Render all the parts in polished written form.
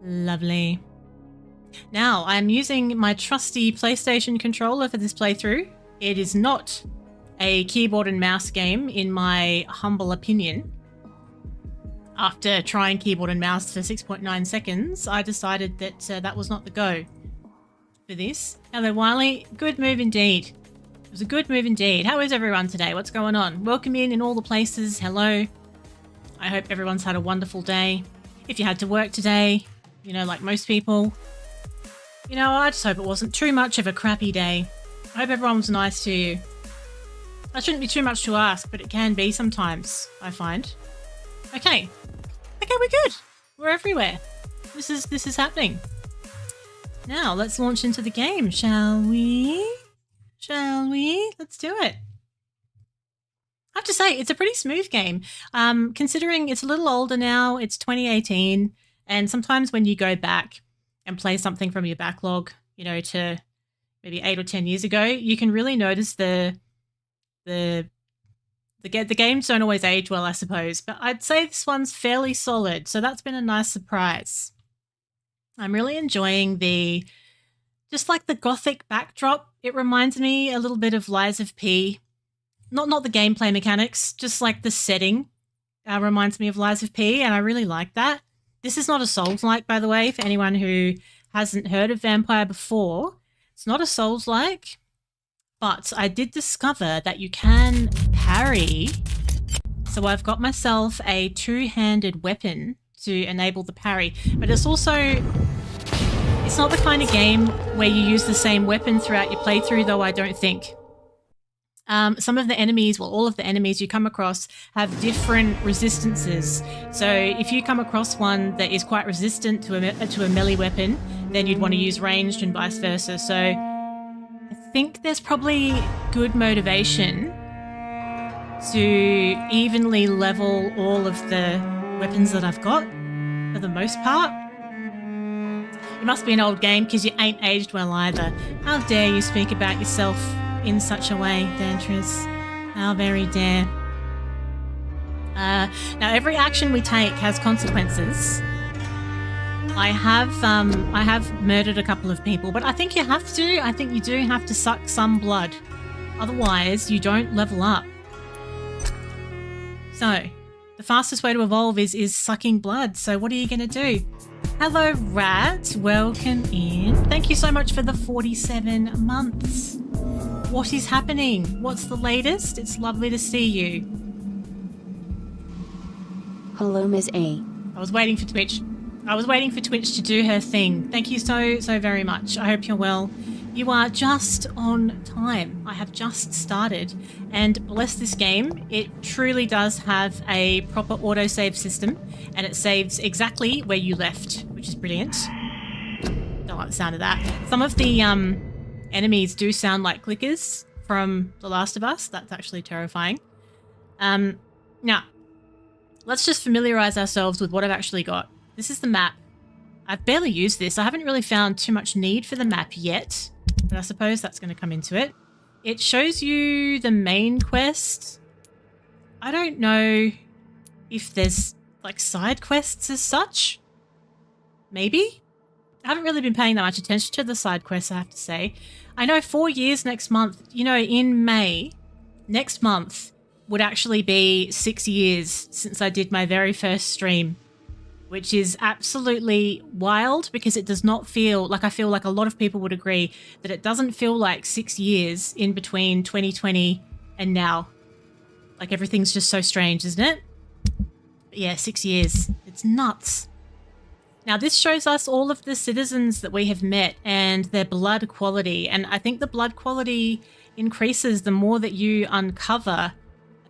Lovely. Now, I'm using my trusty PlayStation controller for this playthrough. It is not a keyboard and mouse game, in my humble opinion. After trying keyboard and mouse for 6.9 seconds, I decided that that was not the go for this. Hello, Wiley. Good move indeed. It was a good move indeed. How is everyone today? What's going on? Welcome in all the places. Hello. I hope everyone's had a wonderful day. If you had to work today, you know, like most people, you know, I just hope it wasn't too much of a crappy day. I hope everyone was nice to you. That shouldn't be too much to ask, but it can be sometimes, I find. Okay. Okay, we're good. We're everywhere. This is happening. Now, let's launch into the game, shall we? Shall we? Let's do it. I have to say, it's a pretty smooth game. Considering it's a little older now, it's 2018, and sometimes when you go back and play something from your backlog, you know, to maybe 8 or 10 years ago, you can really notice the games don't always age well, I suppose, but I'd say this one's fairly solid, so that's been a nice surprise. I'm really enjoying just like the gothic backdrop. It reminds me a little bit of Lies of P. Not the gameplay mechanics, just like the setting reminds me of Lies of P, and I really like that. This is not a Souls-like, by the way, for anyone who hasn't heard of Vampyr before. It's not a Souls-like, but I did discover that you can parry. So I've got myself a two-handed weapon to enable the parry, but it's not the kind of game where you use the same weapon throughout your playthrough, though, I don't think. Some of the enemies, well, all of the enemies you come across have different resistances. So if you come across one that is quite resistant to a melee weapon, then you'd want to use ranged and vice versa. So I think there's probably good motivation to evenly level all of the weapons that I've got, for the most part. It must be an old game because you ain't aged well either. How dare you speak about yourself in such a way, Dantriz? How very dare. Now, every action we take has consequences. I have murdered a couple of people, but I think you have to. I think you do have to suck some blood. Otherwise, you don't level up. So, the fastest way to evolve is sucking blood. So what are you going to do? Hello, Rat. Welcome in. Thank you so much for the 47 months. What is happening? What's the latest? It's lovely to see you. Hello, Ms. A. I was waiting for Twitch. I was waiting for Twitch to do her thing. Thank you so very much. I hope you're well. You are just on time. I have just started, and bless this game, it truly does have a proper autosave system, and it saves exactly where you left, which is brilliant. Don't like the sound of that. Some of the enemies do sound like clickers from The Last of Us. That's actually terrifying. Now, let's just familiarize ourselves with what I've actually got. This is the map. I've barely used this. I haven't really found too much need for the map yet, but I suppose that's going to come into it. It shows you the main quest. I don't know if there's like side quests as such. Maybe? I haven't really been paying that much attention to the side quests, I have to say. I know 4 years next month, you know, in May, next month would actually be 6 years since I did my very first stream, which is absolutely wild because it does not feel like, I feel like a lot of people would agree that it doesn't feel like 6 years in between 2020 and now. Like everything's just so strange, isn't it? But yeah, 6 years. It's nuts. Now this shows us all of the citizens that we have met and their blood quality. And I think the blood quality increases the more that you uncover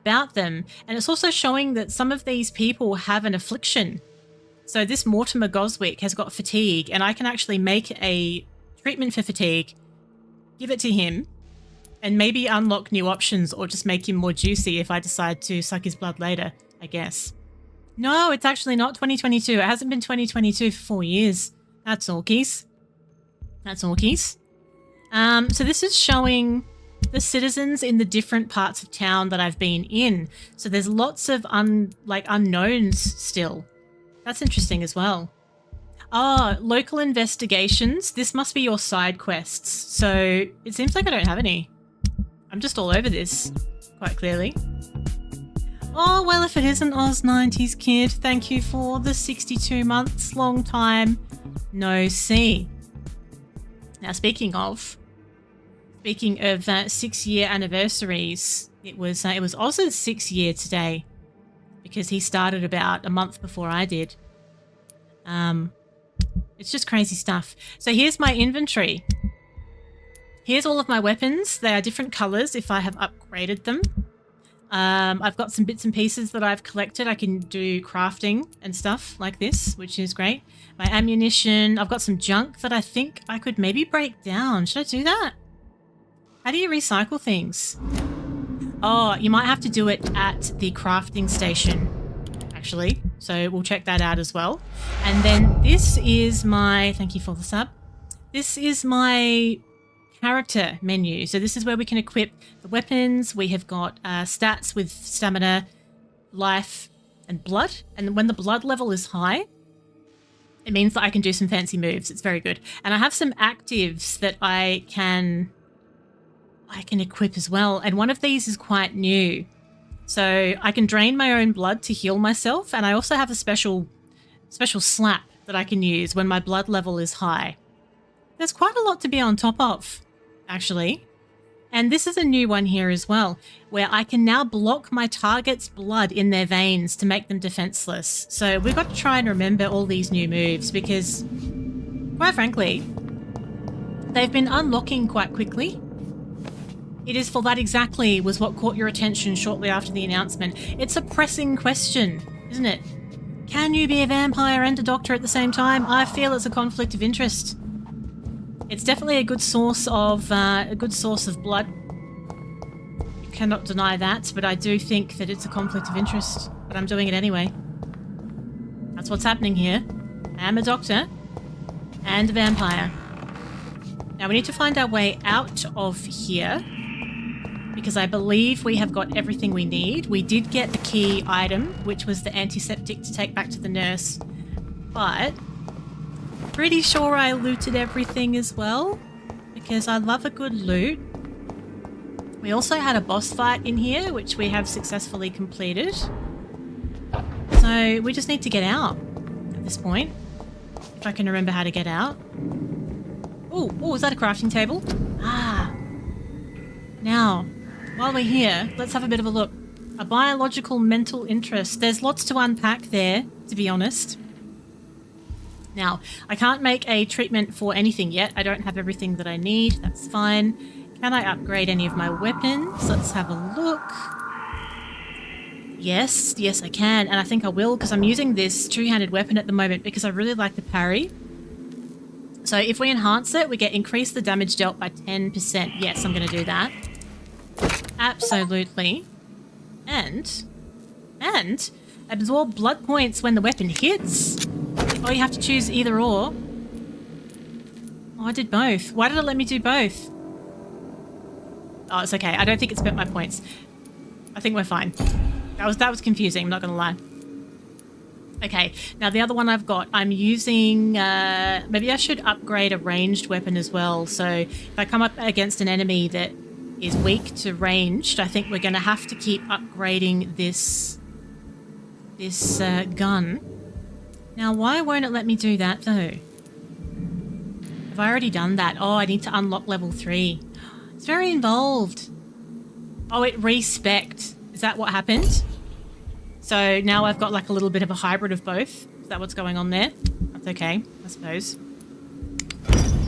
about them. And it's also showing that some of these people have an affliction. So this Mortimer Goswick has got fatigue, and I can actually make a treatment for fatigue, give it to him, and maybe unlock new options or just make him more juicy if I decide to suck his blood later, I guess. No, it's actually not 2022. It hasn't been 2022 for 4 years. That's orkies. That's orkies. So this is showing the citizens in the different parts of town that I've been in. So there's lots of unknowns still. That's interesting as well. Oh, local investigations. This must be your side quests. So it seems like I don't have any. I'm just all over this, quite clearly. Oh, well, if it isn't Oz 90s Kid, thank you for the 62 months. Long time no see. Now, speaking of 6-year anniversaries, it was Oz's 6th year today because he started about a month before I did. It's just crazy stuff. So here's my inventory. Here's all of my weapons. They are different colors if I have upgraded them. I've got some bits and pieces that I've collected. I can do crafting and stuff like this, which is great. My ammunition. I've got some junk that I think I could maybe break down. Should I do that? How do you recycle things? Oh, you might have to do it at the crafting station, actually. So we'll check that out as well. And then this is my... Thank you for the sub. This is my character menu. So this is where we can equip the weapons. We have got stats with stamina, life, and blood. And when the blood level is high, it means that I can do some fancy moves. It's very good. And I have some actives that I can equip as well. And one of these is quite new. So I can drain my own blood to heal myself. And I also have a special slap that I can use when my blood level is high. There's quite a lot to be on top of, actually. And this is a new one here as well, where I can now block my target's blood in their veins to make them defenseless. So we've got to try and remember all these new moves because, quite frankly, they've been unlocking quite quickly. It is for that exactly was what caught your attention shortly after the announcement. It's a pressing question, isn't it? Can you be a vampire and a doctor at the same time? I feel it's a conflict of interest. It's definitely a good source of blood. You cannot deny that, but I do think that it's a conflict of interest. But I'm doing it anyway. That's what's happening here. I am a doctor and a vampire. Now we need to find our way out of here because I believe we have got everything we need. We did get the key item, which was the antiseptic to take back to the nurse, but pretty sure I looted everything as well because I love a good loot. We also had a boss fight in here, which we have successfully completed. So we just need to get out at this point, if I can remember how to get out. Oh, is that a crafting table? Ah. Now, while we're here, let's have a bit of a look. A biological mental interest. There's lots to unpack there, to be honest. Now, I can't make a treatment for anything yet. I don't have everything that I need. That's fine. Can I upgrade any of my weapons? Let's have a look. Yes, I can. And I think I will because I'm using this two-handed weapon at the moment because I really like the parry. So if we enhance it, we get increase the damage dealt by 10%. Yes, I'm going to do that. Absolutely. And absorb blood points when the weapon hits. Oh, you have to choose either or. Oh, I did both. Why did it let me do both? Oh, it's okay. I don't think it spent my points. I think we're fine. That was confusing, I'm not gonna lie. Okay, now the other one I've got, I'm using, maybe I should upgrade a ranged weapon as well. So if I come up against an enemy that is weak to ranged, I think we're gonna have to keep upgrading this gun. Now, why won't it let me do that, though? Have I already done that? Oh, I need to unlock level 3. It's very involved. Oh, it respect. Is that what happened? So now I've got like a little bit of a hybrid of both. Is that what's going on there? That's okay, I suppose.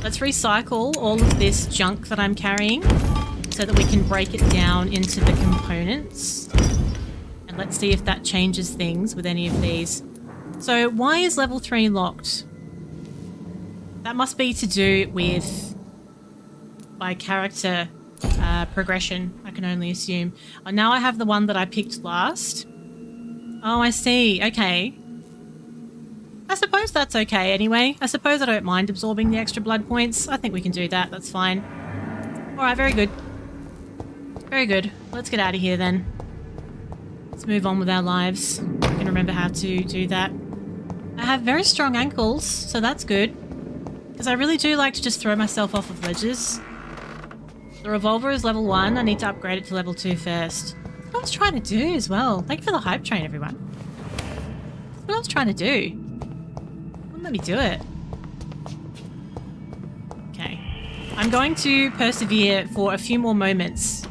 Let's recycle all of this junk that I'm carrying so that we can break it down into the components. And let's see if that changes things with any of these. So why is level 3 locked? That must be to do with my character progression, I can only assume. Oh, now I have the one that I picked last. Oh, I see. Okay. I suppose that's okay anyway. I suppose I don't mind absorbing the extra blood points. I think we can do that. That's fine. All right, very good. Very good. Let's get out of here then. Let's move on with our lives. I can remember how to do that. I have very strong ankles, so that's good. Because I really do like to just throw myself off of ledges. The revolver is level 1. I need to upgrade it to level 2 first. That's what I was trying to do as well. Thank you for the hype train, everyone. That's what I was trying to do. Wouldn't let me do it. Okay. I'm going to persevere for a few more moments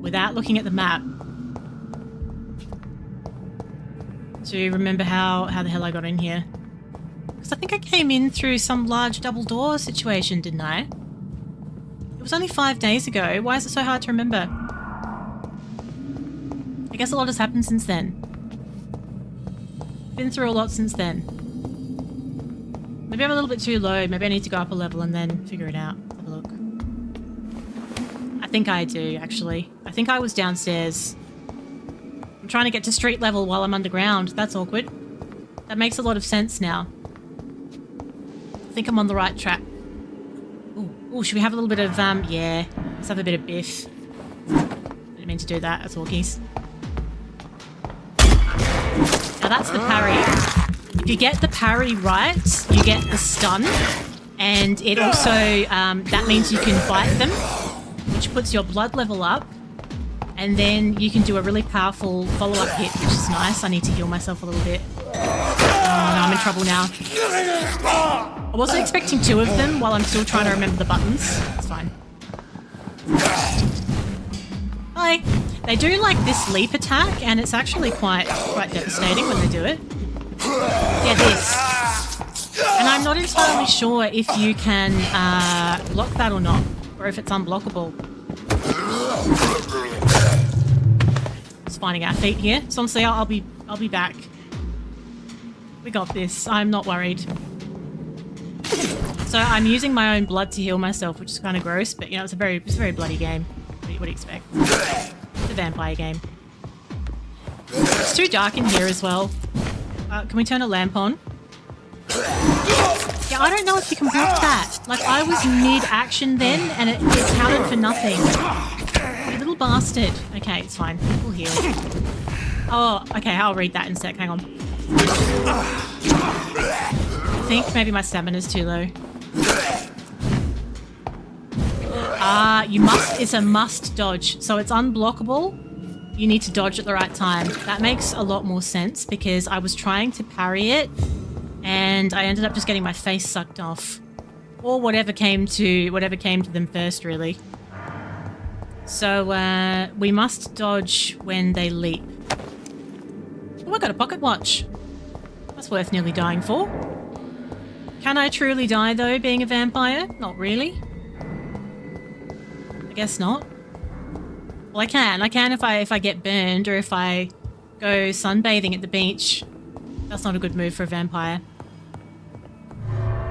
without looking at the map to remember how the hell I got in here. Because I think I came in through some large double door situation, didn't I? It was only 5 days ago. Why is it so hard to remember? I guess a lot has happened since then. Been through a lot since then. Maybe I'm a little bit too low. Maybe I need to go up a level and then figure it out. Have a look. I think I do, actually. I think I was downstairs. I'm trying to get to street level while I'm underground. That's awkward. That makes a lot of sense now. I think I'm on the right track. Ooh, should we have a little bit of, yeah. Let's have a bit of biff. Didn't mean to do that. That's Walkies. Now that's the parry. If you get the parry right, you get the stun. And it also, that means you can bite them, which puts your blood level up. And then you can do a really powerful follow-up hit, which is nice. I need to heal myself a little bit. Oh no, I'm in trouble now. I wasn't expecting 2 of them while I'm still trying to remember the buttons. It's fine. Hi. They do like this leap attack, and it's actually quite devastating when they do it. Yeah, this. And I'm not entirely sure if you can block that or not, or if it's unblockable. Just finding our feet here. So honestly, I'll be back. We got this. I'm not worried. So I'm using my own blood to heal myself, which is kind of gross, but you know, it's a very bloody game. What do you expect? It's a vampire game. It's too dark in here as well. Can we turn a lamp on? Yeah, I don't know if you can block that. Like, I was mid-action then, and it counted for nothing. You little bastard. Okay, it's fine. We'll heal. Oh, okay, I'll read that in a sec. Hang on. I think maybe my stamina's too low. It's a must dodge. So it's unblockable. You need to dodge at the right time. That makes a lot more sense because I was trying to parry it and I ended up just getting my face sucked off. Or whatever came to them first, really. So we must dodge when they leap. Oh, I got a pocket watch. That's worth nearly dying for. Can I truly die, though, being a vampire? Not really. I guess not. Well, I can. I can if I get burned or if I go sunbathing at the beach. That's not a good move for a vampire.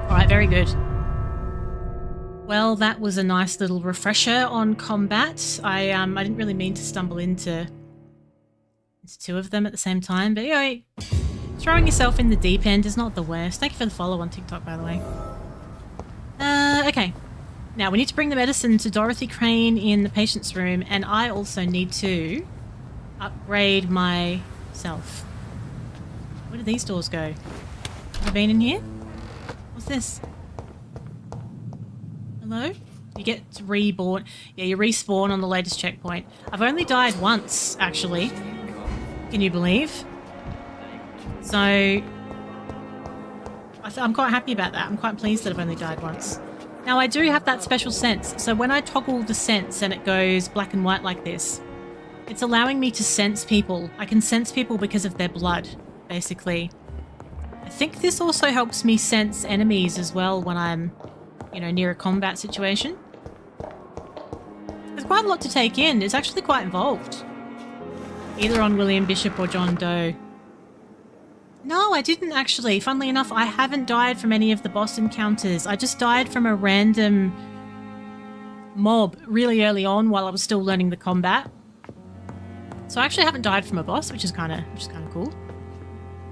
Alright, very good. Well, that was a nice little refresher on combat. I didn't really mean to stumble into 2 of them at the same time, but anyway, throwing yourself in the deep end is not the worst. Thank you for the follow on TikTok, by the way. Okay. Now, we need to bring the medicine to Dorothy Crane in the patient's room, and I also need to upgrade myself. Where do these doors go? Have I been in here? What's this? Hello? You get reborn. Yeah, you respawn on the latest checkpoint. I've only died once, actually. Can you believe? So, I'm quite happy about that. I'm quite pleased that I've only died once. Now, I do have that special sense. So when I toggle the sense and it goes black and white like this, it's allowing me to sense people. I can sense people because of their blood, basically. I think this also helps me sense enemies as well when I'm, you know, near a combat situation. There's quite a lot to take in. It's actually quite involved. Either on William Bishop or John Doe. No, I didn't actually. Funnily enough, I haven't died from any of the boss encounters. I just died from a random mob really early on while I was still learning the combat. So I actually haven't died from a boss, which is kind of cool.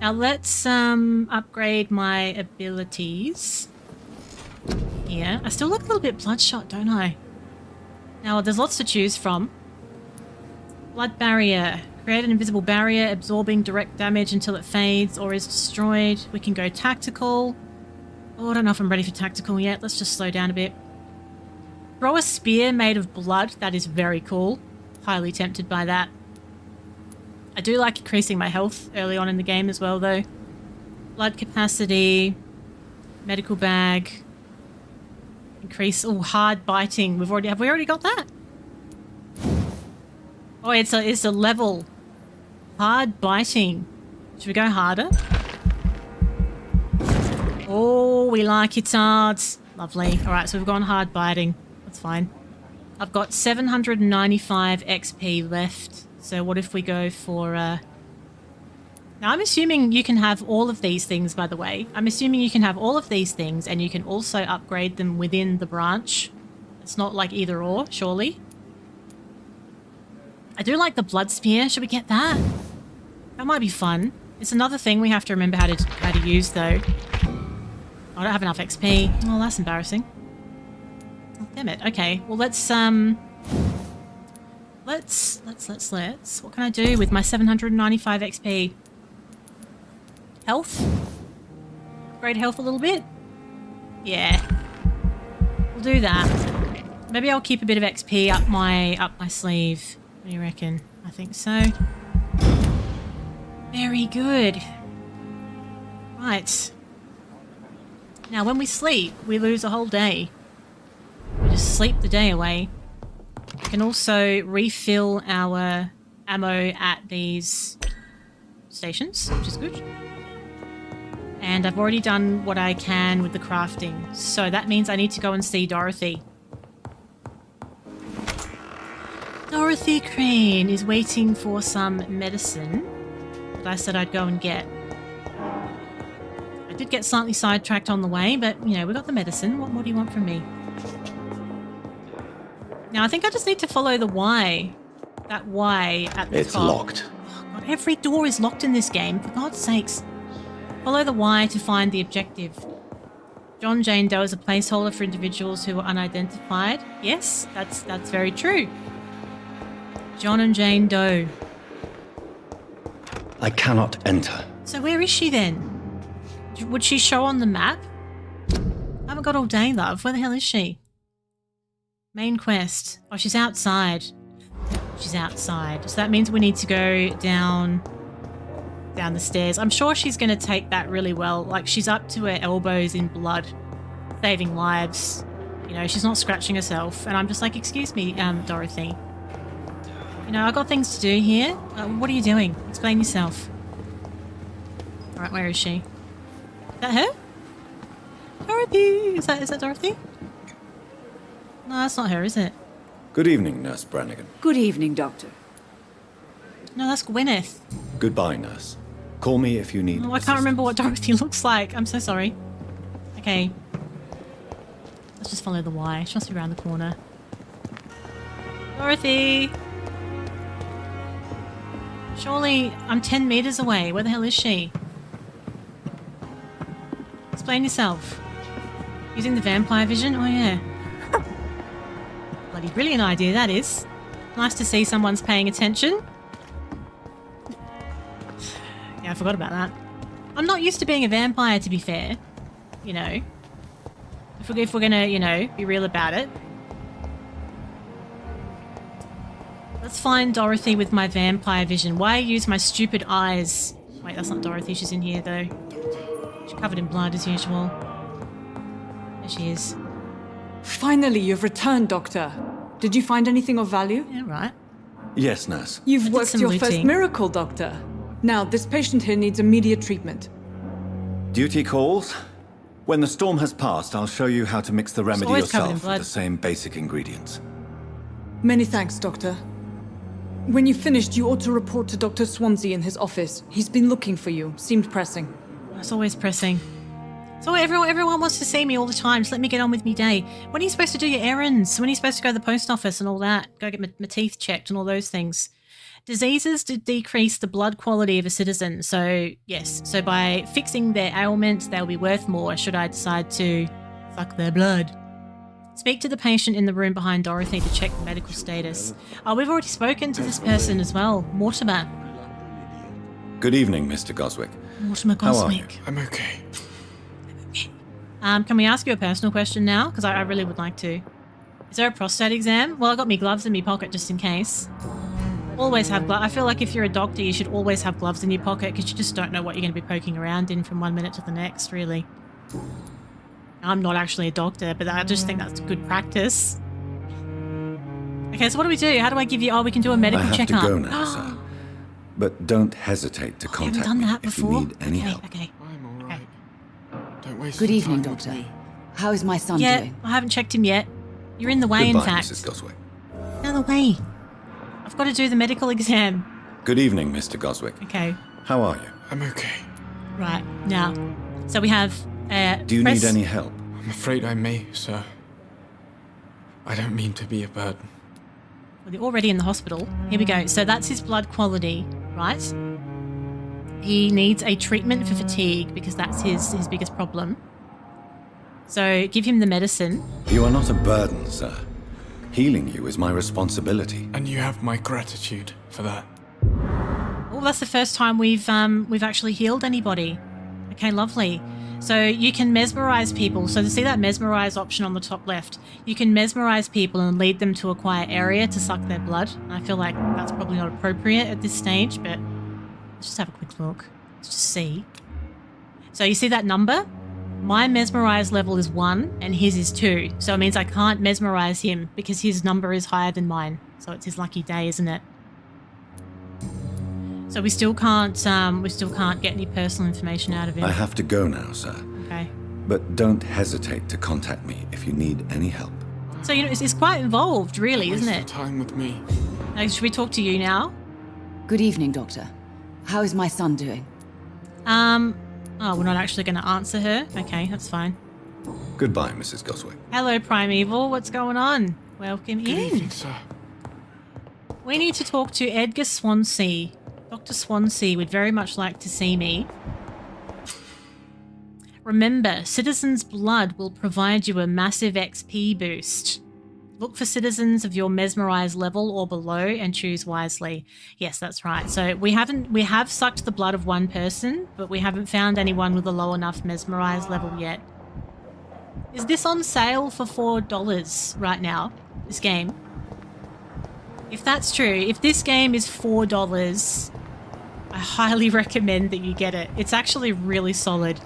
Now let's upgrade my abilities. Here. I still look a little bit bloodshot, don't I? Now there's lots to choose from. Blood barrier. Create an invisible barrier, absorbing direct damage until it fades or is destroyed. We can go tactical. Oh, I don't know if I'm ready for tactical yet. Let's just slow down a bit. Throw a spear made of blood. That is very cool. Highly tempted by that. I do like increasing my health early on in the game as well, though. Blood capacity. Medical bag. Increase. Oh, hard biting. Have we already got that? Oh, it's a level. Hard biting. Should we go harder? Oh, we like it hard. Lovely. All right, so we've gone hard biting. That's fine. I've got 795 XP left. So what if we go for... Now, I'm assuming you can have all of these things, by the way. I'm assuming you can have all of these things and you can also upgrade them within the branch. It's not like either or, surely. I do like the blood spear. Should we get that? That might be fun. It's another thing we have to remember how to use, though. I don't have enough XP. Oh, that's embarrassing. Oh, damn it. Okay. Well, let's what can I do with my 795 XP? Health? Upgrade health a little bit? Yeah. We'll do that. Maybe I'll keep a bit of XP up my sleeve. What do you reckon? I think so. Very good. Right. Now, when we sleep, we lose a whole day. We just sleep the day away. We can also refill our ammo at these stations, which is good. And I've already done what I can with the crafting. So that means I need to go and see Dorothy. Dorothy Crane is waiting for some medicine that I said I'd go and get. I did get slightly sidetracked on the way, but, you know, we got the medicine. What more do you want from me? Now, I think I just need to follow the Y. That Y at the top. It's locked. Oh, God, every door is locked in this game, for God's sakes. Follow the Y to find the objective. John Jane Doe is a placeholder for individuals who are unidentified. Yes, that's very true. John and Jane Doe. I cannot enter. So where is she then? Would she show on the map? I haven't got all day, love. Where the hell is she? Main quest. Oh, she's outside. She's outside. So that means we need to go down the stairs. I'm sure she's going to take that really well. Like, she's up to her elbows in blood, saving lives. You know, she's not scratching herself. And I'm just like, excuse me, Dorothy. You know, I've got things to do here. What are you doing? Explain yourself. All right, where is she? Is that her? Dorothy! Is that Dorothy? No, that's not her, is it? Good evening, Nurse Brannigan. Good evening, Doctor. No, that's Gwyneth. Goodbye, Nurse. Call me if you need Oh, I can't remember what Dorothy looks like. I'm so sorry. Okay. Let's just follow the Y. She must be around the corner. Dorothy! Surely I'm 10 meters away. Where the hell is she? Explain yourself. Using the vampire vision? Oh, yeah. Bloody brilliant idea, that is. Nice to see someone's paying attention. Yeah, I forgot about that. I'm not used to being a vampire, to be fair. You know. If we're gonna, you know, be real about it. Let's find Dorothy with my vampire vision. Why use my stupid eyes? Wait, that's not Dorothy. She's in here, though. She's covered in blood, as usual. There she is. Finally, you've returned, Doctor. Did you find anything of value? Yeah, right. Yes, Nurse. You've did worked some your first looting. miracle, Doctor. Now, this patient here needs immediate treatment. Duty calls. When the storm has passed, I'll show you how to mix the remedy always covered in yourself blood. with the same basic ingredients. Many thanks, Doctor. When you've finished, you ought to report to Dr. Swansea in his office. He's been looking for you. Seemed pressing. It's always pressing. So everyone wants to see me all the time. Just let me get on with me day. When are you supposed to do your errands? When are you supposed to go to the post office and all that? Go get my teeth checked and all those things. Diseases decrease the blood quality of a citizen. So, yes. So by fixing their ailments, they'll be worth more should I decide to suck their blood. Speak to the patient in the room behind Dorothy to check the medical status. Oh, we've already spoken to this person as well. Mortimer. Good evening, Mr. Goswick. Mortimer How are you? Goswick. I'm okay. Can we ask you a personal question now? Because I really would like to. Is there a prostate exam? Well, I got me gloves in my pocket just in case. Always have gloves. I feel like if you're a doctor, you should always have gloves in your pocket because you just don't know what you're going to be poking around in from one minute to the next, really. I'm not actually a doctor, but I just think that's good practice. Okay, so what do we do? How do I give you... Oh, we can do a medical I have checkup. to go now, sir. But don't hesitate to We haven't contact done me that if before. you need any Okay, help. okay. I'm alright. Don't waste Good your evening, time with Doctor. me. How is my son Yeah, doing? I haven't checked him yet. You're in the way, Goodbye, in fact. Mrs. Goswick. Out of the way. I've got to do the medical exam. Good evening, Mr. Goswick. Okay, How are you? I'm okay. right. Now, so we have... Do you need any help? I'm afraid I may, sir. I don't mean to be a burden. Well, they're already in the hospital. Here we go. So that's his blood quality, right? He needs a treatment for fatigue because that's his biggest problem. So give him the medicine. You are not a burden, sir. Healing you is my responsibility. And you have my gratitude for that. Oh, that's the first time we've actually healed anybody. Okay, lovely. So you can mesmerize people. So to see that mesmerize option on the top left, you can mesmerize people and lead them to a quiet area to suck their blood. And I feel like that's probably not appropriate at this stage, but let's just have a quick look. Let's just see. So you see that number? My mesmerize level is 1 and his is 2. So it means I can't mesmerize him because his number is higher than mine. So it's his lucky day, isn't it? So we still can't get any personal information out of him. I have to go now, sir. Okay. But don't hesitate to contact me if you need any help. So, you know, it's quite involved, really, Waste isn't your it? time with me. Should we talk to you now? Good evening, Doctor. How is my son doing? Oh, we're not actually going to answer her. Okay, that's fine. Goodbye, Mrs. Goswick. Hello, Primeval. What's going on? Welcome Good in. evening, sir. We need to talk to Edgar Swansea. Dr. Swansea would very much like to see me. Remember, Citizen's Blood will provide you a massive XP boost. Look for citizens of your mesmerized level or below and choose wisely. Yes, that's right. So we have sucked the blood of one person, but we haven't found anyone with a low enough mesmerized level yet. Is this on sale for $4 right now, this game? If that's true, if this game is $4, I highly recommend that you get it. It's actually really solid.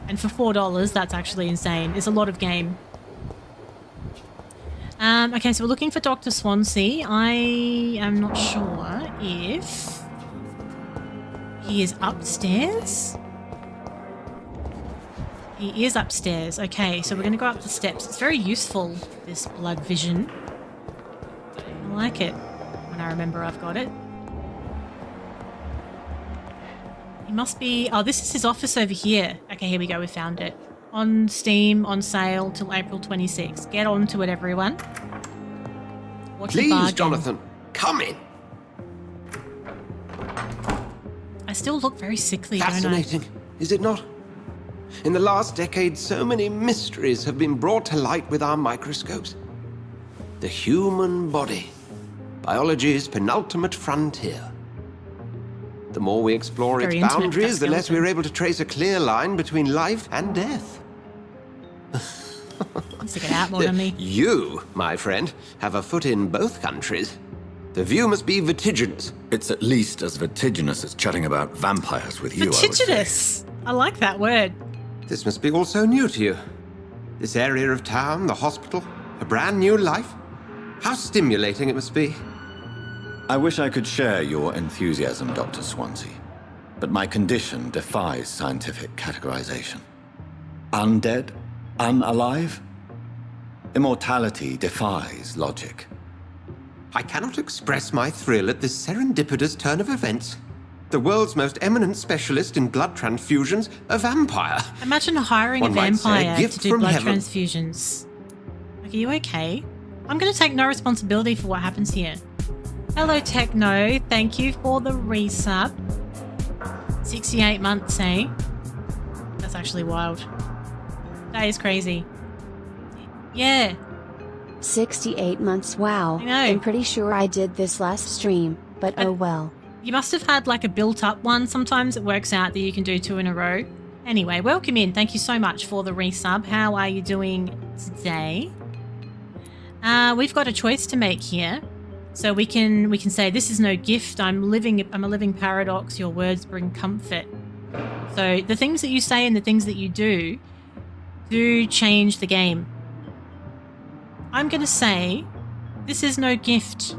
And for $4, that's actually insane. It's a lot of game. Okay, so we're looking for Dr. Swansea. I am not sure if he is upstairs. He is upstairs. Okay, so we're going to go up the steps. It's very useful, this blood vision. I like it when I remember I've got it. He must be... Oh, this is his office over here. Okay, here we go. We found it. On Steam, on sale till April 26th. Get on to it, everyone. Watch the Please, bargain. Jonathan, come in. I still look very sickly, don't I? Fascinating, is it not? In the last decade, so many mysteries have been brought to light with our microscopes. The human body, biology's penultimate frontier. The more we explore its Very intimate with boundaries, that the less skeleton. we're able to trace a clear line between life and death. Needs to get out more on me. You, my friend, have a foot in both countries. The view must be vertiginous. It's at least as vertiginous as chatting about vampires with you, I would say. Vertiginous. I like that word. This must be all so new to you. This area of town, the hospital, a brand new life. How stimulating it must be. I wish I could share your enthusiasm, Dr. Swansea, but my condition defies scientific categorization. Undead? Unalive? Immortality defies logic. I cannot express my thrill at this serendipitous turn of events. The world's most eminent specialist in blood transfusions, a vampire. Imagine hiring One a might say a vampire gift to do from blood heaven. transfusions. Like, are you okay? I'm going to take no responsibility for what happens here. Hello, Techno. Thank you for the resub. 68 months, eh? That's actually wild. That is crazy. Yeah. 68 months, wow. I know. I'm pretty sure I did this last stream, but oh well. You must have had like a built-up one. Sometimes it works out that you can do 2 in a row. Anyway, welcome in. Thank you so much for the resub. How are you doing today? We've got a choice to make here. So we can say this is no gift. I'm a living paradox. Your words bring comfort. So the things that you say and the things that you do change the game. I'm going to say this is no gift.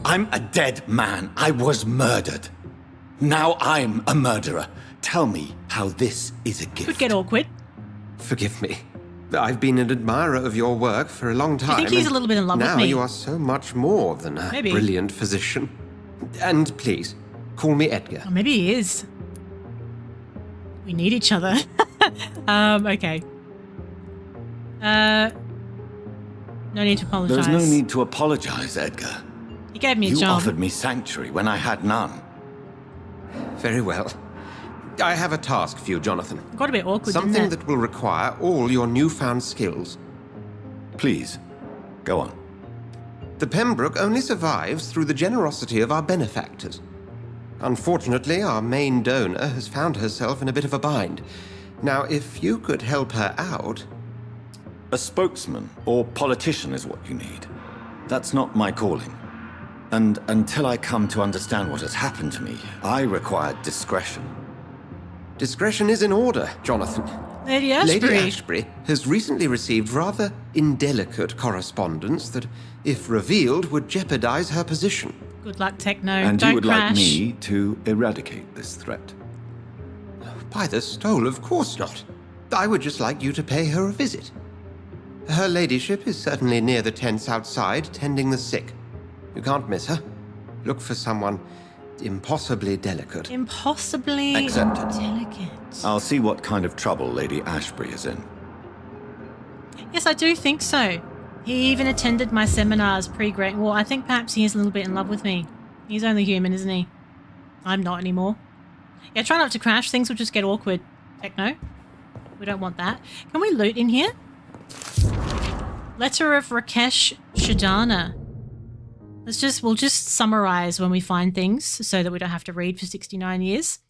I'm a dead man. I was murdered. Now I'm a murderer. Tell me how this is a gift. Could get awkward. Forgive me. I've been an admirer of your work for a long time. I think he's a little bit in love with me. Now you are so much more than a brilliant physician. And please, call me Edgar. Oh, maybe he is. We need each other. Okay. No need to apologize. There's no need to apologize, Edgar. He gave me a You job. offered me sanctuary when I had none. Very well. I have a task for you, Jonathan. Got a bit awkward, Something didn't it? that will require all your newfound skills. Please, go on. The Pembroke only survives through the generosity of our benefactors. Unfortunately, our main donor has found herself in a bit of a bind. Now, if you could help her out... A spokesman or politician is what you need. That's not my calling. And until I come to understand what has happened to me, I require discretion. Discretion is in order, Jonathan. Lady Ashbury. Lady Ashbury has recently received rather indelicate correspondence that, if revealed, would jeopardize her position. Good luck, Techno. And Don't you would crash. like me to eradicate this threat? By the stole, of course not. I would just like you to pay her a visit. Her ladyship is certainly near the tents outside, tending the sick. You can't miss her. Look for someone impossibly delicate. Impossibly Accepted. delicate. I'll see what kind of trouble Lady Ashbury is in. Yes, I do think so. He even attended my seminars pre-Great War. I think perhaps he is a little bit in love with me. He's only human, isn't he? I'm not anymore. Yeah, try not to crash. Things will just get awkward. Techno. We don't want that. Can we loot in here? Letter of Rakesh Shadana. We'll just summarize when we find things so that we don't have to read for 69 years.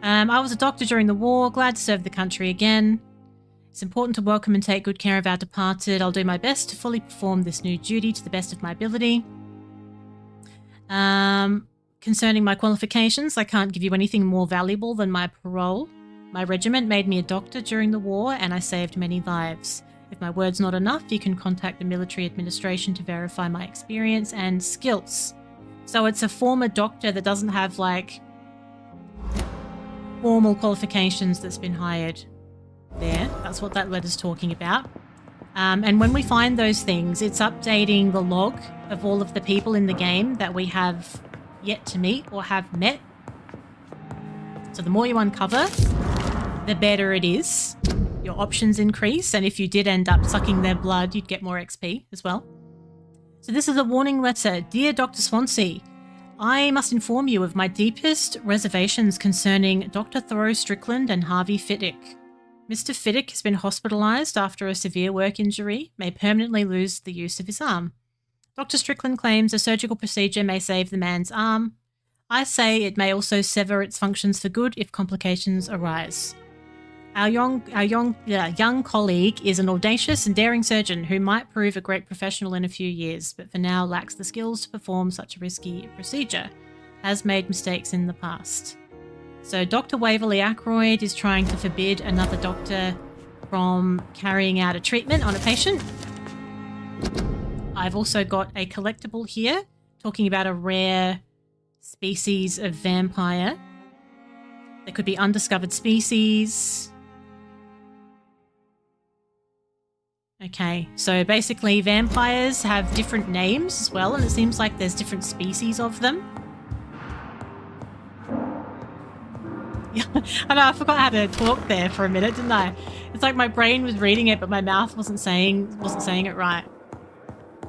I was a doctor during the war, glad to serve the country again. It's important to welcome and take good care of our departed. I'll do my best to fully perform this new duty to the best of my ability. Concerning my qualifications, I can't give you anything more valuable than my parole. My regiment made me a doctor during the war and I saved many lives. If my word's not enough, you can contact the military administration to verify my experience and skills. So it's a former doctor that doesn't have, like, formal qualifications that's been hired there. That's what that letter's talking about. And when we find those things, it's updating the log of all of the people in the game that we have yet to meet or have met. So the more you uncover, the better it is. Your options increase, and if you did end up sucking their blood, you'd get more XP as well. So this is a warning letter. Dear Dr. Swansea, I must inform you of my deepest reservations concerning Dr. Thoreau Strickland and Harvey Fiddick. Mr. Fiddick has been hospitalised after a severe work injury, may permanently lose the use of his arm. Dr. Strickland claims a surgical procedure may save the man's arm. I say it may also sever its functions for good if complications arise. Our young colleague is an audacious and daring surgeon who might prove a great professional in a few years, but for now lacks the skills to perform such a risky procedure, has made mistakes in the past. So Dr. Waverly Ackroyd is trying to forbid another doctor from carrying out a treatment on a patient. I've also got a collectible here talking about a rare species of vampire. There could be undiscovered species. Okay, so basically vampires have different names as well, and it seems like there's different species of them. Yeah, I know, I forgot how to talk there for a minute, didn't I? It's like my brain was reading it, but my mouth wasn't saying it right.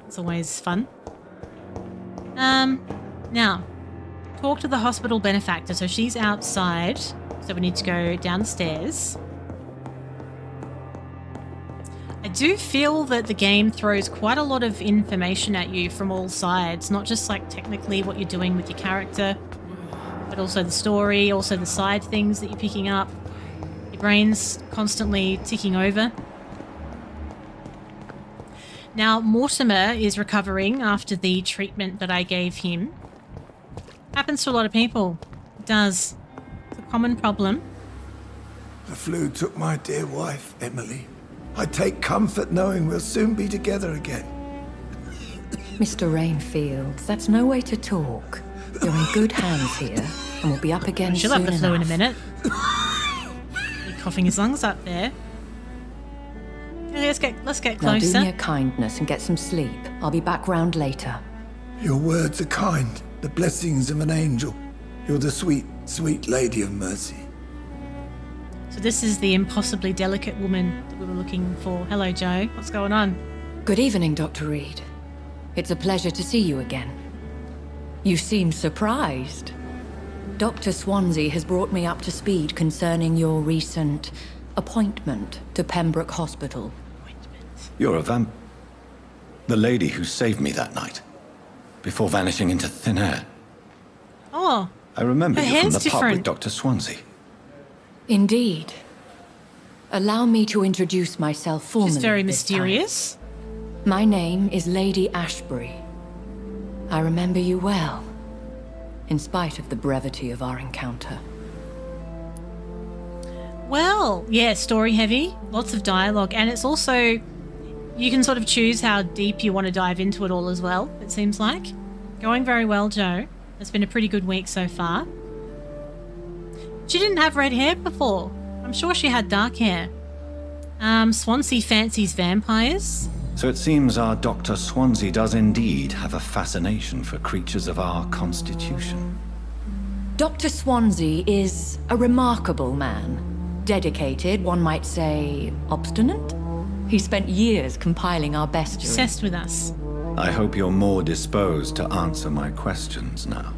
It's always fun. Now, talk to the hospital benefactor. So she's outside, so we need to go down the stairs. I do feel that the game throws quite a lot of information at you from all sides, not just like technically what you're doing with your character, but also the story, also the side things that you're picking up. Your brain's constantly ticking over. Now, Mortimer is recovering after the treatment that I gave him. Happens to a lot of people. It does. It's a common problem. The flu took my dear wife, Emily. I take comfort knowing we'll soon be together again. Mr. Rainfield, that's no way to talk. You're in good hands here, and we'll be up again She'll soon have the flu in a enough. minute. He's coughing his lungs up there. Let's get Now do closer. me a kindness and get some sleep. I'll be back round later. Your words are kind, the blessings of an angel. You're the sweet, sweet lady of mercy. So this is the impossibly delicate woman that we were looking for. Hello, Joe. What's going on? Good evening, Dr. Reed. It's a pleasure to see you again. You seem surprised. Dr. Swansea has brought me up to speed concerning your recent appointment to Pembroke Hospital. You're a vamp... The lady who saved me that night. Before vanishing into thin air. Oh, I remember her you from hair's the pub different. with Dr. Swansea. Indeed. Allow me to introduce myself formally. she's very this time. mysterious. My name is Lady Ashbury. I remember you well, in spite of the brevity of our encounter. Well, yeah, story heavy, lots of dialogue, and it's also, you can sort of choose how deep you want to dive into it all as well, it seems like. Going very well, Joe. It's been a pretty good week so far. She didn't have red hair before. I'm sure she had dark hair. Swansea fancies vampires. So it seems our Dr. Swansea does indeed have a fascination for creatures of our constitution. Dr. Swansea is a remarkable man. Dedicated, one might say, obstinate. He spent years compiling our bestiary. Obsessed with us. I hope you're more disposed to answer my questions now.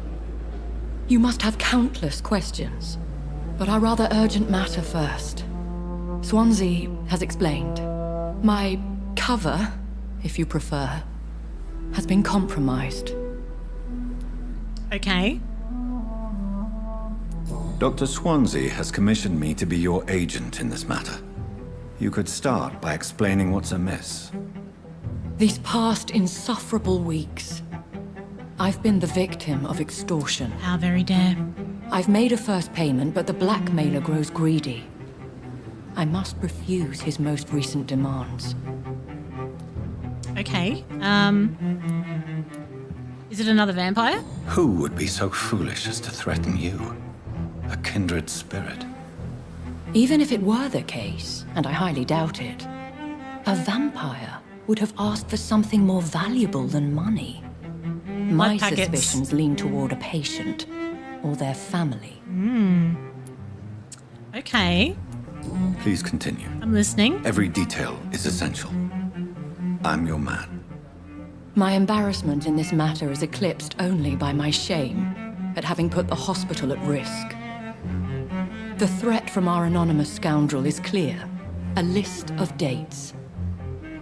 You must have countless questions, but our rather urgent matter first. Swansea has explained. My cover, if you prefer, has been compromised. Okay. Dr. Swansea has commissioned me to be your agent in this matter. You could start by explaining what's amiss. These past insufferable weeks, I've been the victim of extortion. How very dare. I've made a first payment, but the blackmailer grows greedy. I must refuse his most recent demands. Okay. Is it another vampire? Who would be so foolish as to threaten you? A kindred spirit. Even if it were the case, and I highly doubt it, a vampire would have asked for something more valuable than money. My Blood packets. suspicions lean toward a patient or their family. Okay. Please continue. I'm listening. Every detail is essential. I'm your man. My embarrassment in this matter is eclipsed only by my shame at having put the hospital at risk. The threat from our anonymous scoundrel is clear. A list of dates.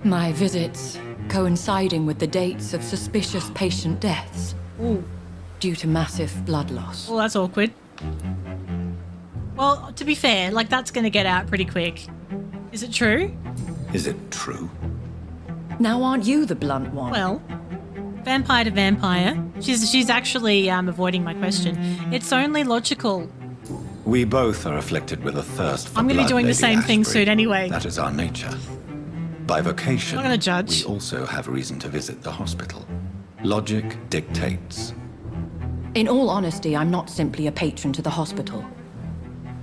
My visits coinciding with the dates of suspicious patient deaths Ooh. due to massive blood loss. Well, that's awkward. Well, to be fair, like that's going to get out pretty quick. Is it true? Is it true? Now aren't you the blunt one? Well, vampire to vampire. She's actually avoiding my question. It's only logical. We both are afflicted with a thirst for I'm gonna be blood, doing the Lady same thing Ashbury. soon anyway. That is our nature. By vocation, I'm not gonna judge. we also have reason to visit the hospital. Logic dictates. In all honesty, I'm not simply a patron to the hospital.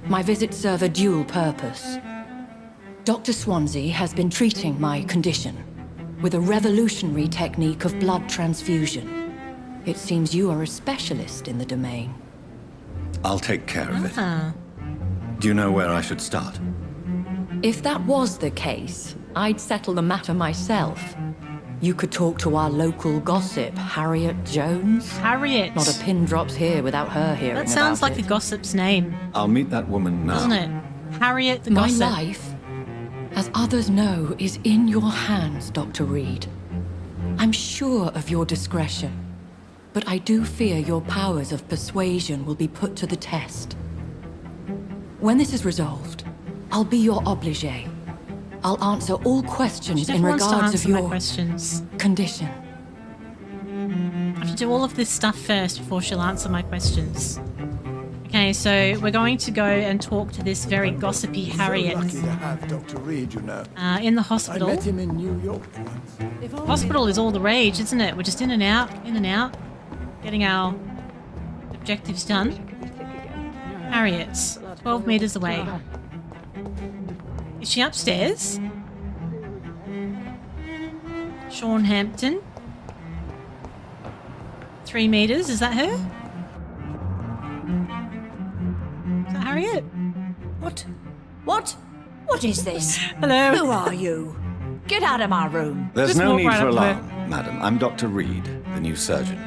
My visits serve a dual purpose. Dr. Swansea has been treating my condition with a revolutionary technique of blood transfusion. It seems you are a specialist in the domain. I'll take care of it. Ah. Do you know where I should start? If that was the case, I'd settle the matter myself. You could talk to our local gossip, Harriet Jones. Harriet. Not a pin drops here without her hearing That sounds about like it. the gossip's name, I'll meet that woman now. doesn't it? Harriet the My gossip. life, as others know is in your hands, Dr. Reed. I'm sure of your discretion, but I do fear your powers of persuasion will be put to the test. When this is resolved, I'll be your obligé. I'll answer all questions in Everyone wants to regards of answer my your questions. condition. I have to do all of this stuff first before she'll answer my questions. Okay, so we're going to go and talk to this very gossipy Harriet So lucky to have Dr. Reed, you know. in the I hospital. met him in New York once. Hospital is all the rage, isn't it? We're just in and out, getting our objectives done. Harriet, 12 meters away. Is she upstairs? Sean Hampton. 3 meters, is that her? Is that Harriet? What? What? What is this? Hello. Who are you? Get out of my room. There's Just no walk need right for up to her. alarm, madam. I'm Dr. Reed, the new surgeon.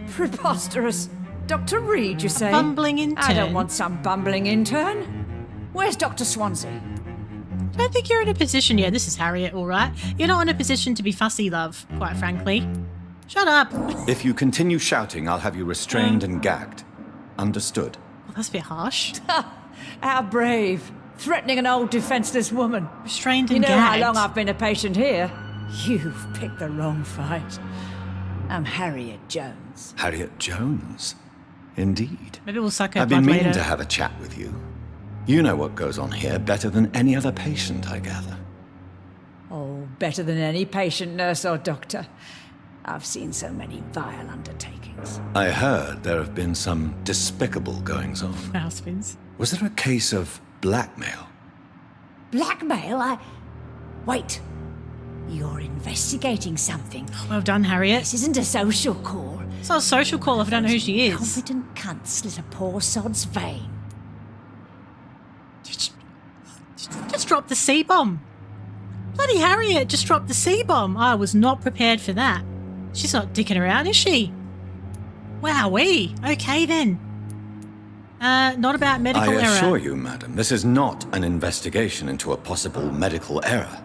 Preposterous. Dr. Reed, you say? Bumbling intern. I don't want some bumbling intern. Where's Dr. Swansea? I don't think you're in a position. Yeah, this is Harriet, all right. You're not in a position to be fussy, love, quite frankly. Shut up. Well, If you continue shouting, I'll have you restrained and gagged. Understood? that's a bit harsh. How brave. Threatening an old defenseless woman. Restrained You and know how gagged. long I've been a patient here? You've picked the wrong fight. I'm Harriet Jones. Harriet Jones? Indeed. Maybe we'll suck her I've been blood meaning later. to have a chat with you. You know what goes on here better than any other patient, I gather. Oh, better than any patient, nurse or doctor. I've seen so many vile undertakings. I heard there have been some despicable goings-on. Wow, spins. Was there a case of blackmail? Blackmail? Wait. You're investigating something. Well done, Harriet. This isn't a social call. It's not a social call if I don't know who she is. Competent cunt slit a poor sod's vein. Just dropped the C-bomb. Bloody Harriet just dropped the C-bomb. I was not prepared for that. She's not dicking around, is she? Wowee. Okay, then. Not about medical I error. assure you, madam, this is not an investigation into a possible medical error.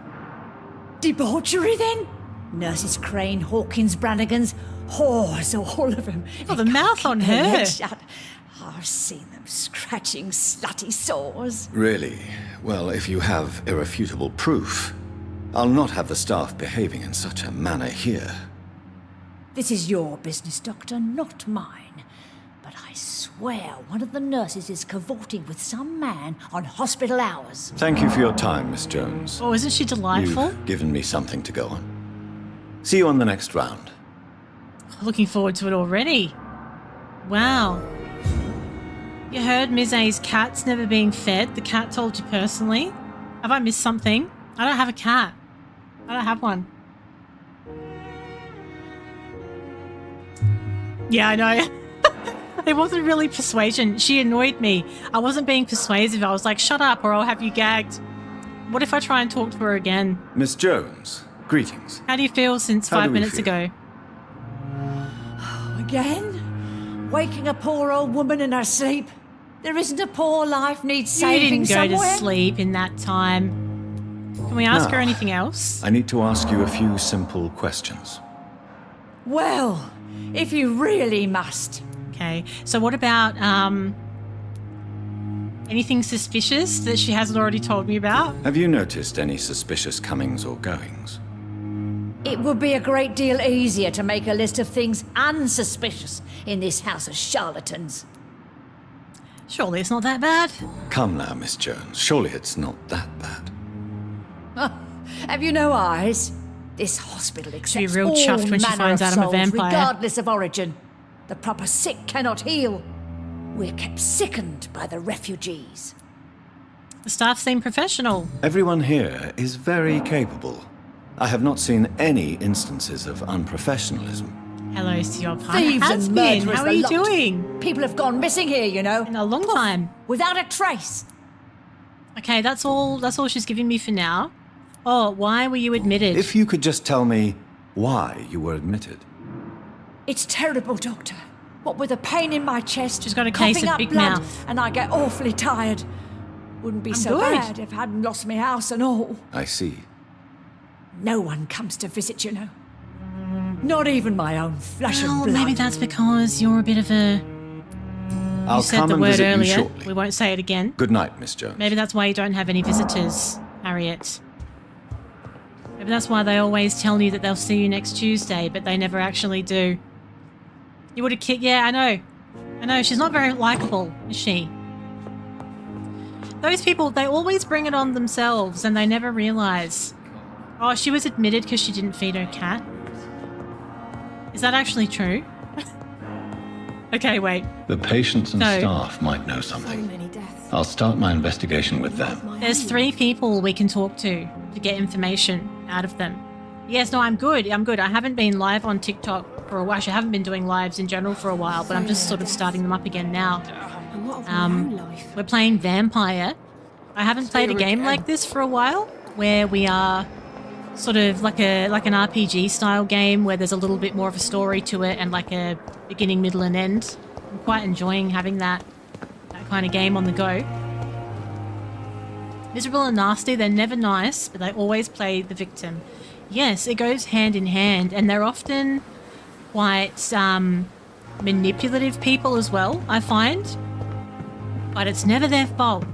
Debauchery, then? Nurses Crane, Hawkins, Brannigans, whores, all of them. Oh, the They mouth can't on keep their her. legs shut. I've seen them scratching slutty sores. Really? Well, if you have irrefutable proof, I'll not have the staff behaving in such a manner here. This is your business, Doctor, not mine. But I swear one of the nurses is cavorting with some man on hospital hours. Thank you for your time, Miss Jones. Oh, isn't she delightful? You've given me something to go on. See you on the next round. Looking forward to it already. Wow. You heard Ms. A's cat's never being fed? The cat told you personally? Have I missed something? I don't have a cat. I don't have one. Yeah, I know. It wasn't really persuasion. She annoyed me. I wasn't being persuasive. I was like, shut up or I'll have you gagged. What if I try and talk to her again? Miss Jones, greetings. How do you feel since How do 5 we minutes feel? ago? Again? Waking a poor old woman in her sleep? There isn't a poor life needs You saving didn't go somewhere? to sleep in that time. Can we ask her No. anything else? I need to ask you a few simple questions. Well, if you really must. Okay. So what about anything suspicious that she hasn't already told me about? Have you noticed any suspicious comings or goings? It would be a great deal easier to make a list of things unsuspicious in this house of charlatans. Surely it's not that bad. Come now, Miss Jones. Surely it's not that bad. Have you no eyes? This hospital be accepts real all chuffed when she manner finds of out I'm a souls, vampire. regardless of origin. The proper sick cannot heal. We're kept sickened by the refugees. The staff seem professional. Everyone here is very capable. I have not seen any instances of unprofessionalism. Hello to your partner. Thieves Has and been. murderers, How the are you lot. doing? People have gone missing here, you know. In a long time. Without a trace. Okay, that's all she's giving me for now. Oh, why were you admitted? If you could just tell me why you were admitted. It's terrible, Doctor. What with a pain in my chest, She's got a case coughing of up big blood, mouth. and I get awfully tired. Wouldn't be I'm so good. bad if I hadn't lost my house and all. I see. No one comes to visit, you know. Not even my own flesh and Well, blood. maybe that's because you're a bit of a... I'll You said come the and word visit you earlier. shortly. We won't say it again. Good night, Miss Jones. Maybe that's why you don't have any visitors, Harriet. Maybe that's why they always tell you that they'll see you next Tuesday, but they never actually do. You would have kicked... Yeah, I know. I know, she's not very likable, is she? Those people, they always bring it on themselves and they never realise. Oh, she was admitted because she didn't feed her cat? Is that actually true? Okay, wait. The patients and So- staff might know something. Many deaths. I'll start my investigation with them. There's 3 people we can talk to get information out of them. Yes, no, I'm good. I'm good. I haven't been live on TikTok for a while. Actually, I haven't been doing lives in general for a while, but I'm just sort of starting them up again now. We're playing Vampire. I haven't played a game like this for a while, where we are sort of like an RPG style game where there's a little bit more of a story to it and like a beginning, middle, and end. I'm quite enjoying having that kind of game on the go. Miserable and nasty, they're never nice, but they always play the victim. Yes, it goes hand in hand, and they're often quite manipulative people as well, I find. But it's never their fault.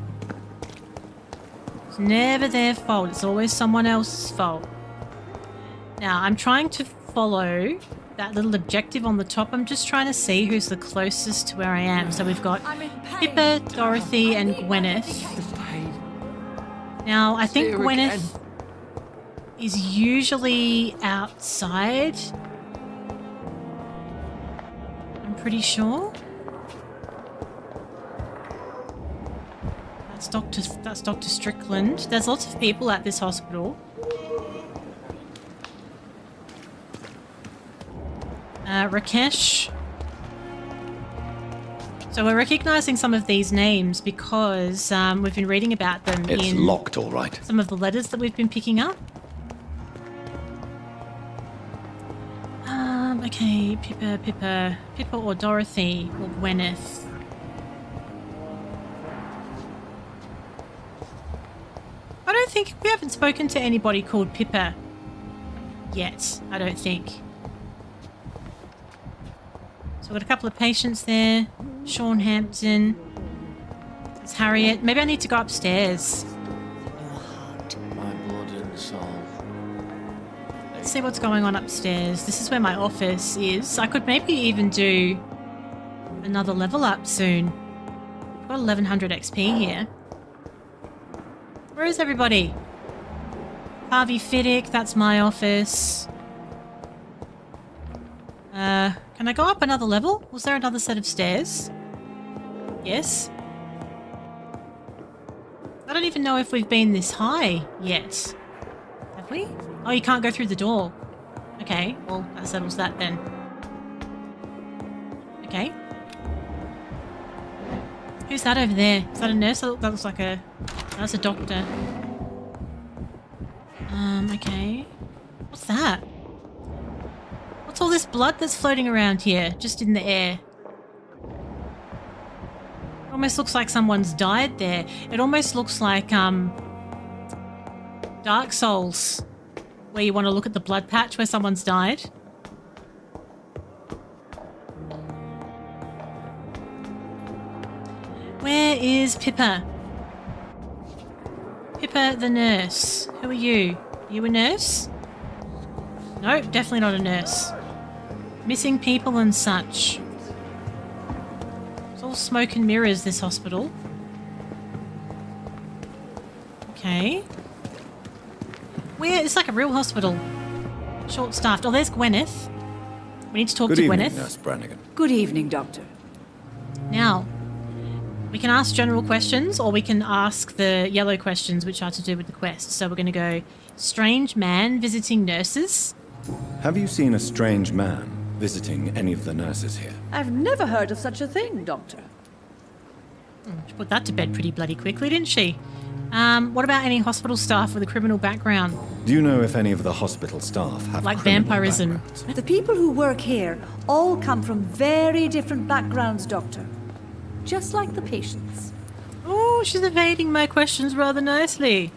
It's never their fault. It's always someone else's fault. Now, I'm trying to follow that little objective on the top. I'm just trying to see who's the closest to where I am. So we've got Pippa, Dorothy, and Gwyneth. Now, I think Gwyneth is usually outside. I'm pretty sure. That's Dr. Strickland. There's lots of people at this hospital. Rakesh. So we're recognizing some of these names because we've been reading about them It's in locked, all right. some of the letters that we've been picking up. Okay, Pippa or Dorothy or Gwyneth. I don't think we haven't spoken to anybody called Pippa yet. I don't think. So we've got a couple of patients there. Sean Hampton. It's Harriet. Maybe I need to go upstairs. My blood and soul. Let's see what's going on upstairs. This is where my office is. I could maybe even do another level up soon. I've got 1100 XP here. Where is everybody? Harvey Fiddick, that's my office. Can I go up another level? Was there another set of stairs? Yes. I don't even know if we've been this high yet. Have we? Oh, you can't go through the door. Okay, well, that settles that then. Okay. Who's that over there? Is that a nurse? That looks like a... That's a doctor. Okay. What's that? What's all this blood that's floating around here, just in the air? It almost looks like someone's died there. It almost looks like, Dark Souls, where you want to look at the blood patch where someone's died. Where is Pippa? Pippa the nurse. Who are you? Are you a nurse? No, definitely not a nurse. Missing people and such. It's all smoke and mirrors, this hospital. Okay. Where? It's like a real hospital. Short-staffed. Oh, there's Gwyneth. We need to talk Good to evening, Gwyneth. Nurse Brannigan. Good evening, Doctor. Now, we can ask general questions or we can ask the yellow questions which are to do with the quest. So we're going to go strange man visiting nurses. Have you seen a strange man visiting any of the nurses here? I've never heard of such a thing, Doctor. She put that to bed pretty bloody quickly, didn't she? What about any hospital staff with a criminal background? Do you know if any of the hospital staff have Like criminal vampirism. backgrounds? The people who work here all come from very different backgrounds, Doctor. Just like the patients. Oh, Oh, she's evading my questions rather nicely.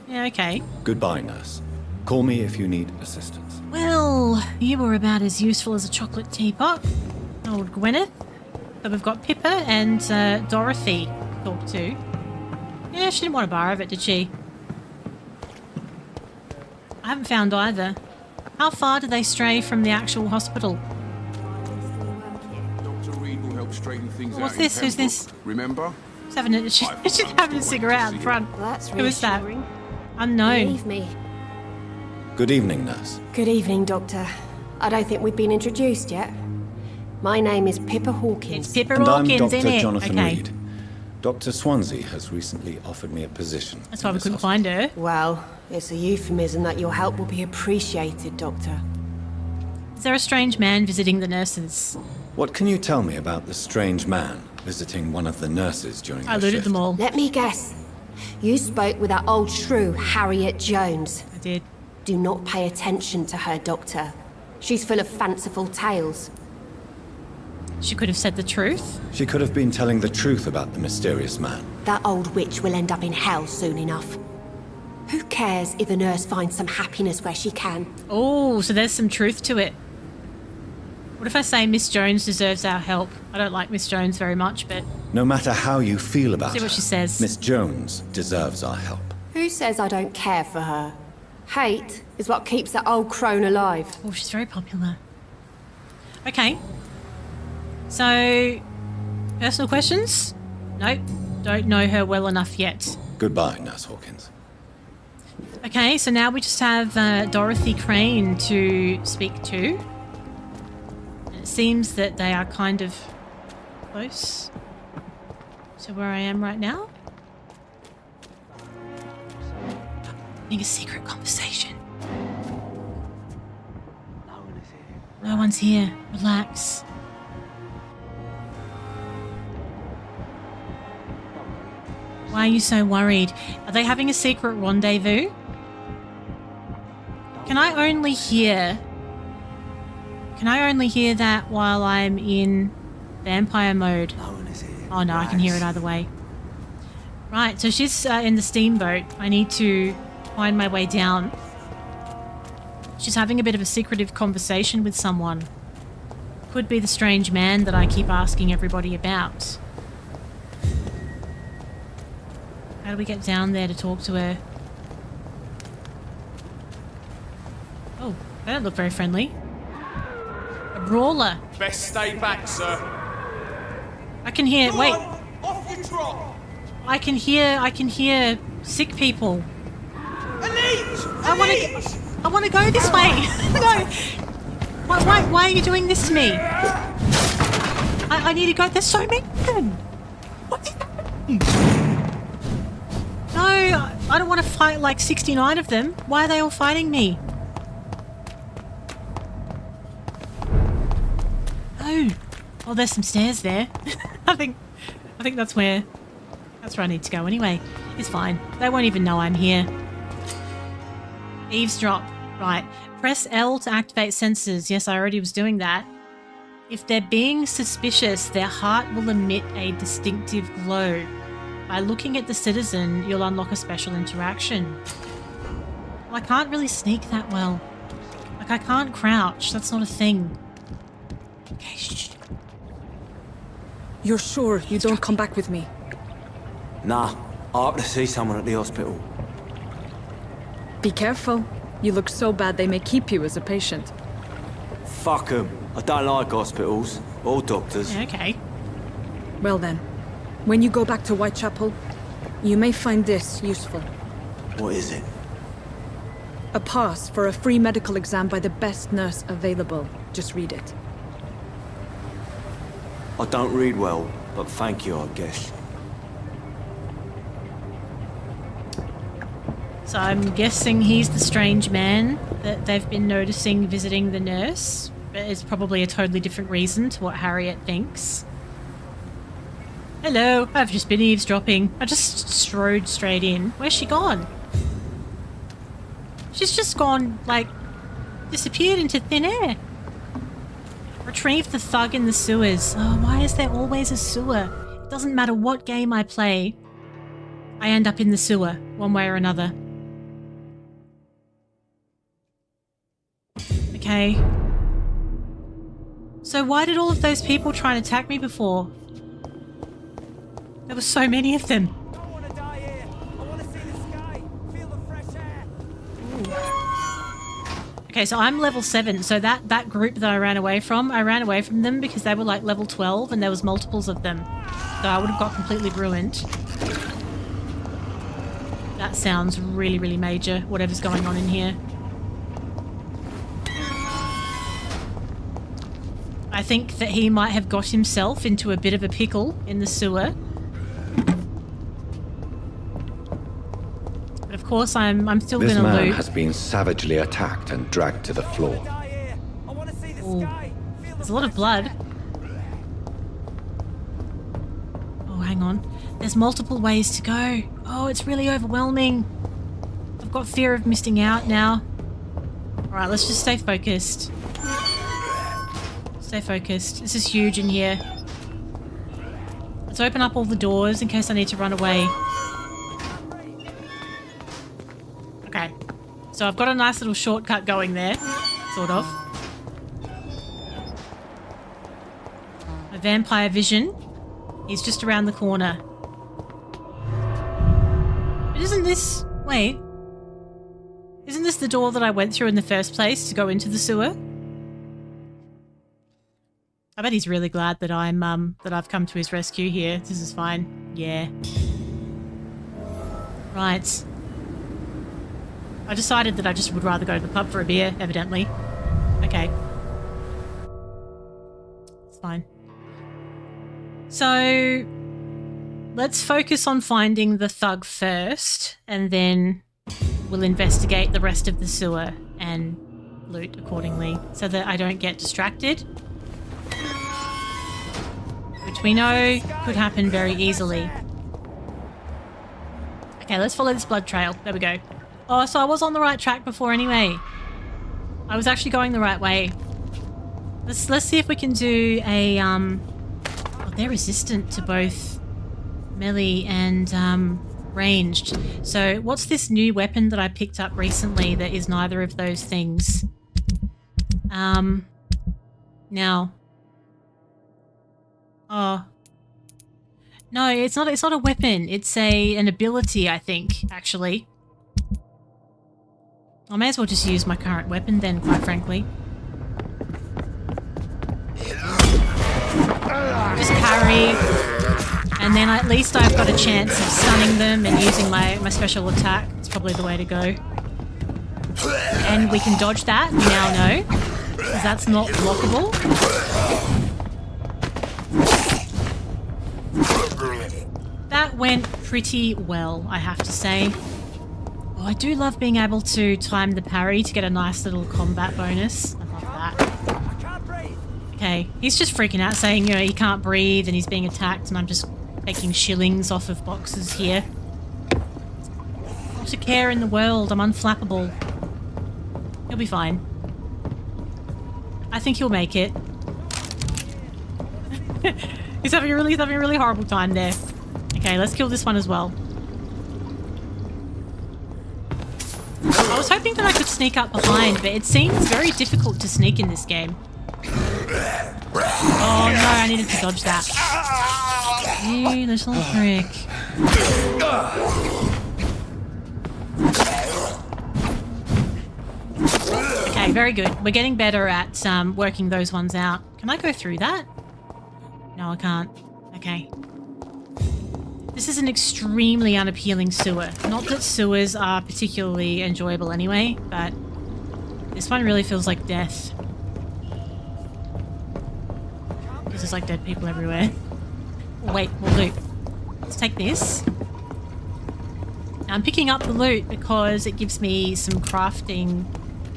Yeah, okay. Goodbye, nurse. Call me if you need assistance. Well, you were about as useful as a chocolate teapot. Old Gwyneth. So we've got Pippa and Dorothy to talk to. Yeah, she didn't want a bar of it, did she? I haven't found either. How far do they stray from the actual hospital? Dr. Reed will help straighten things What's out this? in Who's Pembroke. this? Remember? She's having a cigarette out front. Well, that's Who is that? reassuring. Unknown. Believe me. Good evening, nurse. Good evening, Doctor. I don't think we've been introduced yet. My name is Pippa Hawkins. It's Pippa And I'm Hawkins, Dr. innit? Jonathan Okay. Reed. Dr. Swansea has recently offered me a position. That's why in we this couldn't hospital. find her. Well, it's a euphemism that your help will be appreciated, Doctor. Is there a strange man visiting the nurses? What can you tell me about the strange man visiting one of the nurses during I her looted shift? them all. Let me guess. You spoke with that old shrew, Harriet Jones. I did. Do not pay attention to her, Doctor. She's full of fanciful tales. She could have said the truth. She could have been telling the truth about the mysterious man. That old witch will end up in hell soon enough. Who cares if a nurse finds some happiness where she can? Oh, so there's some truth to it. What if I say Miss Jones deserves our help? I don't like Miss Jones very much, but No matter how you feel about see her, what she says. Miss Jones deserves our help. Who says I don't care for her? Hate is what keeps that old crone alive. Oh, she's very popular. Okay. So, personal questions? Nope. Don't know her well enough yet. Goodbye, Nurse Hawkins. Okay, so now we just have Dorothy Crane to speak to. And it seems that they are kind of close to where I am right now. Having a secret conversation. No one's here. Relax. Why are you so worried? Are they having a secret rendezvous? Can I only hear that while I'm in vampire mode? Oh no, I can hear it either way. Right, so she's in the steamboat. I need to find my way down. She's having a bit of a secretive conversation with someone. Could be the strange man that I keep asking everybody about. How do we get down there to talk to her? Oh, they don't look very friendly. A brawler. Best stay back, sir. I can hear. Go Wait. on, off you trot. I can hear sick people. Elite! I want to go this way. No. Why are you doing this to me? I need to go. There's so many of them. What is happening? No, I don't want to fight like 69 of them. Why are they all fighting me? Oh. Oh, there's some stairs there. I think that's where I need to go anyway. It's fine. They won't even know I'm here. Eavesdrop. Right. Press L to activate sensors. Yes, I already was doing that. If they're being suspicious, their heart will emit a distinctive glow. By looking at the citizen, you'll unlock a special interaction. Well, I can't really sneak that well. Like, I can't crouch. That's not a thing. Okay, shh. You're sure you don't come back with me? Nah, I have to see someone at the hospital. Be careful. You look so bad they may keep you as a patient. Fuck 'em. I don't like hospitals or doctors. Yeah, okay. Well then, when you go back to Whitechapel, you may find this useful. What is it? A pass for a free medical exam by the best nurse available. Just read it. I don't read well, but thank you, I guess. So I'm guessing he's the strange man that they've been noticing visiting the nurse. But it's probably a totally different reason to what Harriet thinks. Hello, I've just been eavesdropping. I just strode straight in. Where's she gone? She's just gone, like, disappeared into thin air. Retrieve the thug in the sewers. Oh, why is there always a sewer? It doesn't matter what game I play. I end up in the sewer, one way or another. Okay. So why did all of those people try and attack me before? There were so many of them. Okay, so I'm level 7, so that group that I ran away from them because they were like level 12 and there was multiples of them. So I would have got completely ruined. That sounds really, really major, whatever's going on in here. I think that he might have got himself into a bit of a pickle in the sewer. But of course, I'm still going to loot. This man has been savagely attacked and dragged to the floor. Ooh. There's a lot of blood. Oh, hang on. There's multiple ways to go. Oh, it's really overwhelming. I've got fear of missing out now. Alright, let's just stay focused. Stay focused. This is huge in here. Let's open up all the doors in case I need to run away. Okay. So I've got a nice little shortcut going there. Sort of. A vampire vision. He's just around the corner. But isn't this... Wait. Isn't this the door that I went through in the first place to go into the sewer? I bet he's really glad that I've come to his rescue here. This is fine. Yeah. Right. I decided that I just would rather go to the pub for a beer, evidently. Okay. It's fine. So, let's focus on finding the thug first, and then we'll investigate the rest of the sewer and loot accordingly so that I don't get distracted. Which we know could happen very easily. Okay, let's follow this blood trail. There we go. Oh, so I was on the right track before anyway. I was actually going the right way. Let's see if we can do a oh, they're resistant to both melee and ranged. So what's this new weapon that I picked up recently that is neither of those things? Now. Oh. No, it's not a weapon. It's an ability, I think, actually. I may as well just use my current weapon then, quite frankly. Just parry. And then at least I've got a chance of stunning them and using my special attack. It's probably the way to go. And we can dodge that, we now know. Because that's not blockable. That went pretty well, I have to say. Oh, I do love being able to time the parry to get a nice little combat bonus. I love that. Okay, he's just freaking out saying, you know, he can't breathe and he's being attacked and I'm just taking shillings off of boxes here. Not a care in the world, I'm unflappable. He'll be fine. I think he'll make it. He's having a really horrible time there. Okay, let's kill this one as well. I was hoping that I could sneak up behind, but it seems very difficult to sneak in this game. Oh no, I needed to dodge that. You little prick. Okay, very good. We're getting better at working those ones out. Can I go through that? No, I can't. Okay. This is an extremely unappealing sewer. Not that sewers are particularly enjoyable anyway, but this one really feels like death. Because there's like dead people everywhere. Oh, wait, more loot. Let's take this. Now, I'm picking up the loot because it gives me some crafting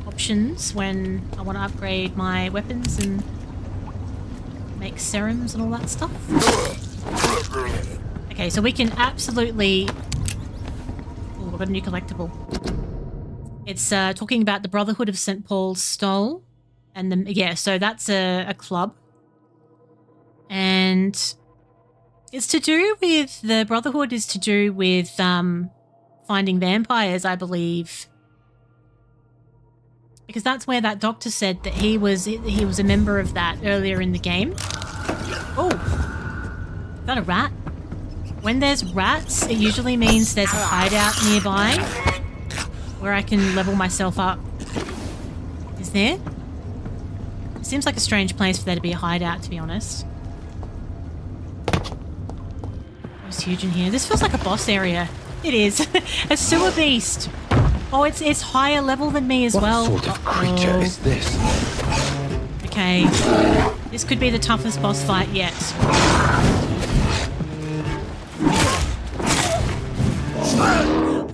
options when I want to upgrade my weapons and make serums and all that stuff. Okay, so we can absolutely... Oh, I've got a new collectible. It's talking about the Brotherhood of St. Paul's Stole. And yeah, so that's a club. And It's to do with the Brotherhood. Is to do with finding vampires, I believe, because that's where that doctor said that he was a member of that earlier in the game. Oh, is that a rat? When there's rats, it usually means there's a hideout nearby where I can level myself up. Is there? It seems like a strange place for there to be a hideout, to be honest. It's huge in here. This feels like a boss area. It is. A sewer beast. Oh, it's higher level than me as well. What sort of creature is this? Okay. This could be the toughest boss fight yet.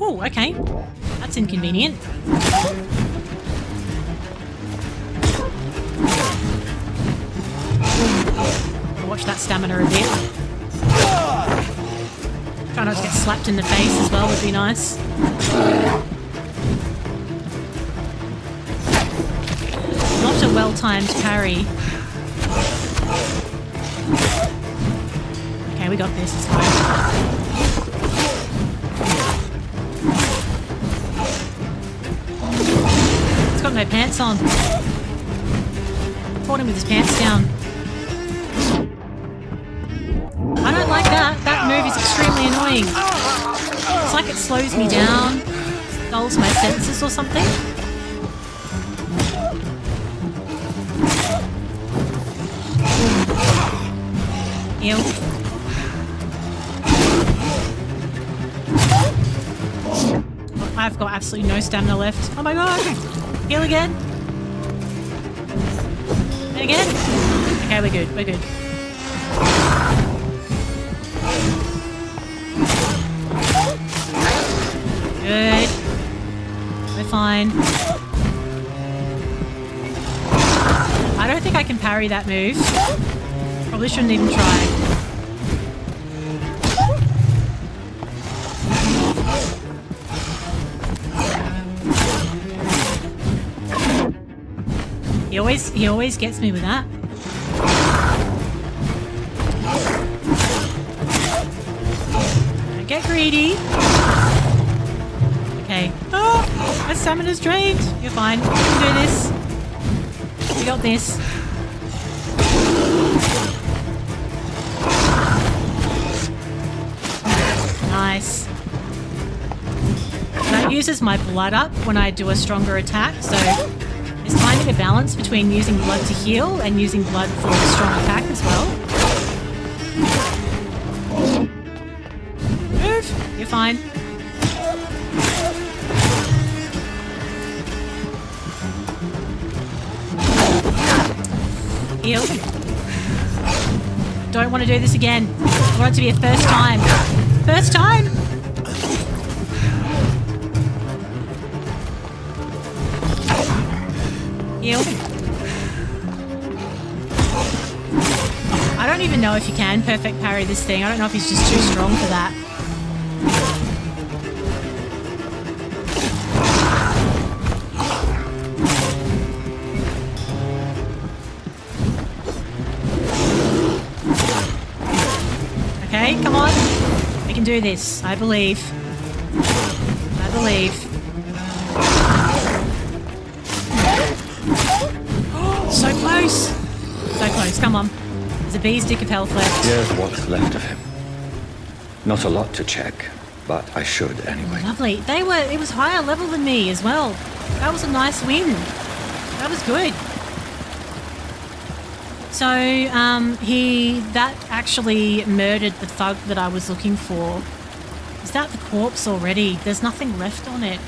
Oh, okay. That's inconvenient. Gotta watch that stamina a bit. Try not to get slapped in the face as well would be nice. Not a well-timed parry. Okay, we got this. It's fine. He's got no pants on. Caught him with his pants down. I don't like that. That move is extremely annoying. It's like it slows me down, dulls my senses or something. Ew. I've got absolutely no stamina left. Oh my god! Heal again. And again. Okay, we're good. We're good. Good. We're fine. I don't think I can parry that move. Probably shouldn't even try. He always gets me with that. Don't get greedy. Okay. Oh, my stamina's drained. You're fine. We can do this. We got this. Nice. That uses my blood up when I do a stronger attack, so it's finding a balance between using blood to heal and using blood for a strong attack as well. Move! You're fine. Heal. Don't want to do this again. I want it to be a first time. First time! Heal. I don't even know if you can perfect parry this thing. I don't know if he's just too strong for that. Okay, come on. We can do this. I believe. I believe. So close! So close, come on. There's a bee's dick of health left. Here's what's left of him. Not a lot to check, but I should anyway. Lovely. It was higher level than me as well. That was a nice win. That was good. So, that actually murdered the thug that I was looking for. Is that the corpse already? There's nothing left on it.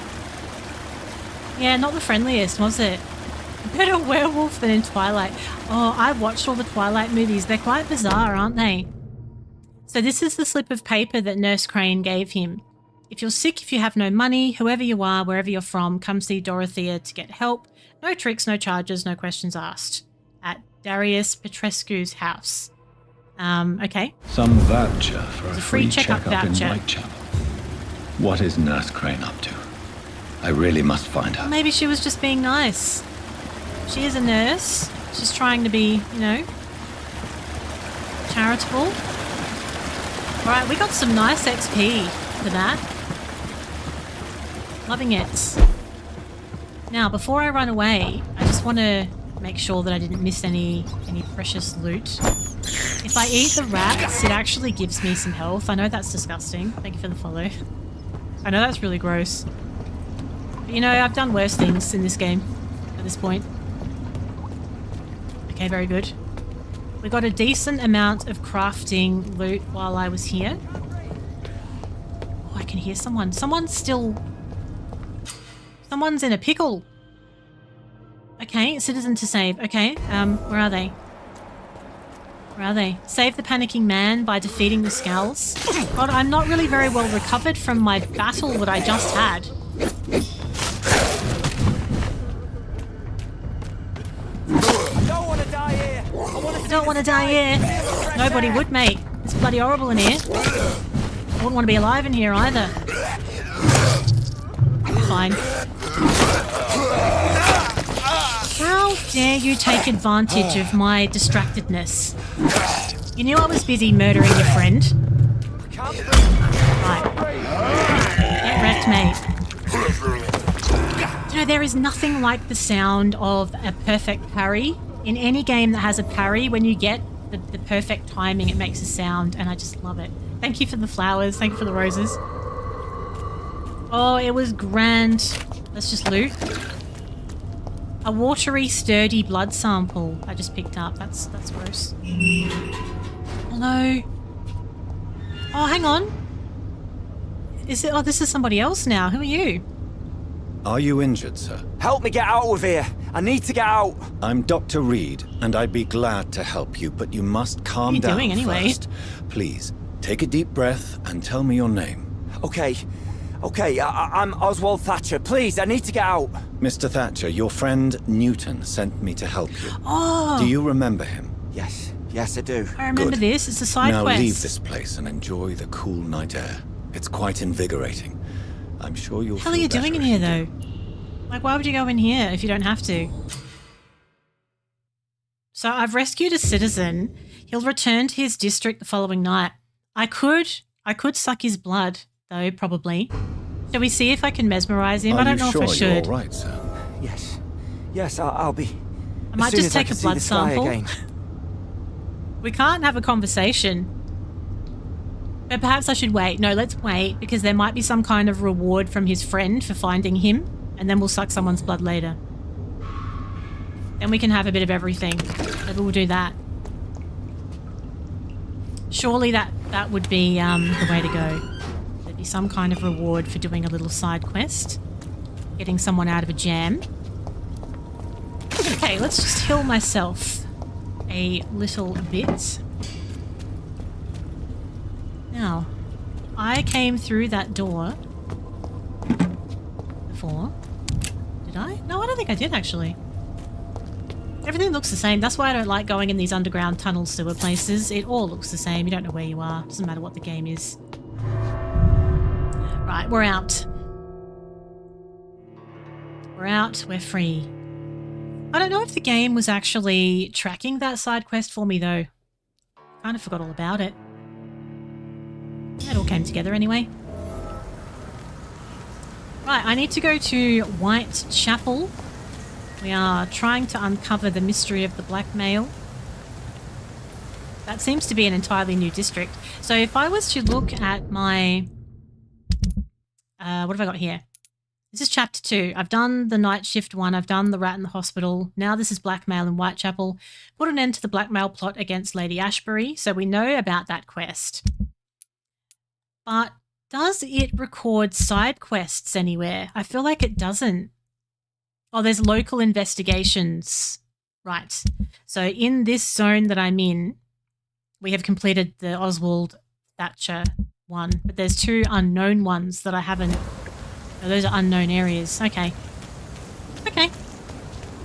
Yeah, not the friendliest, was it? Better werewolf than in Twilight. Oh, I've watched all the Twilight movies. They're quite bizarre, aren't they? So this is the slip of paper that Nurse Crane gave him. If you're sick, if you have no money, whoever you are, wherever you're from, come see Dorothea to get help. No tricks, no charges, no questions asked. At Darius Petrescu's house. Okay. Some voucher for a free checkup checkup in voucher. Whitechapel. What is Nurse Crane up to? I really must find her. Maybe she was just being nice. She is a nurse. She's trying to be, charitable. Alright, we got some nice XP for that. Loving it. Now, before I run away, I just want to make sure that I didn't miss any precious loot. If I eat the rats, it actually gives me some health. I know that's disgusting. Thank you for the follow. I know that's really gross. But you know, I've done worse things in this game at this point. Okay, very good. We got a decent amount of crafting loot while I was here. Oh, I can hear someone. Someone's in a pickle. Okay, citizen to save. Okay, where are they? Where are they? Save the panicking man by defeating the Skulls. God, I'm not really very well recovered from my battle that I just had. I don't want to die here. Nobody would, mate. It's bloody horrible in here. I wouldn't want to be alive in here either. Fine. How dare you take advantage of my distractedness? You knew I was busy murdering your friend. Right. Get wrecked, mate. You know, there is nothing like the sound of a perfect parry. In any game that has a parry, when you get the perfect timing, it makes a sound, and I just love it. Thank you for the flowers. Thank you for the roses. Oh, it was grand. Let's just loot. A watery, sturdy blood sample I just picked up. That's gross. Hello? Oh, hang on. Is it? Oh, this is somebody else now. Who are you? Are you injured, sir? Help me get out of here. I need to get out. I'm Dr. Reed, and I'd be glad to help you, but you must calm down doing anyway? first. Please, take a deep breath and tell me your name. Okay, I'm Oswald Thatcher. Please, I need to get out. Mr. Thatcher, your friend Newton sent me to help you. Oh! Do you remember him? Yes, I do. I remember Good. this. It's a side now quest. leave this place and enjoy the cool night air. It's quite invigorating. I'm sure you'll What the hell are you doing in here, though? Like, why would you go in here if you don't have to? So I've rescued a citizen. He'll return to his district the following night. I could suck his blood, though, probably. Shall we see if I can mesmerize him? I don't know if I should. You're all right, sir? Yes, I'll be. I might just take a blood sample. We can't have a conversation. But perhaps I should wait. No, let's wait, because there might be some kind of reward from his friend for finding him, and then we'll suck someone's blood later. Then we can have a bit of everything. Maybe we'll do that. Surely that would be the way to go. There'd be some kind of reward for doing a little side quest. Getting someone out of a jam. Okay, let's just heal myself a little bit. Now, I came through that door before. Did I? No, I don't think I did, actually. Everything looks the same. That's why I don't like going in these underground tunnel sewer places. It all looks the same. You don't know where you are. Doesn't matter what the game is. Right, we're out. We're out. We're free. I don't know if the game was actually tracking that side quest for me, though. Kind of forgot all about it. It all came together anyway. Right, I need to go to Whitechapel. We are trying to uncover the mystery of the blackmail. That seems to be an entirely new district. So if I was to look at my... what have I got here? This is chapter 2. I've done the night shift one. I've done the rat in the hospital. Now this is blackmail in Whitechapel. Put an end to the blackmail plot against Lady Ashbury. So we know about that quest. But does it record side quests anywhere? I feel like it doesn't. Oh, there's local investigations. Right. So in this zone that I'm in, we have completed the Oswald Thatcher one, but there's 2 unknown ones that I haven't. Oh, those are unknown areas. Okay. Okay.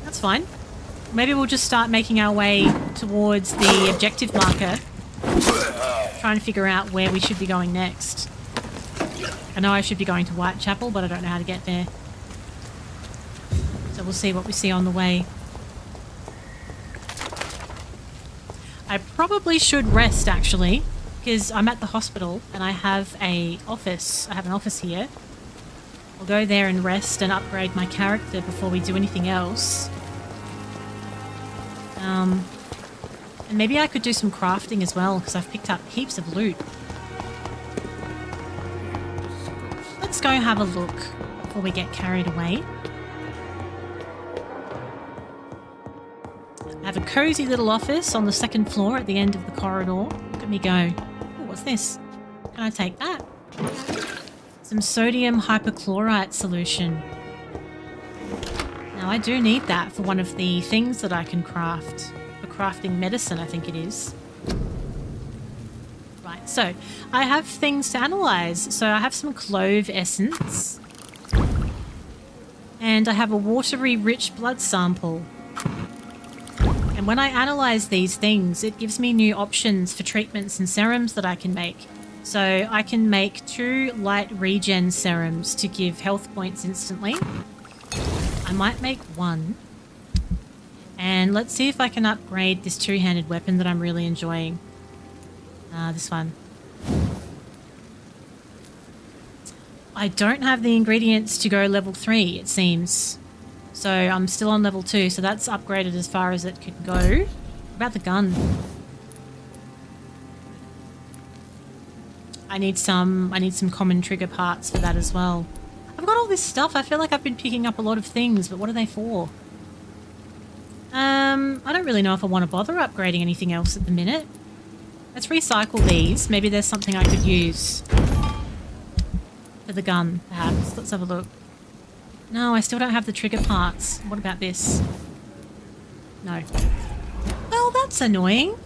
That's fine. Maybe we'll just start making our way towards the objective marker. Trying to figure out where we should be going next. I know I should be going to Whitechapel, but I don't know how to get there. So we'll see what we see on the way. I probably should rest, actually, because I'm at the hospital and I have an office here. I'll go there and rest and upgrade my character before we do anything else. And maybe I could do some crafting as well, because I've picked up heaps of loot. Let's go have a look before we get carried away. I have a cozy little office on the second floor at the end of the corridor. Look at me go. Ooh, what's this? Can I take that? Some sodium hypochlorite solution. Now I do need that for one of the things that I can craft. For crafting medicine, I think it is. Right, so I have things to analyze. So I have some clove essence. And I have a watery rich blood sample. And when I analyze these things, it gives me new options for treatments and serums that I can make. So I can make 2 light regen serums to give health points instantly. I might make 1. And let's see if I can upgrade this 2-handed weapon that I'm really enjoying. This one. I don't have the ingredients to go level 3, it seems. So I'm still on level 2, so that's upgraded as far as it could go. What about the gun? I need some common trigger parts for that as well. I've got all this stuff. I feel like I've been picking up a lot of things, but what are they for? I don't really know if I want to bother upgrading anything else at the minute. Let's recycle these. Maybe there's something I could use for the gun, perhaps. Let's have a look. No, I still don't have the trigger parts. What about this? No. Well, that's annoying.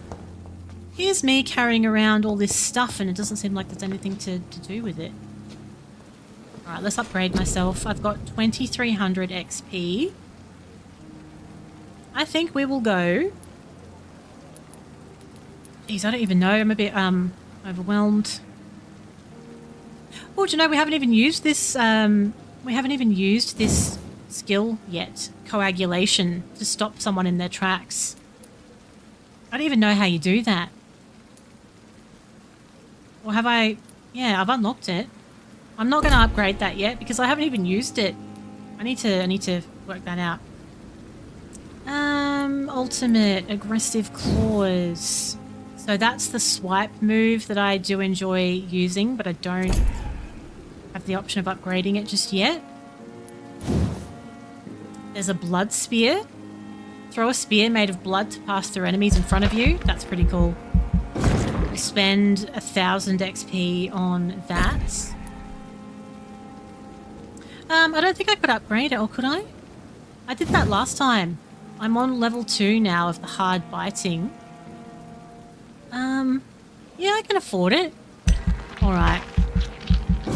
Here's me carrying around all this stuff and it doesn't seem like there's anything to do with it. Alright, let's upgrade myself. I've got 2300 XP. I think we will go. Geez, I don't even know. I'm a bit overwhelmed. Oh, do you know we haven't even used this skill yet. Coagulation, to stop someone in their tracks. I don't even know how you do that. Or have I... Yeah, I've unlocked it. I'm not going to upgrade that yet because I haven't even used it. I need to work that out. Ultimate aggressive claws. So that's the swipe move that I do enjoy using, but I don't have the option of upgrading it just yet. There's a blood spear. Throw a spear made of blood to pass through enemies in front of you. That's pretty cool. We'll spend 1000 XP on that. I don't think I could upgrade it, or could I? I did that last time. I'm on level 2 now of the hard biting. Yeah, I can afford it. Alright.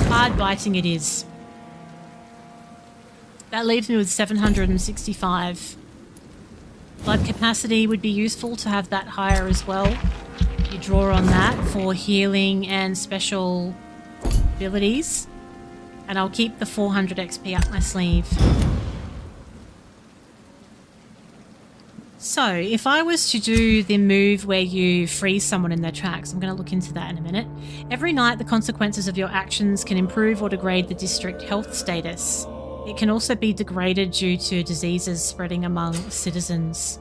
Hard biting it is. That leaves me with 765. Blood capacity would be useful to have that higher as well. You draw on that for healing and special abilities. And I'll keep the 400 XP up my sleeve. So, if I was to do the move where you freeze someone in their tracks, I'm going to look into that in a minute. Every night, the consequences of your actions can improve or degrade the district health status. It can also be degraded due to diseases spreading among citizens.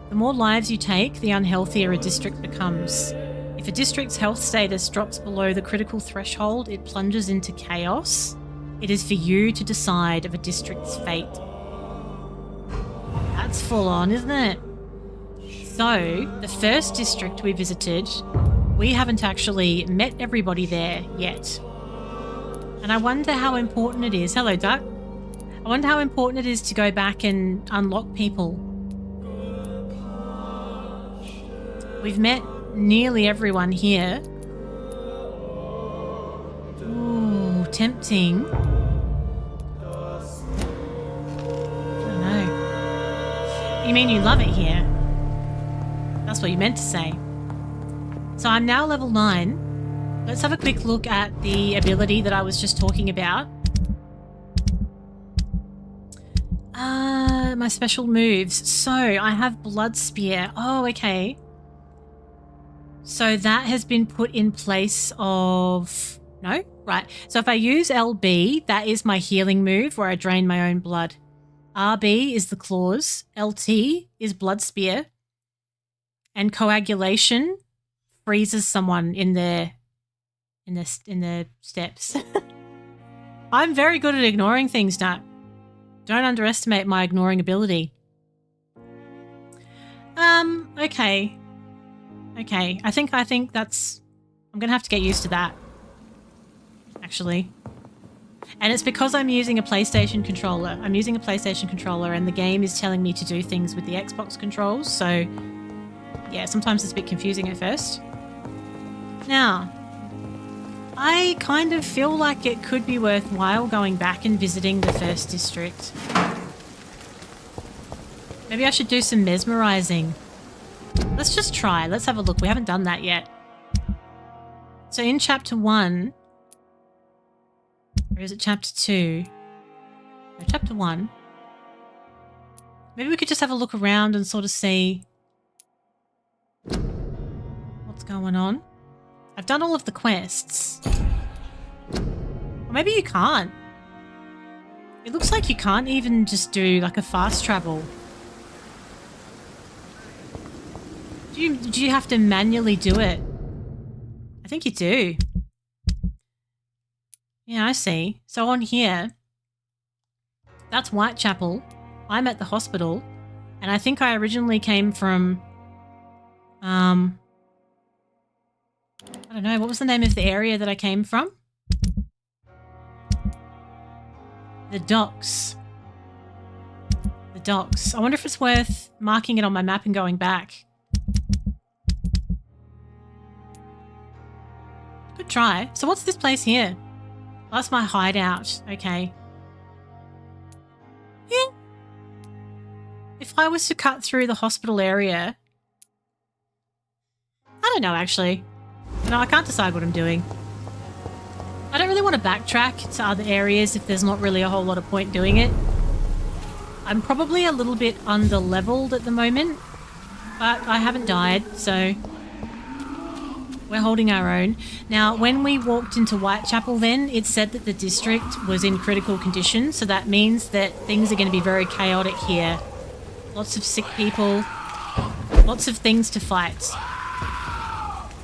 The more lives you take, the unhealthier a district becomes. If a district's health status drops below the critical threshold, it plunges into chaos. It is for you to decide of a district's fate. That's full on, isn't it? So, the first district we visited, we haven't actually met everybody there yet. And I wonder how important it is. Hello, Duck. I wonder how important it is to go back and unlock people. We've met nearly everyone here. Ooh, tempting. You mean you love it here? That's what you meant to say. So I'm now level 9. Let's have a quick look at the ability that I was just talking about. My special moves. So I have Blood Spear. Oh, okay. So that has been put in place of... No? Right. So if I use LB, that is my healing move where I drain my own blood. RB is the claws. LT is blood spear. And coagulation freezes someone in their steps. I'm very good at ignoring things now. Don't underestimate my ignoring ability. Okay. Okay. I think that's... I'm going to have to get used to that. Actually. And it's because I'm using a PlayStation controller. I'm using a PlayStation controller and the game is telling me to do things with the Xbox controls. So, yeah, sometimes it's a bit confusing at first. Now, I kind of feel like it could be worthwhile going back and visiting the first district. Maybe I should do some mesmerizing. Let's just try. Let's have a look. We haven't done that yet. So in chapter 1... Or is it chapter 2? No, chapter 1. Maybe we could just have a look around and sort of see what's going on. I've done all of the quests. Or maybe you can't. It looks like you can't even just do like a fast travel. Do you have to manually do it? I think you do. Yeah, I see. So on here, that's Whitechapel. I'm at the hospital. And I think I originally came from, I don't know, what was the name of the area that I came from? The docks. The docks. I wonder if it's worth marking it on my map and going back. Good try. So what's this place here? That's my hideout. Okay. Yeah. If I was to cut through the hospital area... I don't know, actually. No, I can't decide what I'm doing. I don't really want to backtrack to other areas if there's not really a whole lot of point doing it. I'm probably a little bit under-leveled at the moment, but I haven't died, so... We're holding our own. Now, when we walked into Whitechapel then, it said that the district was in critical condition, so that means that things are going to be very chaotic here. Lots of sick people, lots of things to fight.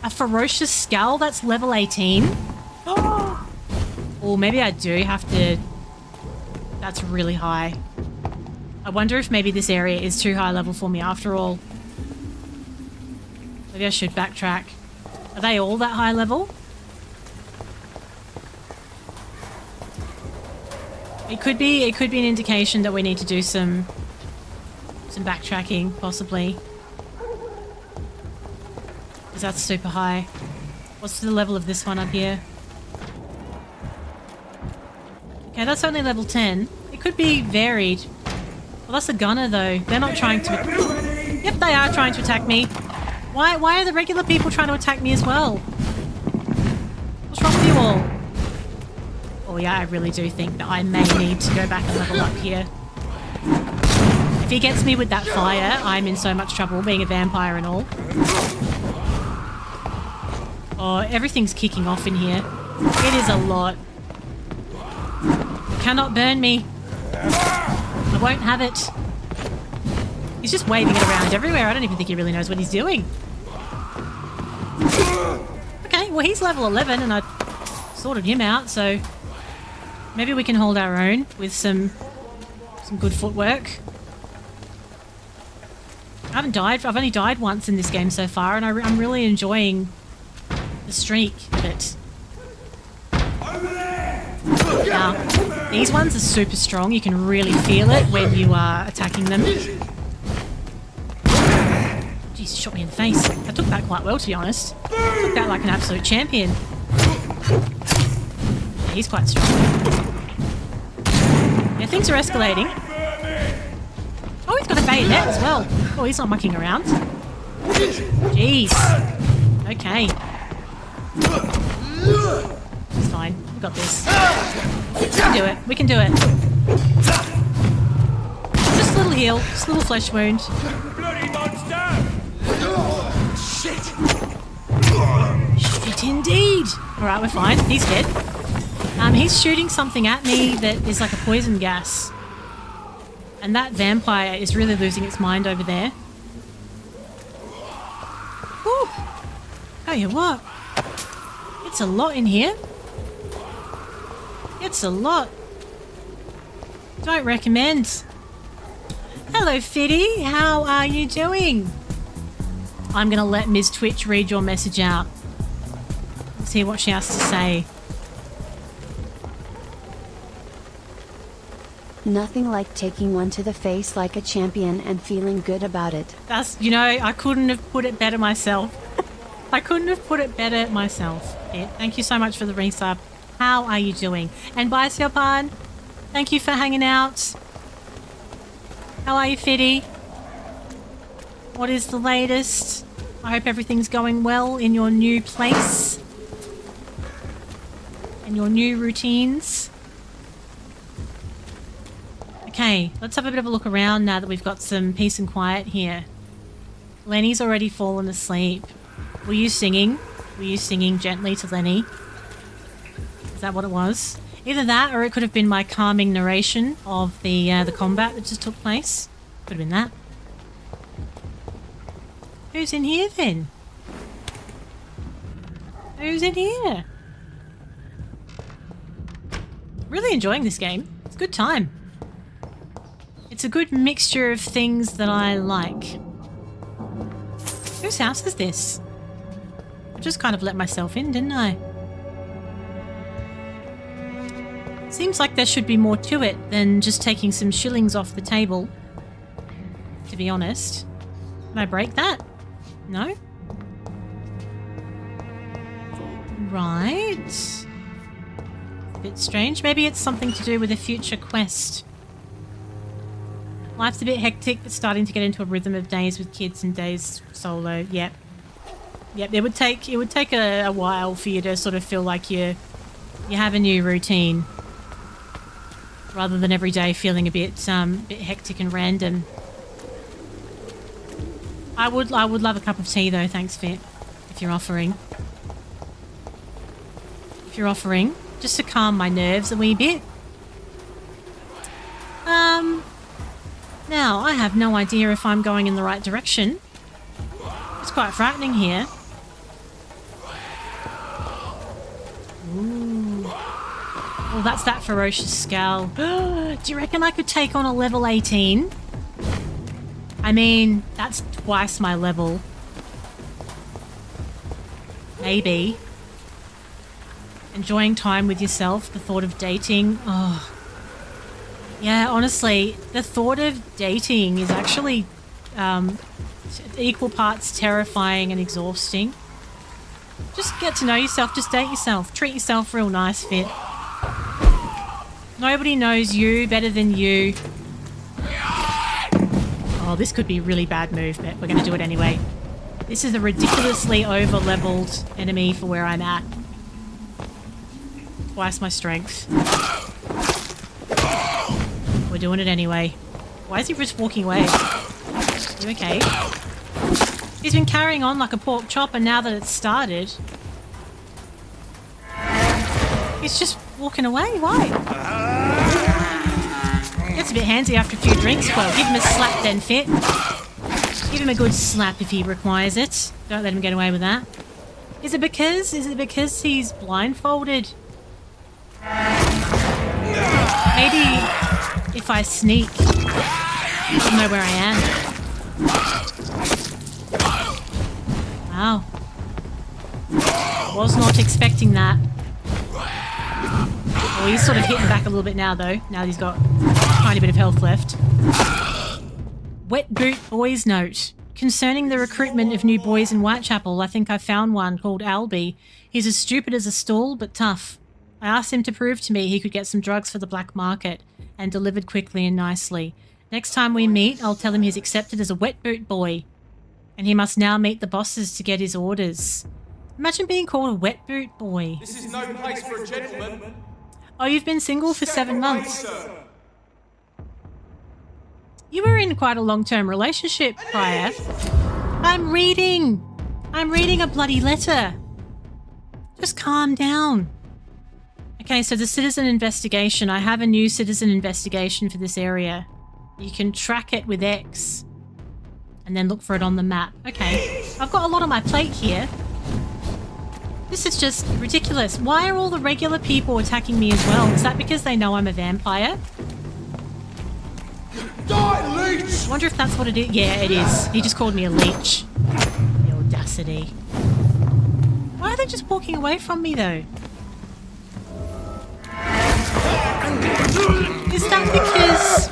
A ferocious skull, that's level 18. Oh, maybe I do have to... That's really high. I wonder if maybe this area is too high level for me after all. Maybe I should backtrack. Are they all that high level? It could be an indication that we need to do some backtracking, possibly. Because that's super high. What's the level of this one up here? Okay, that's only level 10. It could be varied. Well, that's a gunner though. They're not trying to... Yep, they are trying to attack me. Why are the regular people trying to attack me as well? What's wrong with you all? Oh yeah, I really do think that I may need to go back and level up here. If he gets me with that fire, I'm in so much trouble, being a vampire and all. Oh, everything's kicking off in here. It is a lot. You cannot burn me. I won't have it. He's just waving it around everywhere. I don't even think he really knows what he's doing. Okay, well he's level 11 and I sorted him out, so maybe we can hold our own with some good footwork. I haven't died. I've only died once in this game so far, and I'm really enjoying the streak of it. Now, these ones are super strong. You can really feel it when you are attacking them. Jeez, shot me in the face. I took that quite well, to be honest. I took that like an absolute champion. Yeah, he's quite strong. Yeah, things are escalating. Oh, he's got a bayonet as well. Oh, he's not mucking around. Jeez. Okay. It's fine. We've got this. We can do it. We can do it. Just a little heal. Just a little flesh wound. Bloody monster! Oh, shit! indeed. All right, we're fine. He's dead. He's shooting something at me that is like a poison gas. And that vampire is really losing its mind over there. Whew. Tell you what. It's a lot in here. It's a lot. Don't recommend. Hello, Fitty. How are you doing? I'm going to let Ms. Twitch read your message out. Let's hear what she has to say. Nothing like taking one to the face like a champion and feeling good about it. That's, you know, I couldn't have put it better myself. I couldn't have put it better myself. Yeah, thank you so much for the resub. How are you doing? And bye, Silpan. Thank you for hanging out. How are you, Fitty? What is the latest? I hope everything's going well in your new place. And your new routines. Okay, let's have a bit of a look around now that we've got some peace and quiet here. Lenny's already fallen asleep. Were you singing? Were you singing gently to Lenny? Is that what it was? Either that or it could have been my calming narration of the combat that just took place. Could have been that. Who's in here then? Who's in here? Really enjoying this game. It's a good time. It's a good mixture of things that I like. Whose house is this? I just kind of let myself in, didn't I? Seems like there should be more to it than just taking some shillings off the table. To be honest. Can I break that? No? Right. A bit strange. Maybe it's something to do with a future quest. Life's a bit hectic, but starting to get into a rhythm of days with kids and days solo. Yep. Yep, it would take a while for you to sort of feel like you have a new routine. Rather than every day feeling a bit hectic and random. I would love a cup of tea though, thanks Fit, if you're offering. If you're offering, just to calm my nerves a wee bit. Now, I have no idea if I'm going in the right direction. It's quite frightening here. Ooh. Well, that's that ferocious scowl. Do you reckon I could take on a level 18? I mean, that's twice my level. Maybe. Enjoying time with yourself, the thought of dating. Oh. Yeah, honestly, the thought of dating is actually equal parts terrifying and exhausting. Just get to know yourself, just date yourself, treat yourself real nice, Fit. Nobody knows you better than you. Oh, this could be a really bad move, but we're going to do it anyway. This is a ridiculously over-leveled enemy for where I'm at. Twice my strength. We're doing it anyway. Why is he just walking away? You okay? He's been carrying on like a pork chop, and now that it's started, he's just walking away. Why? Gets a bit handsy after a few drinks. Well, give him a slap then, Fit. Give him a good slap if he requires it. Don't let him get away with that. Is it because he's blindfolded? Maybe if I sneak, he'll know where I am. Wow. Was not expecting that. Oh, he's sort of hitting back a little bit now, though. Now he's got a tiny bit of health left. Wet Boot Boy's note. Concerning the recruitment of new boys in Whitechapel, I think I found one called Albie. He's as stupid as a stool, but tough. I asked him to prove to me he could get some drugs for the black market, and delivered quickly and nicely. Next time we meet, I'll tell him he's accepted as a wet boot boy, and he must now meet the bosses to get his orders. Imagine being called a wet boot boy. This is no place for a gentleman. Oh, you've been single for 7 months. You were in quite a long-term relationship prior. I'm reading a bloody letter. Just calm down. Okay, so the citizen investigation. I have a new citizen investigation for this area. You can track it with X and then look for it on the map. Okay, I've got a lot on my plate here. This is just ridiculous. Why are all the regular people attacking me as well? Is that because they know I'm a vampire? Die, leech! I wonder if that's what it is. Yeah, it is. He just called me a leech. The audacity. Why are they just walking away from me, though? Is that because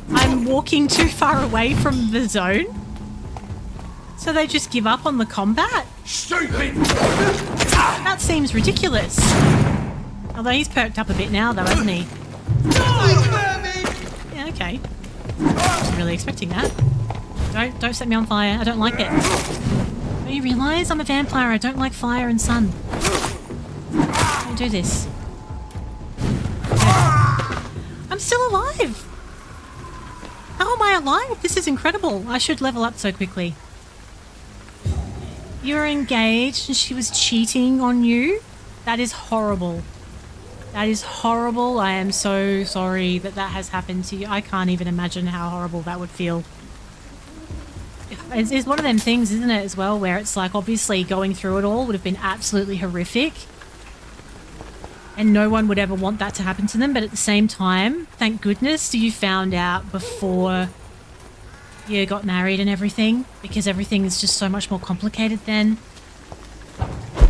I'm walking too far away from the zone? So they just give up on the combat? Stupid! That seems ridiculous. Although he's perked up a bit now, though, hasn't he? Yeah, okay. Wasn't really expecting that. Don't set me on fire. I don't like it. Don't you realise I'm a vampire? I don't like fire and sun. Don't do this. I'm still alive! How am I alive? This is incredible. I should level up so quickly. You're engaged and she was cheating on you? That is horrible. That is horrible. I am so sorry that that has happened to you. I can't even imagine how horrible that would feel. It's one of them things, isn't it, as well, where it's like, obviously going through it all would have been absolutely horrific. And no one would ever want that to happen to them. But at the same time, thank goodness you found out before you got married and everything. Because everything is just so much more complicated then.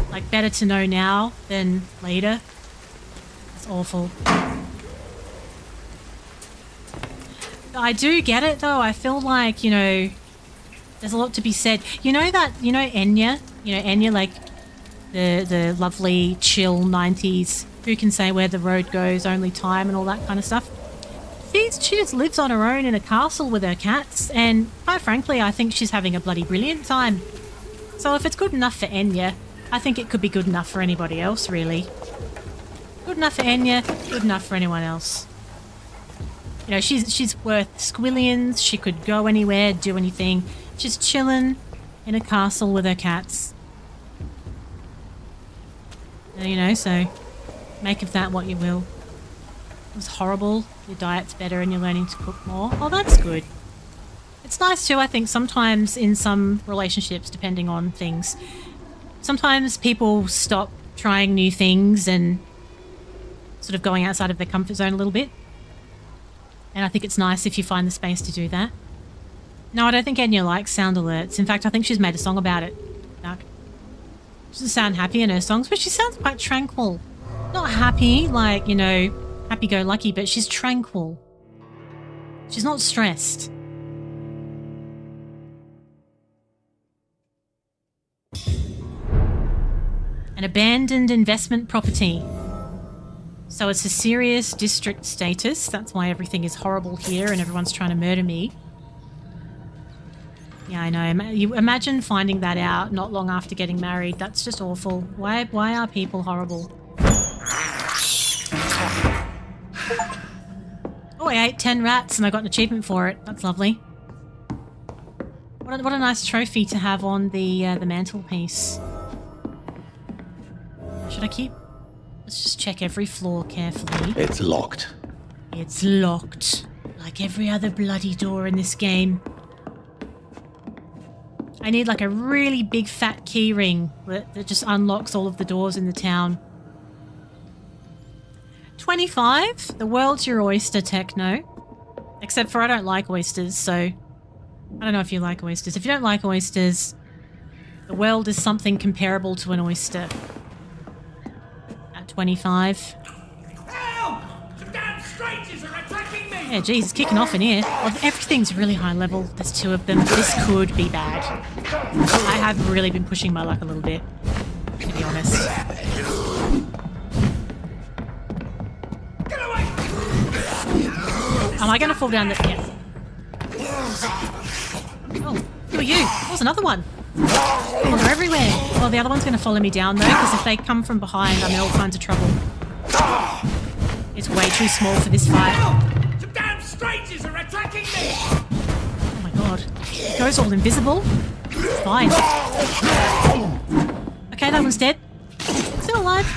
Like, better to know now than later. It's awful. I do get it, though. I feel like, you know, there's a lot to be said. You know that, you know Enya? You know Enya, like the lovely, chill 90s, who can say where the road goes, only time and all that kind of stuff. She just lives on her own in a castle with her cats, and quite frankly, I think she's having a bloody brilliant time. So if it's good enough for Enya, I think it could be good enough for anybody else, really. Good enough for Enya, good enough for anyone else. You know, she's worth squillions. She could go anywhere, do anything. Just chilling in a castle with her cats. You know, so make of that what you will. It was horrible. Your diet's better and you're learning to cook more. Oh, that's good. It's nice too, I think, sometimes in some relationships, depending on things. Sometimes people stop trying new things and sort of going outside of their comfort zone a little bit. And I think it's nice if you find the space to do that. No, I don't think Enya likes sound alerts. In fact, I think she's made a song about it. Dark. She doesn't sound happy in her songs, but she sounds quite tranquil. Not happy, like, you know, happy-go-lucky, but she's tranquil. She's not stressed. An abandoned investment property. So it's a serious district status. That's why everything is horrible here and everyone's trying to murder me. Yeah, I know. You imagine finding that out not long after getting married. That's just awful. Why are people horrible? Oh, I ate 10 rats and I got an achievement for it. That's lovely. What a nice trophy to have on the mantelpiece. Should I keep... Let's just check every floor carefully. It's locked. It's locked. Like every other bloody door in this game. I need like a really big fat key ring that just unlocks all of the doors in the town. 25. The world's your oyster, Techno. Except for I don't like oysters, so... I don't know if you like oysters. If you don't like oysters, the world is something comparable to an oyster. 25. Help! Some damn strangers are attacking me! Yeah, geez, it's kicking off in here. Well, everything's really high level. There's 2 of them. This could be bad. I have really been pushing my luck a little bit, to be honest. Get away! Am I going to fall down the... Yeah. Oh, who are you? There's another one. Oh, they're everywhere. Well, the other one's going to follow me down, though, because if they come from behind, I'm in all kinds of trouble. It's way too small for this fight. Some damn strangers are attacking me! Oh my god. It goes all invisible. It's fine. Okay, that one's dead. Still alive.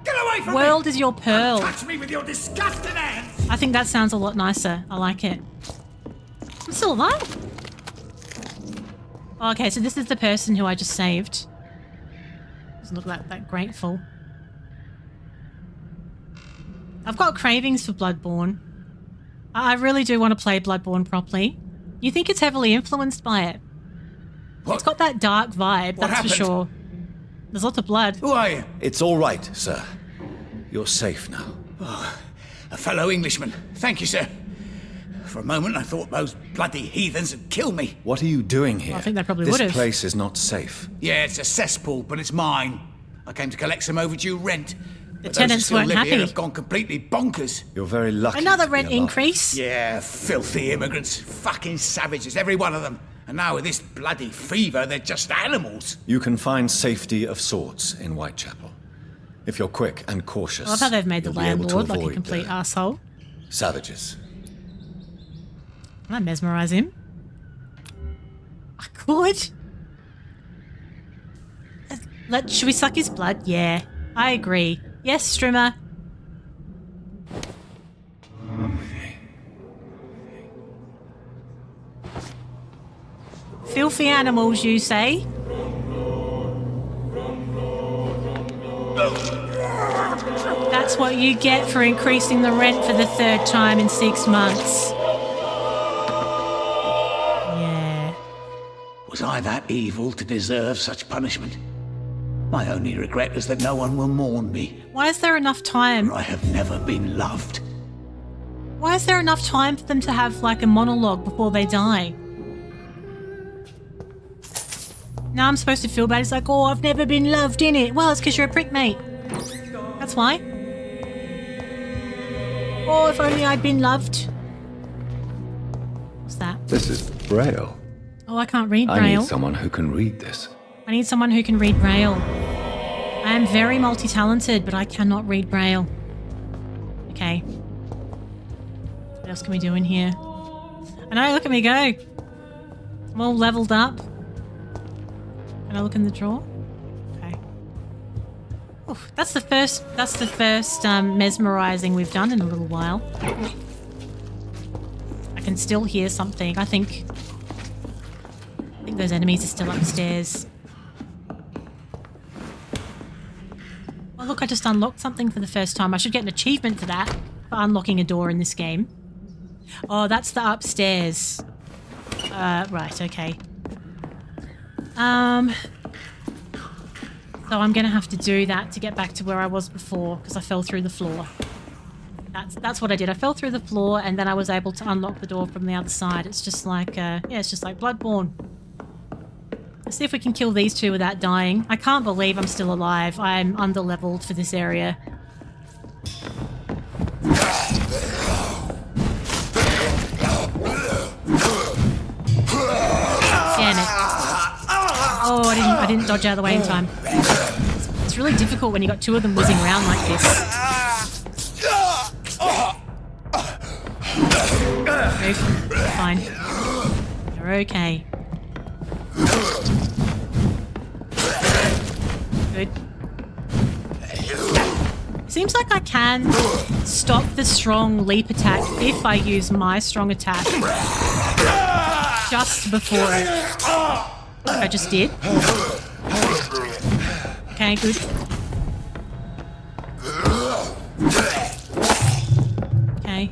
Get away from World me! is your pearl. Touch me with your disgusting hands! I think that sounds a lot nicer. I like it. I'm still alive. Okay, so this is the person who I just saved. Doesn't look like that grateful. I've got cravings for Bloodborne. I really do want to play Bloodborne properly. You think it's heavily influenced by it? What? It's got that dark vibe, What that's happened? for sure. There's lots of blood. Who are you? It's all right, sir. You're safe now. Oh, a fellow Englishman. Thank you, sir. For a moment, I thought those bloody heathens had killed me. What are you doing here? I think they probably This would've. place is not safe. Yeah, it's a cesspool, but it's mine. I came to collect some overdue rent. The But tenants those who still weren't live happy. Here have gone completely bonkers. You're very lucky. Another to be rent alive. increase. Yeah, filthy immigrants. Fucking savages, every one of them. And now with this bloody fever, they're just animals. You can find safety of sorts in Whitechapel. If you're quick and cautious. I love how they've made the you'll be able to landlord like a avoid, complete asshole. savages. Can I mesmerize him? I could. Should we suck his blood? Yeah, I agree. Yes, Strimmer. Filthy animals, you say? That's what you get for increasing the rent for the 3rd time in 6 months. Yeah. Was I that evil to deserve such punishment? My only regret is that no one will mourn me. Why is there enough time? For I have never been loved. Why is there enough time for them to have like a monologue before they die? Now I'm supposed to feel bad. It's like, oh, I've never been loved, innit? Well, it's because you're a prick, mate. That's why. Oh, if only I'd been loved. What's that? This is Braille. Oh, I can't read I Braille. need someone who can read this. I need someone who can read Braille. I am very multi-talented, but I cannot read Braille. Okay. What else can we do in here? I know, look at me go. I'm all leveled up. Can I look in the drawer? Okay. Oof, that's the first mesmerizing we've done in a little while. I can still hear something. I think those enemies are still upstairs. Oh look, I just unlocked something for the first time. I should get an achievement for that, for unlocking a door in this game. Oh, that's the upstairs. Right, okay. So I'm gonna have to do that to get back to where I was before, because I fell through the floor. That's what I did. I fell through the floor and then I was able to unlock the door from the other side. It's just like, yeah, it's just like Bloodborne. Let's see if we can kill these two without dying. I can't believe I'm still alive. I'm underleveled for this area. Damn it. Oh, I didn't dodge out of the way in time. It's really difficult when you got two of them whizzing around like this. Move. Fine. You're okay. Good. Seems like I can stop the strong leap attack if I use my strong attack just before it. Like I just did. Okay, good. Okay.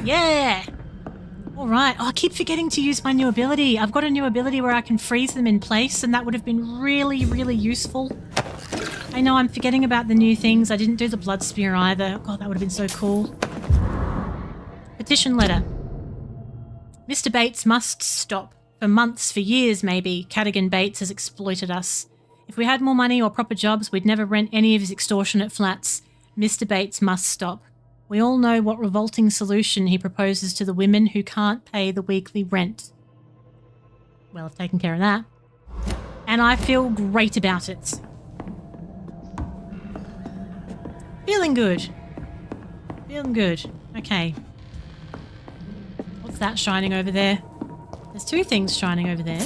Yeah! Alright. Oh, I keep forgetting to use my new ability. I've got a new ability where I can freeze them in place, and that would have been really, really useful. I know I'm forgetting about the new things. I didn't do the blood spear either. God, that would have been so cool. Petition letter. Mr. Bates must stop. For months, for years maybe, Cadogan Bates has exploited us. If we had more money or proper jobs, we'd never rent any of his extortionate flats. Mr. Bates must stop. We all know what revolting solution he proposes to the women who can't pay the weekly rent. Well, I've taken care of that. And I feel great about it. Feeling good. Feeling good. Okay. What's that shining over there? There's two things shining over there.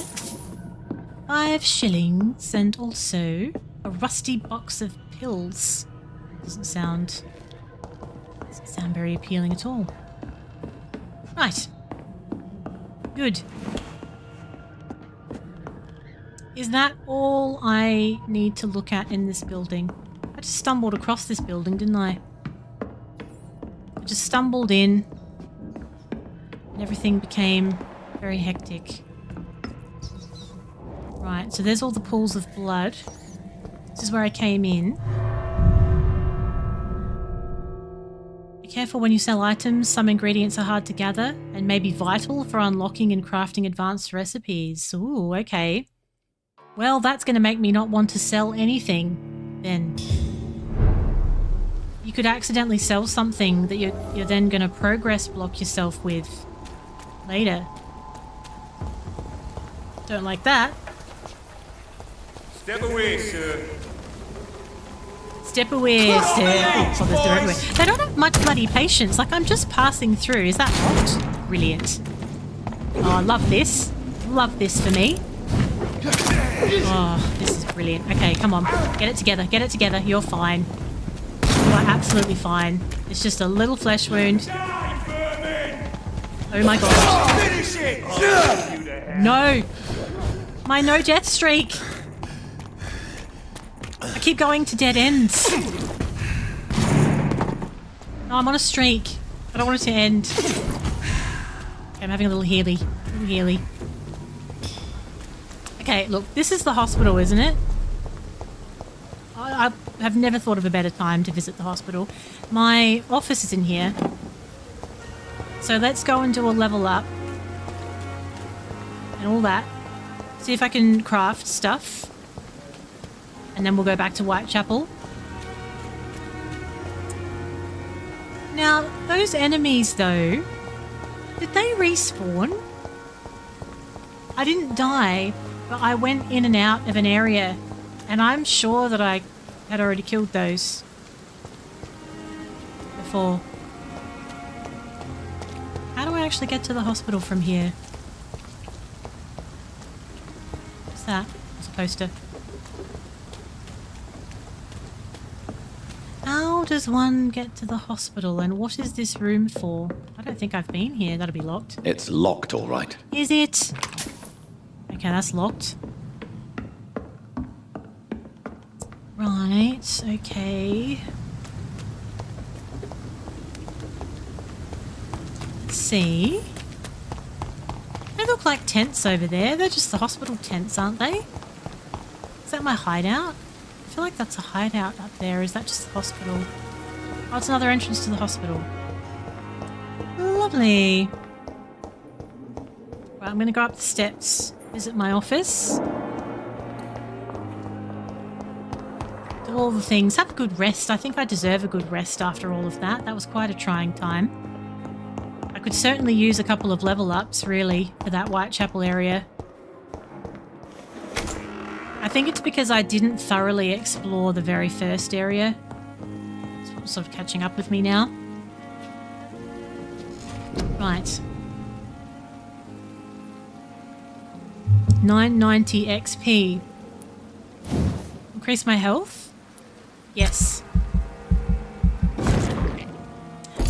5 shillings and also a rusty box of pills. Doesn't sound very appealing at all. Right. Good. Is that all I need to look at in this building? I just stumbled across this building, didn't I? I just stumbled in and everything became very hectic. Right, so there's all the pools of blood. This is where I came in. Be careful when you sell items. Some ingredients are hard to gather and may be vital for unlocking and crafting advanced recipes. Ooh, okay. Well, that's going to make me not want to sell anything then. You could accidentally sell something that you're then going to progress block yourself with later. Don't like that. Step away, sir. Step away, sir. Oh, there's door everywhere. They don't have much bloody patience. Like, I'm just passing through. Is that locked? Brilliant. Oh, I love this. Love this for me. Oh, this is brilliant. Okay, come on. Get it together. Get it together. You're fine. You are absolutely fine. It's just a little flesh wound. Oh my god. Finish it! No. My no death streak. I keep going to dead ends. No, I'm on a streak. I don't want it to end. Okay, I'm having a little healy. Okay, look, this is the hospital, isn't it? I have never thought of a better time to visit the hospital. My office is in here. So let's go and do a level up. And all that. See if I can craft stuff. And then we'll go back to Whitechapel. Now, those enemies, though, did they respawn? I didn't die, but I went in and out of an area, and I'm sure that I had already killed those before. How do I actually get to the hospital from here? What's that? It's a poster. How does one get to the hospital, and what is this room for? I don't think I've been here. That'll be locked. It's locked, all right. Is it? Okay, that's locked. Right, okay. Let's see. They look like tents over there. They're just the hospital tents, aren't they? Is that my hideout? I feel like that's a hideout up there. Is that just the hospital? Oh, it's another entrance to the hospital. Lovely. Right, I'm going to go up the steps, visit my office. Do all the things. Have a good rest. I think I deserve a good rest after all of that. That was quite a trying time. I could certainly use a couple of level ups, really, for that Whitechapel area. I think it's because I didn't thoroughly explore the very first area. It's sort of catching up with me now. Right. 990 XP. Increase my health? Yes.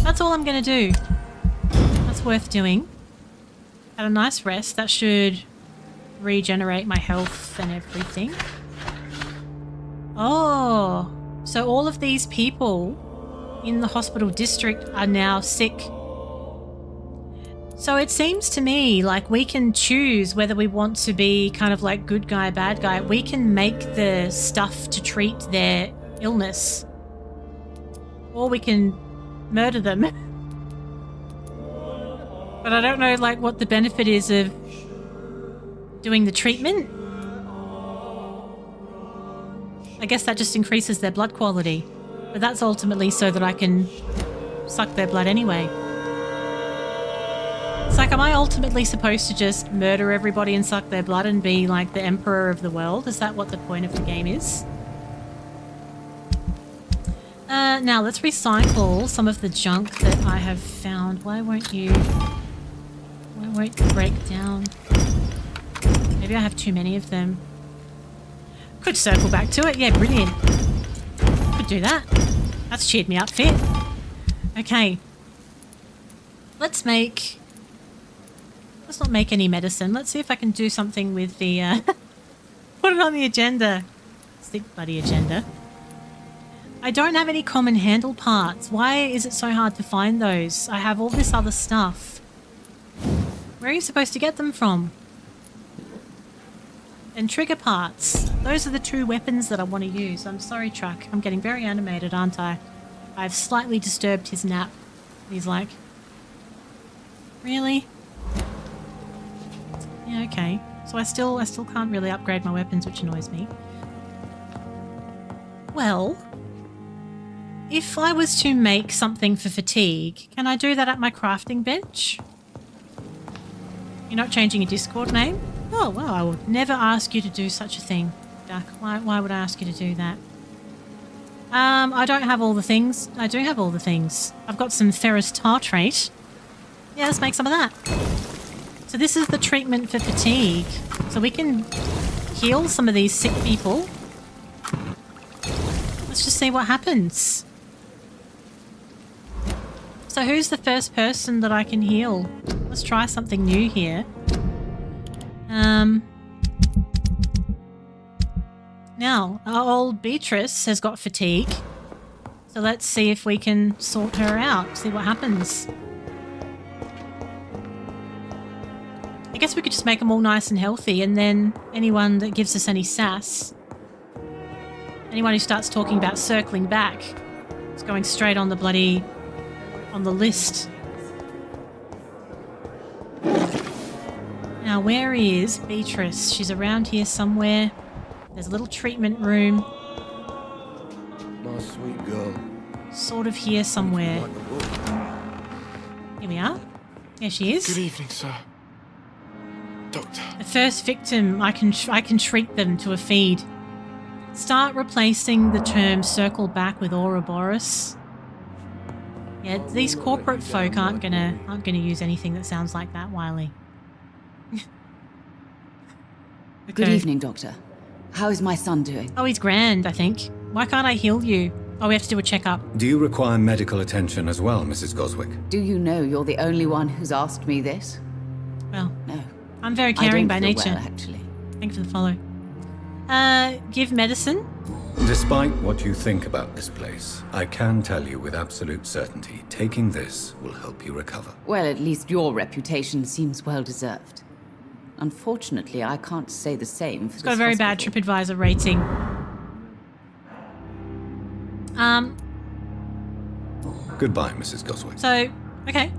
That's all I'm going to do. That's worth doing. Had a nice rest. That should regenerate my health and everything. Oh, so all of these people in the hospital district are now sick. So it seems to me like we can choose whether we want to be kind of like good guy, bad guy. We can make the stuff to treat their illness. Or we can murder them. But I don't know like what the benefit is of doing the treatment. I guess that just increases their blood quality. But that's ultimately so that I can suck their blood anyway. It's like, am I ultimately supposed to just murder everybody and suck their blood and be like the emperor of the world? Is that what the point of the game is? Now let's recycle some of the junk that I have found. Why won't you break down? Maybe I have too many of them. Could circle back to it. Yeah, brilliant. Could do that. That's cheered me up, fit. Okay. Let's not make any medicine. Let's see if I can do something with the, put it on the agenda. Stick bloody agenda. I don't have any common handle parts. Why is it so hard to find those? I have all this other stuff. Where are you supposed to get them from? And trigger parts. Those are the two weapons that I want to use. I'm sorry, Truck. I'm getting very animated, aren't I? I've slightly disturbed his nap. He's like, really? Yeah, okay. So I still can't really upgrade my weapons, which annoys me. Well, if I was to make something for fatigue, can I do that at my crafting bench? You're not changing your Discord name? Oh, well, I would never ask you to do such a thing, Duck. Why would I ask you to do that? I don't have all the things. I do have all the things. I've got some ferrous tartrate. Yeah, let's make some of that. So this is the treatment for fatigue. So we can heal some of these sick people. Let's just see what happens. So who's the first person that I can heal? Let's try something new here. Now, our old Beatrice has got fatigue. So let's see if we can sort her out, see what happens. I guess we could just make them all nice and healthy, and then anyone that gives us any sass, anyone who starts talking about circling back, is going straight on the bloody, on the list. Now, where is Beatrice? She's around here somewhere. There's a little treatment room. My sweet girl. Sort of here somewhere. Here we are. There she is. Good evening, sir. Doctor. The first victim, I can treat them to a feed. Start replacing the term circle back with Ouroboros. Yeah, these corporate folk aren't gonna use anything that sounds like that, Wiley. Okay. Good evening, Doctor. How is my son doing? Oh, he's grand, I think. Why can't I heal you? Oh, we have to do a checkup. Do you require medical attention as well, Mrs. Goswick? Do you know you're the only one who's asked me this? Well, no. I'm very caring by nature. Well, actually. Thank you for the follow. Give medicine. Despite what you think about this place, I can tell you with absolute certainty, taking this will help you recover. Well, at least your reputation seems well deserved. Unfortunately, I can't say the same for It's got a very bad TripAdvisor rating. Goodbye, Mrs. Goswick. So, okay.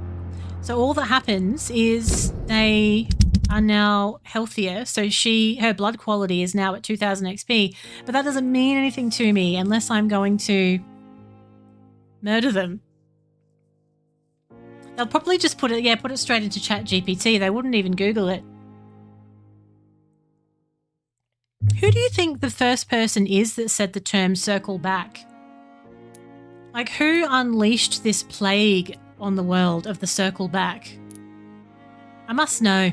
So all that happens is they are now healthier. So her blood quality is now at 2000 XP. But that doesn't mean anything to me unless I'm going to murder them. They'll probably just put it straight into ChatGPT. They wouldn't even Google it. Who do you think the first person is that said the term circle back? Like, who unleashed this plague on the world of the circle back? I must know.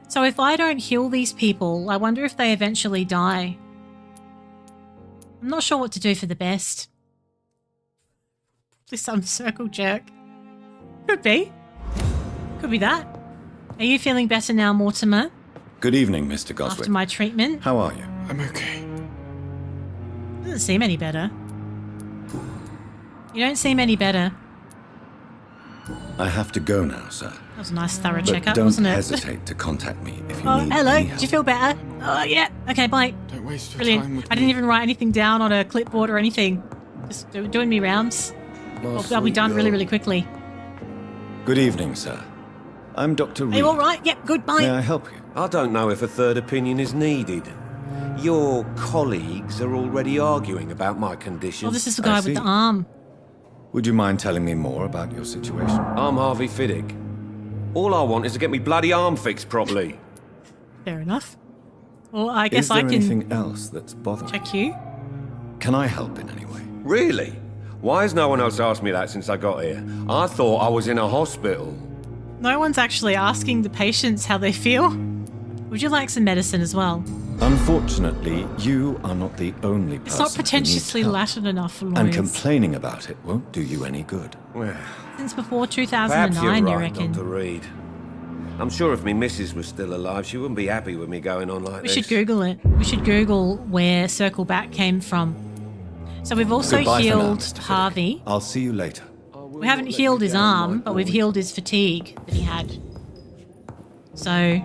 So if I don't heal these people, I wonder if they eventually die. I'm not sure what to do for the best. Probably some circle jerk. Could be. Could be that. Are you feeling better now, Mortimer? Good evening, Mr. Goswick. After my treatment? How are you? I'm okay. Doesn't seem any better. You don't seem any better. I have to go now, sir. That was a nice thorough But checkup, don't wasn't it? hesitate to contact me if you Oh, need hello. any Do help. you feel better? Oh, yeah. Okay, bye. Don't waste your Brilliant. time with I didn't even write anything down on a clipboard or anything. Just doing me rounds. I'll be done really, really quickly. Good evening, sir. I'm Dr. Reed. Are you all right? Yep, good, bye. May I help you? I don't know if a third opinion is needed. Your colleagues are already arguing about my condition. Oh, this is the guy with the arm. Would you mind telling me more about your situation? I'm Harvey Fiddick. All I want is to get me bloody arm fixed properly. Fair enough. Well, I guess is there I can anything else that's bothering check you. Can I help in any way? Really? Why has no one else asked me that since I got here? I thought I was in a hospital. No one's actually asking the patients how they feel. Would you like some medicine as well? Unfortunately, you are not the only person It's not who pretentiously needs help. Latin enough for lawyers. And complaining about it won't do you any good. Since before Perhaps 2009, you're you right, reckon? Dr. Reed. I'm sure if me missus was still alive, she wouldn't be happy with me going on like We this. should Google it. We should Google where Circle Back came from. So we've also Goodbye for now, healed Mr. Fiddick. Harvey. I'll see you later. We haven't healed his arm, but we've healed his fatigue that he had. So,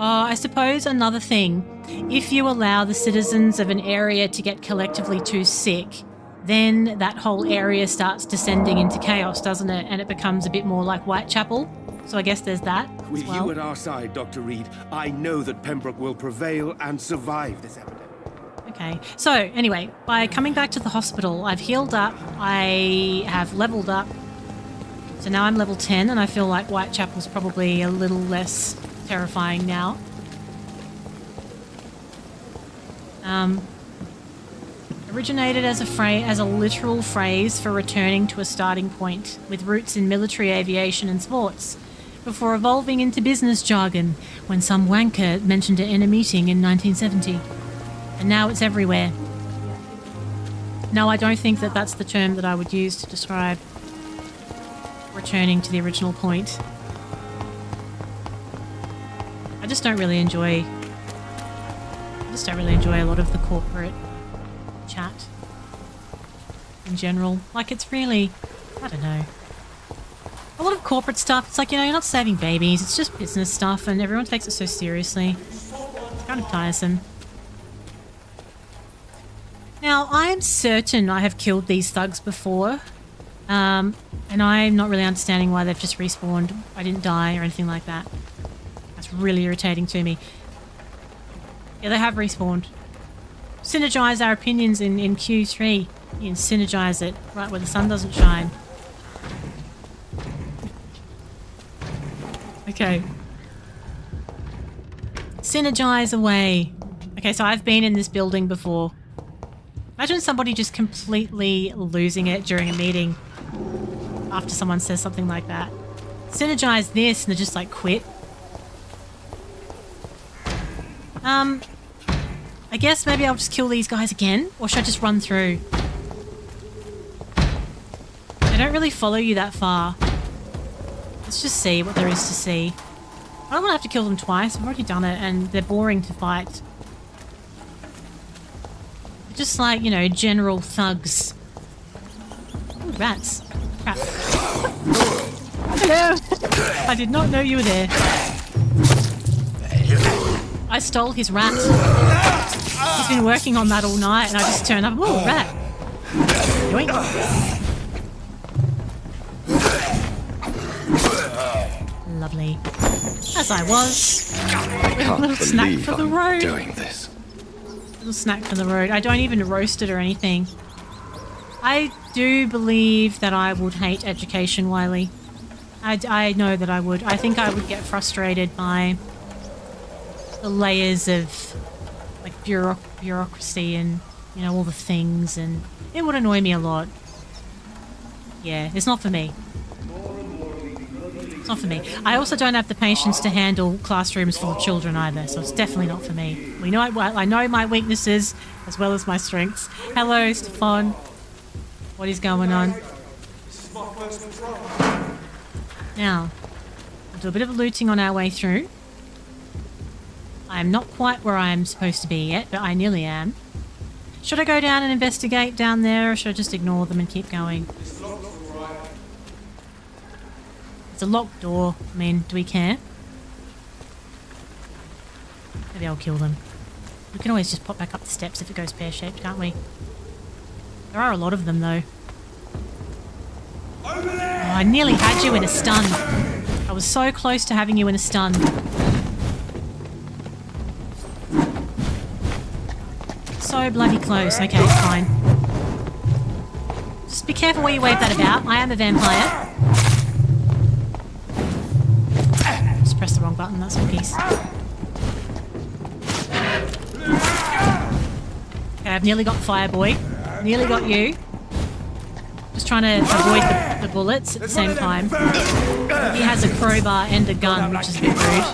I suppose another thing, if you allow the citizens of an area to get collectively too sick, then that whole area starts descending into chaos, doesn't it? And it becomes a bit more like Whitechapel. So I guess there's that as With well. you at our side, Dr. Reed, I know that Pembroke will prevail and survive this epidemic. Okay, so anyway, by coming back to the hospital, I've healed up, I have leveled up, so now I'm level 10, and I feel like Whitechapel's probably a little less terrifying now. Originated as a literal phrase for returning to a starting point, with roots in military aviation and sports, before evolving into business jargon when some wanker mentioned it in a meeting in 1970. And now it's everywhere. No, I don't think that that's the term that I would use to describe returning to the original point. I just don't really enjoy a lot of the corporate chat in general. Like, it's really, I don't know. A lot of corporate stuff, it's like, you know, you're not saving babies, it's just business stuff, and everyone takes it so seriously. It's kind of tiresome. Now, I'm certain I have killed these thugs before, and I'm not really understanding why they've just respawned. I didn't die or anything like that. That's really irritating to me. Yeah, they have respawned. Synergize our opinions in Q3. You can synergize it right where the sun doesn't shine. Okay. Synergize away. Okay, so I've been in this building before. Imagine somebody just completely losing it during a meeting after someone says something like that. Synergize this and they just like quit. I guess maybe I'll just kill these guys again, or should I just run through? They don't really follow you that far. Let's just see what there is to see. I don't want to have to kill them twice. I've already done it and they're boring to fight. They're just like, you know, general thugs. Ooh, rats. Crap. Hello! I did not know you were there. I stole his rat. He's been working on that all night and I just turned up. Oh, rat. Yoink. Lovely. As I was. I A little can't snack believe for the I'm road. doing this. Little snack for the road. I don't even roast it or anything. I do believe that I would hate education, Wiley. I know that I would. I think I would get frustrated by the layers of like bureaucracy and, you know, all the things, and it would annoy me a lot. Yeah, it's not for me. It's not for me. I also don't have the patience to handle classrooms full of children either, so it's definitely not for me. We know I know my weaknesses as well as my strengths. Hello, Stefan. What is going on? Now, we'll do a bit of looting on our way through. I am not quite where I am supposed to be yet, but I nearly am. Should I go down and investigate down there, or should I just ignore them and keep going? It's a locked door. I mean, do we care? Maybe I'll kill them. We can always just pop back up the steps if it goes pear-shaped, can't we? There are a lot of them, though. Oh, I nearly had you in a stun. I was so close to having you in a stun. So bloody close. Okay, fine. Just be careful where you wave that about. I am a vampire. Just press the wrong button. That's one piece. Okay, I've nearly got Fireboy. Nearly got you. Just trying to avoid the bullets at the same time. He has a crowbar and a gun, which is a bit rude.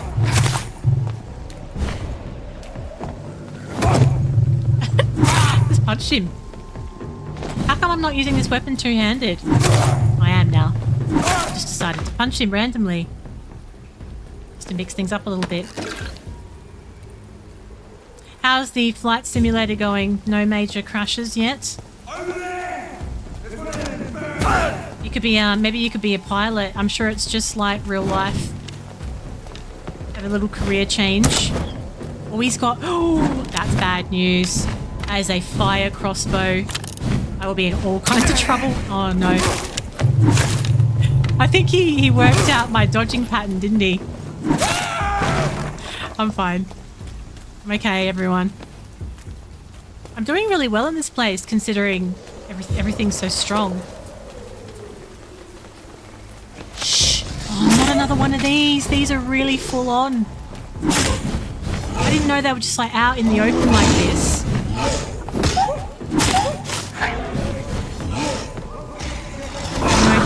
Just punched him. How come I'm not using this weapon two-handed? I am now. Just decided to punch him randomly. Just to mix things up a little bit. How's the flight simulator going? No major crashes yet? You could be, maybe you could be a pilot. I'm sure it's just like real life. Have a little career change. Oh, he's got... Oh, that's bad news. That is a fire crossbow. I will be in all kinds of trouble. Oh, no. I think he worked out my dodging pattern, didn't he? I'm fine. I'm okay, everyone. I'm doing really well in this place, considering everything's so strong. Shh. Oh, not another one of these. These are really full on. I didn't know they were just like out in the open like this.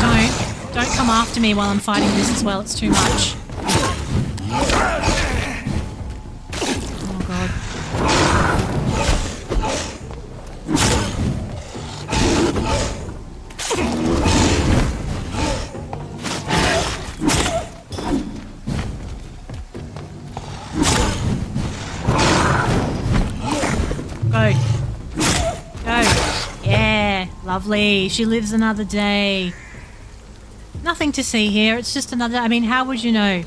No, don't come after me while I'm fighting this as well. It's too much. Oh god. Go. Go. Yeah, lovely. She lives another day. Nothing to see here. It's just another... I mean, how would you know?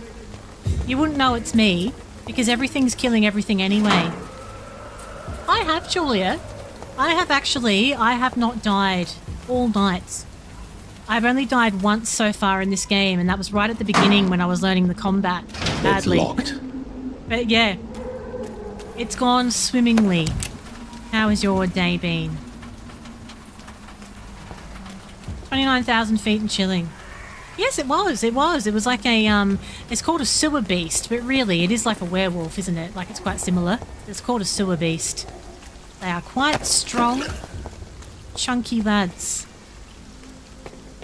You wouldn't know it's me, because everything's killing everything anyway. I have, Julia. I have not died all night. I've only died once so far in this game, and that was right at the beginning when I was learning the combat badly. It's locked. But yeah, it's gone swimmingly. How has your day been? 29,000 feet and chilling. Yes, it was. It was. It was like a, it's called a sewer beast, but really it is like a werewolf, isn't it? Like it's quite similar. It's called a sewer beast. They are quite strong, chunky lads.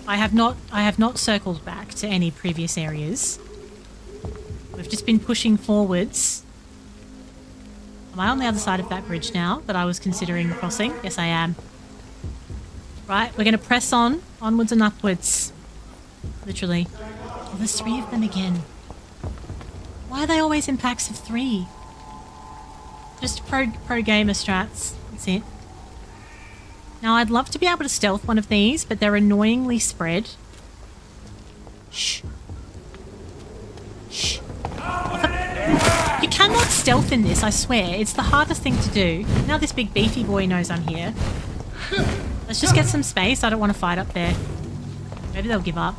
I have not circled back to any previous areas. We've just been pushing forwards. Am I on the other side of that bridge now that I was considering crossing? Yes, I am. Right, we're going to press on, onwards and upwards. Literally. Oh, there's 3 of them again. Why are they always in packs of 3? Just pro gamer strats. That's it. Now, I'd love to be able to stealth one of these, but they're annoyingly spread. Shh. Shh. You cannot stealth in this, I swear. It's the hardest thing to do. Now this big beefy boy knows I'm here. Let's just get some space. I don't want to fight up there. Maybe they'll give up.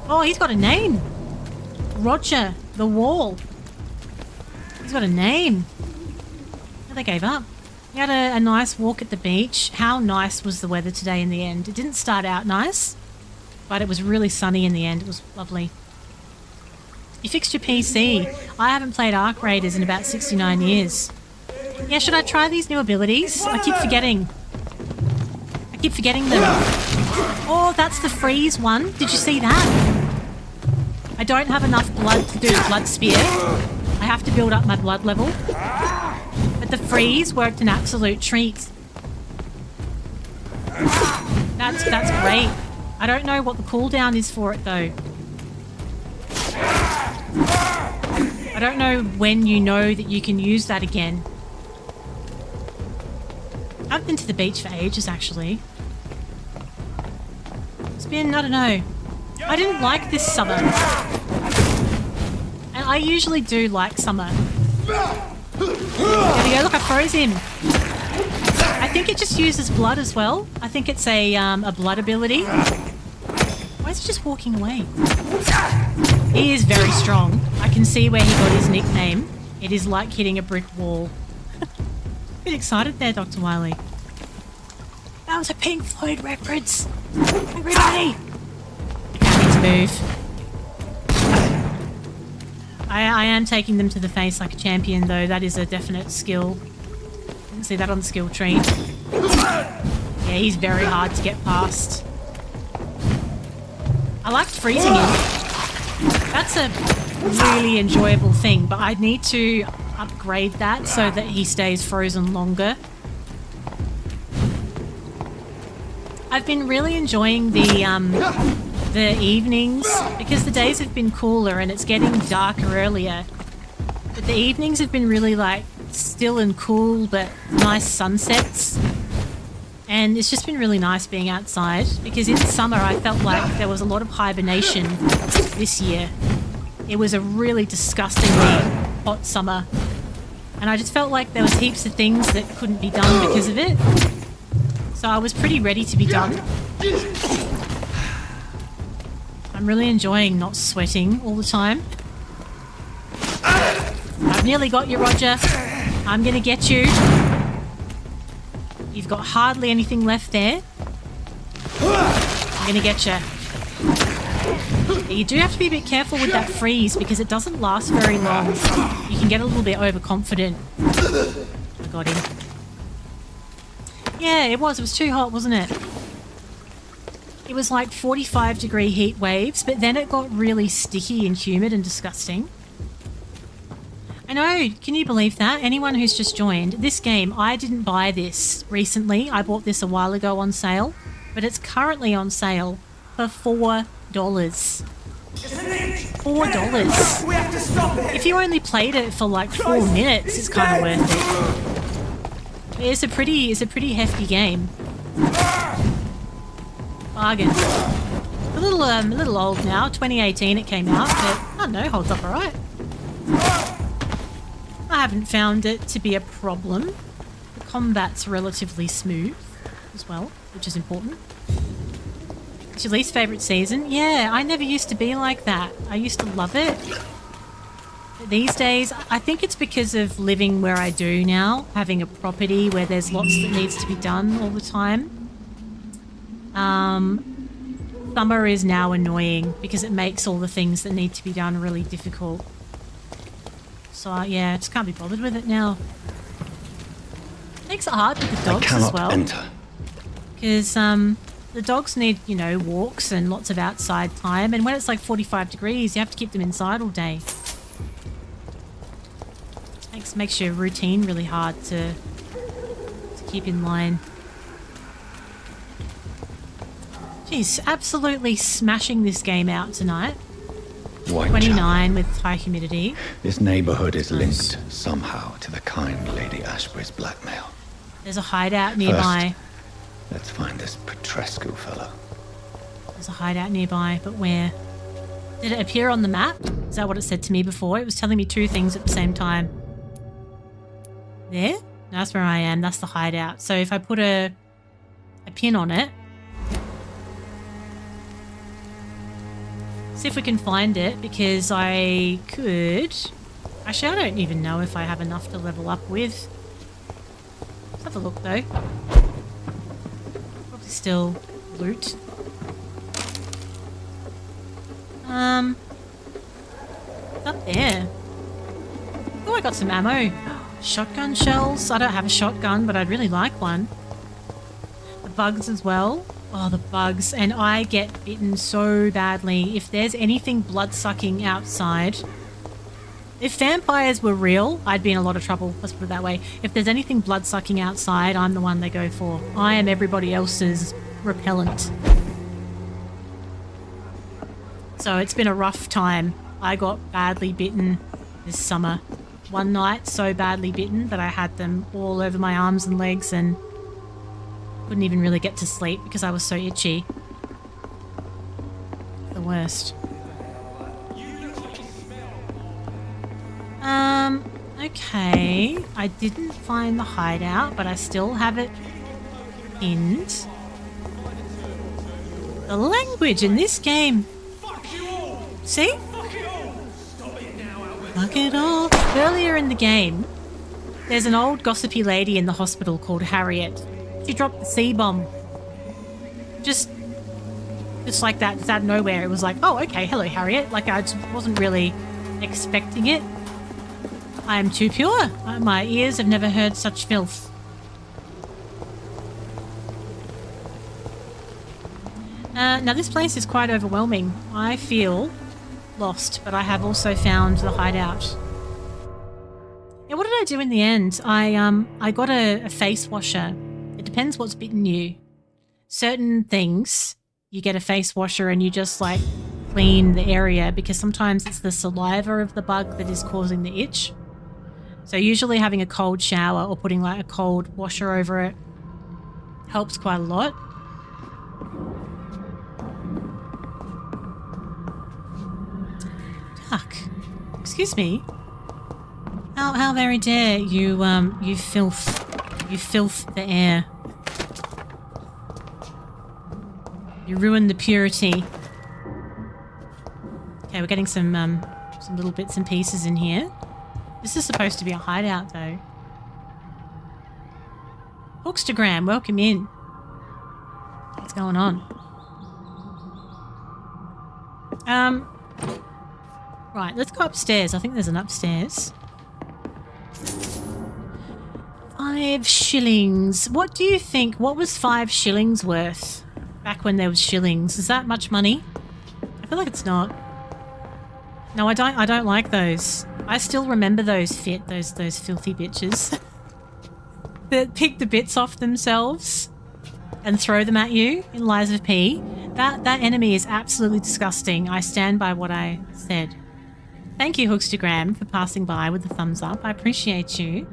Oh, he's got a name. Roger the Wall. He's got a name. Oh, they gave up. We had a nice walk at the beach. How nice was the weather today in the end? It didn't start out nice, but it was really sunny in the end. It was lovely. You fixed your PC. I haven't played Ark Raiders in about 69 years. Yeah, should I try these new abilities? I keep forgetting. I keep forgetting them. Oh, that's the freeze one. Did you see that? I don't have enough blood to do blood spear. I have to build up my blood level. But the freeze worked an absolute treat. That's great. I don't know what the cooldown is for it though. I don't know when you know that you can use that again. I've been to the beach for ages actually. It's been, I don't know. I didn't like this summer. And I usually do like summer. There we go, look, I froze him. I think it just uses blood as well. I think it's a blood ability. Why is he just walking away? He is very strong. I can see where he got his nickname. It is like hitting a brick wall. A bit excited there, Dr. Wiley. That was a Pink Floyd reference. Everybody! I need to move. I am taking them to the face like a champion, though. That is a definite skill. didn't see that on the skill tree. Yeah, he's very hard to get past. I liked freezing him. That's a really enjoyable thing, but I need to upgrade that so that he stays frozen longer. I've been really enjoying the evenings because the days have been cooler and it's getting darker earlier. But the evenings have been really like still and cool, but nice sunsets. And it's just been really nice being outside because in summer I felt like there was a lot of hibernation this year. It was a really disgustingly hot summer. And I just felt like there was heaps of things that couldn't be done because of it. So I was pretty ready to be done. I'm really enjoying not sweating all the time. I've nearly got you, Roger. I'm gonna get you. You've got hardly anything left there. I'm gonna get you. You do have to be a bit careful with that freeze because it doesn't last very long. You can get a little bit overconfident. I got him. Yeah, it was too hot, wasn't it? It was like 45-degree heat waves, but then it got really sticky and humid and disgusting. I know, can you believe that? Anyone who's just joined, this game, I didn't buy this recently. I bought this a while ago on sale, but it's currently on sale for $4. $4. If you only played it for like 4 minutes, it's kind of worth it. It's a pretty hefty game. Bargain. A little old now. 2018 it came out, but I don't know, holds up alright. I haven't found it to be a problem. The combat's relatively smooth as well, which is important. It's your least favourite season? Yeah, I never used to be like that. I used to love it. But these days, I think it's because of living where I do now, having a property where there's lots that needs to be done all the time. Summer is now annoying because it makes all the things that need to be done really difficult. So yeah, I just can't be bothered with it now. Makes it hard with the dogs as well. Enter. Because the dogs need, you know, walks and lots of outside time, and when it's like 45 degrees, you have to keep them inside all day. Makes your routine really hard to keep in line. Jeez, absolutely smashing this game out tonight. 29 with high humidity. This neighborhood is linked somehow to the kind Lady Ashbury's blackmail. There's a hideout nearby. First, let's find this Petrescu fellow. There's a hideout nearby, but where? Did it appear on the map? Is that what it said to me before? It was telling me two things at the same time. There? That's where I am. That's the hideout. So if I put a pin on it, see if we can find it, because I could... Actually, I don't even know if I have enough to level up with. Let's have a look, though. Probably still loot. It's up there. Oh, I got some ammo. Shotgun shells. I don't have a shotgun, but I'd really like one. The bugs as well. Oh, the bugs. And I get bitten so badly. If there's anything blood-sucking outside... If vampires were real, I'd be in a lot of trouble. Let's put it that way. If there's anything blood-sucking outside, I'm the one they go for. I am everybody else's repellent. So it's been a rough time. I got badly bitten this summer. One night, so badly bitten that I had them all over my arms and legs and couldn't even really get to sleep because I was so itchy. The worst. Okay. I didn't find the hideout, but I still have it pinned. The language in this game. See? Fuck it all. Earlier in the game, there's an old gossipy lady in the hospital called Harriet. She dropped the C-bomb. Just like that, it's out of nowhere. It was like, oh, okay, hello, Harriet. Like, I just wasn't really expecting it. I am too pure. My ears have never heard such filth. Now this place is quite overwhelming. I feel lost, but I have also found the hideout. Yeah, what did I do in the end? I got a face washer. It depends what's bitten you. Certain things, you get a face washer and you just like clean the area because sometimes it's the saliva of the bug that is causing the itch. So usually having a cold shower or putting like a cold washer over it helps quite a lot. Duck, excuse me. How very dare you, you filth the air. You ruined the purity. Okay, we're getting some little bits and pieces in here. This is supposed to be a hideout, though. Hookstagram, welcome in. What's going on? Right, let's go upstairs. I think there's an upstairs. 5 shillings. What do you think? What was 5 shillings worth back when there was shillings? Is that much money? I feel like it's not. No, I don't like those. I still remember those those filthy bitches that pick the bits off themselves and throw them at you in Lies of P. That enemy is absolutely disgusting. I stand by what I said. Thank you, Hookstagram, for passing by with the thumbs up. I appreciate you.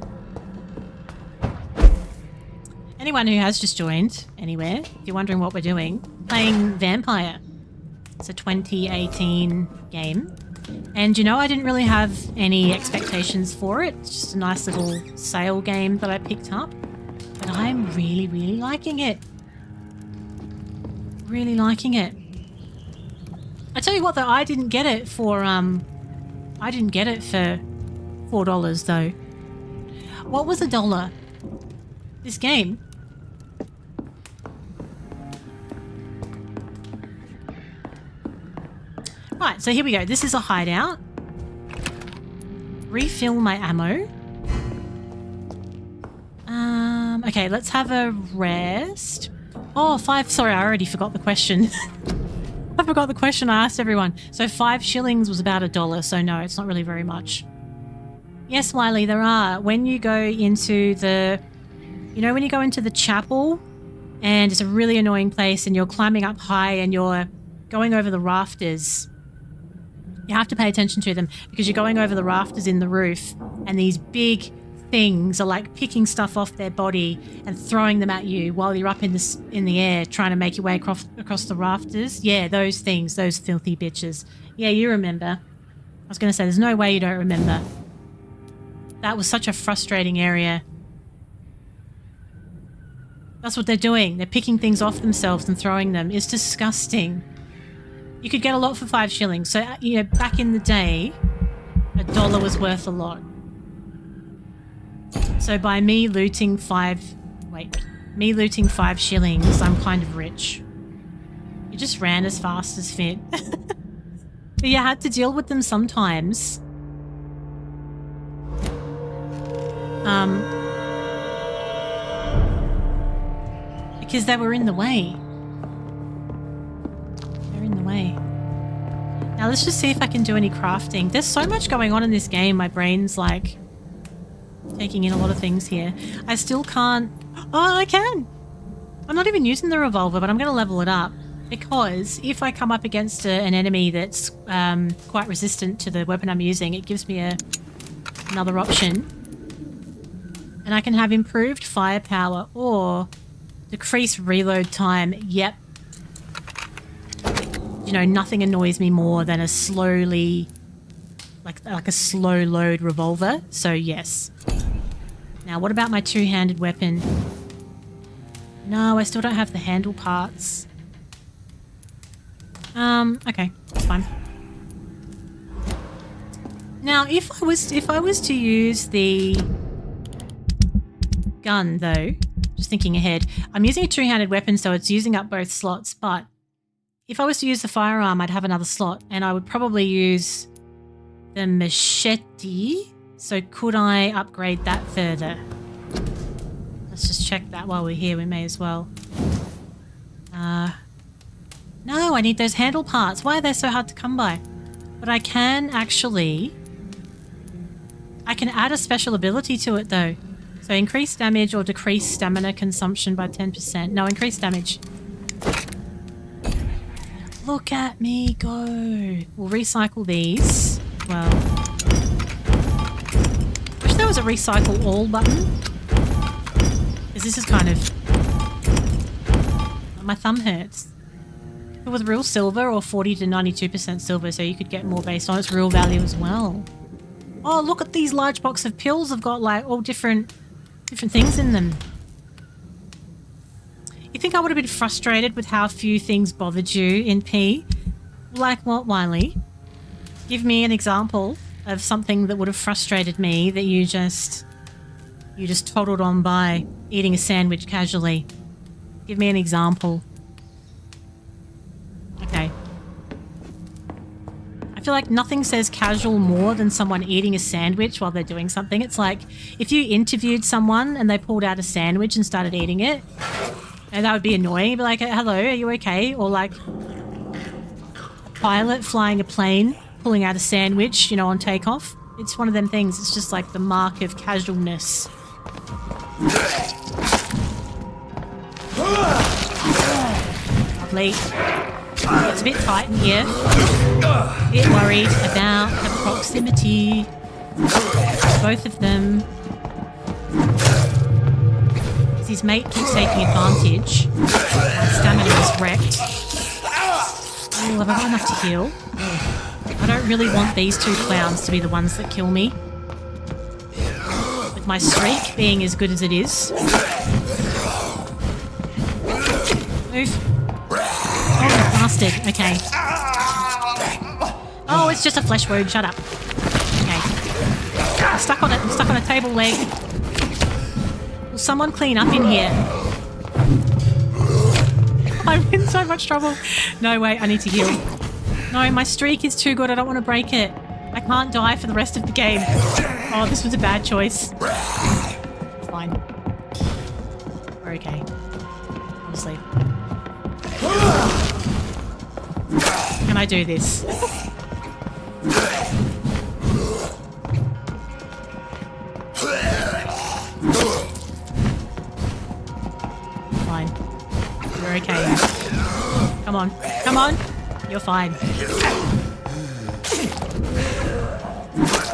Anyone who has just joined anywhere, if you're wondering what we're doing, playing Vampire. It's a 2018 game. And you know, I didn't really have any expectations for it. It's just a nice little sale game that I picked up. But I'm really, really liking it. Really liking it. I tell you what though, I didn't get it for $4 though. What was $1? This game? Right, so here we go. This is a hideout. Refill my ammo. Okay, let's have a rest. Oh, 5. Sorry, I already forgot the question. I forgot the question I asked everyone. So 5 shillings was about $1, so no, it's not really very much. Yes, Wiley, there are. When you go into the... You know when you go into the chapel and it's a really annoying place and you're climbing up high and you're going over the rafters... You have to pay attention to them because you're going over the rafters in the roof and these big things are like picking stuff off their body and throwing them at you while you're up in the air trying to make your way across the rafters. Yeah, those things, those filthy bitches. Yeah, you remember. I was going to say, there's no way you don't remember. That was such a frustrating area. That's what they're doing. They're picking things off themselves and throwing them. It's disgusting. You could get a lot for 5 shillings. So, you know, back in the day, $1 was worth a lot. So by me looting 5 shillings, I'm kind of rich. You just ran as fast as fit. But you had to deal with them sometimes. Because they were in the way. In the way. Now let's just see if I can do any crafting. There's so much going on in this game. My brain's like taking in a lot of things here. I still can't... Oh, I can! I'm not even using the revolver, but I'm going to level it up because if I come up against an enemy that's quite resistant to the weapon I'm using, it gives me another option. And I can have improved firepower or decreased reload time. Yep. You know, nothing annoys me more than a slowly, like a slow load revolver. So yes. Now, what about my two-handed weapon? No, I still don't have the handle parts. Okay, that's fine. Now, if I was to use the gun, though, just thinking ahead, I'm using a two-handed weapon, so it's using up both slots, but if I was to use the firearm, I'd have another slot, and I would probably use the machete. So could I upgrade that further? Let's just check that while we're here. We may as well. No, I need those handle parts. Why are they so hard to come by? But I can actually... I can add a special ability to it though. So increase damage or decrease stamina consumption by 10%. No, increase damage. Look at me go. We'll recycle these. Well, wish there was a recycle all button. Because this is kind of... My thumb hurts. If it was real silver or 40 to 92% silver, so you could get more based on its real value as well. Oh, look at these large box of pills. Have got like all different things in them. You think I would have been frustrated with how few things bothered you in P? Like what, Wiley? Give me an example of something that would have frustrated me that you just toddled on by eating a sandwich casually. Give me an example. Okay. I feel like nothing says casual more than someone eating a sandwich while they're doing something. It's like if you interviewed someone and they pulled out a sandwich and started eating it, and that would be annoying. You'd be like, hello, are you okay? Or like a pilot flying a plane, pulling out a sandwich, you know, on takeoff. It's one of them things. It's just like the mark of casualness. Lovely. It's a bit tight in here. A bit worried about the proximity. Both of them. His mate keeps taking advantage. My stamina is wrecked. Oh, have I got enough to heal? I don't really want these two clowns to be the ones that kill me. With my streak being as good as it is. Move. Oh, you bastard. Okay. Oh, it's just a flesh wound. Shut up. Okay. I'm stuck on it. I'm stuck on a table leg. Will someone clean up in here? I'm in so much trouble. No, wait. I need to heal. No, my streak is too good. I don't want to break it. I can't die for the rest of the game. Oh, this was a bad choice. It's fine. We're okay. Honestly. Can I do this? Fine. You're okay. Come on. Come on. You're fine.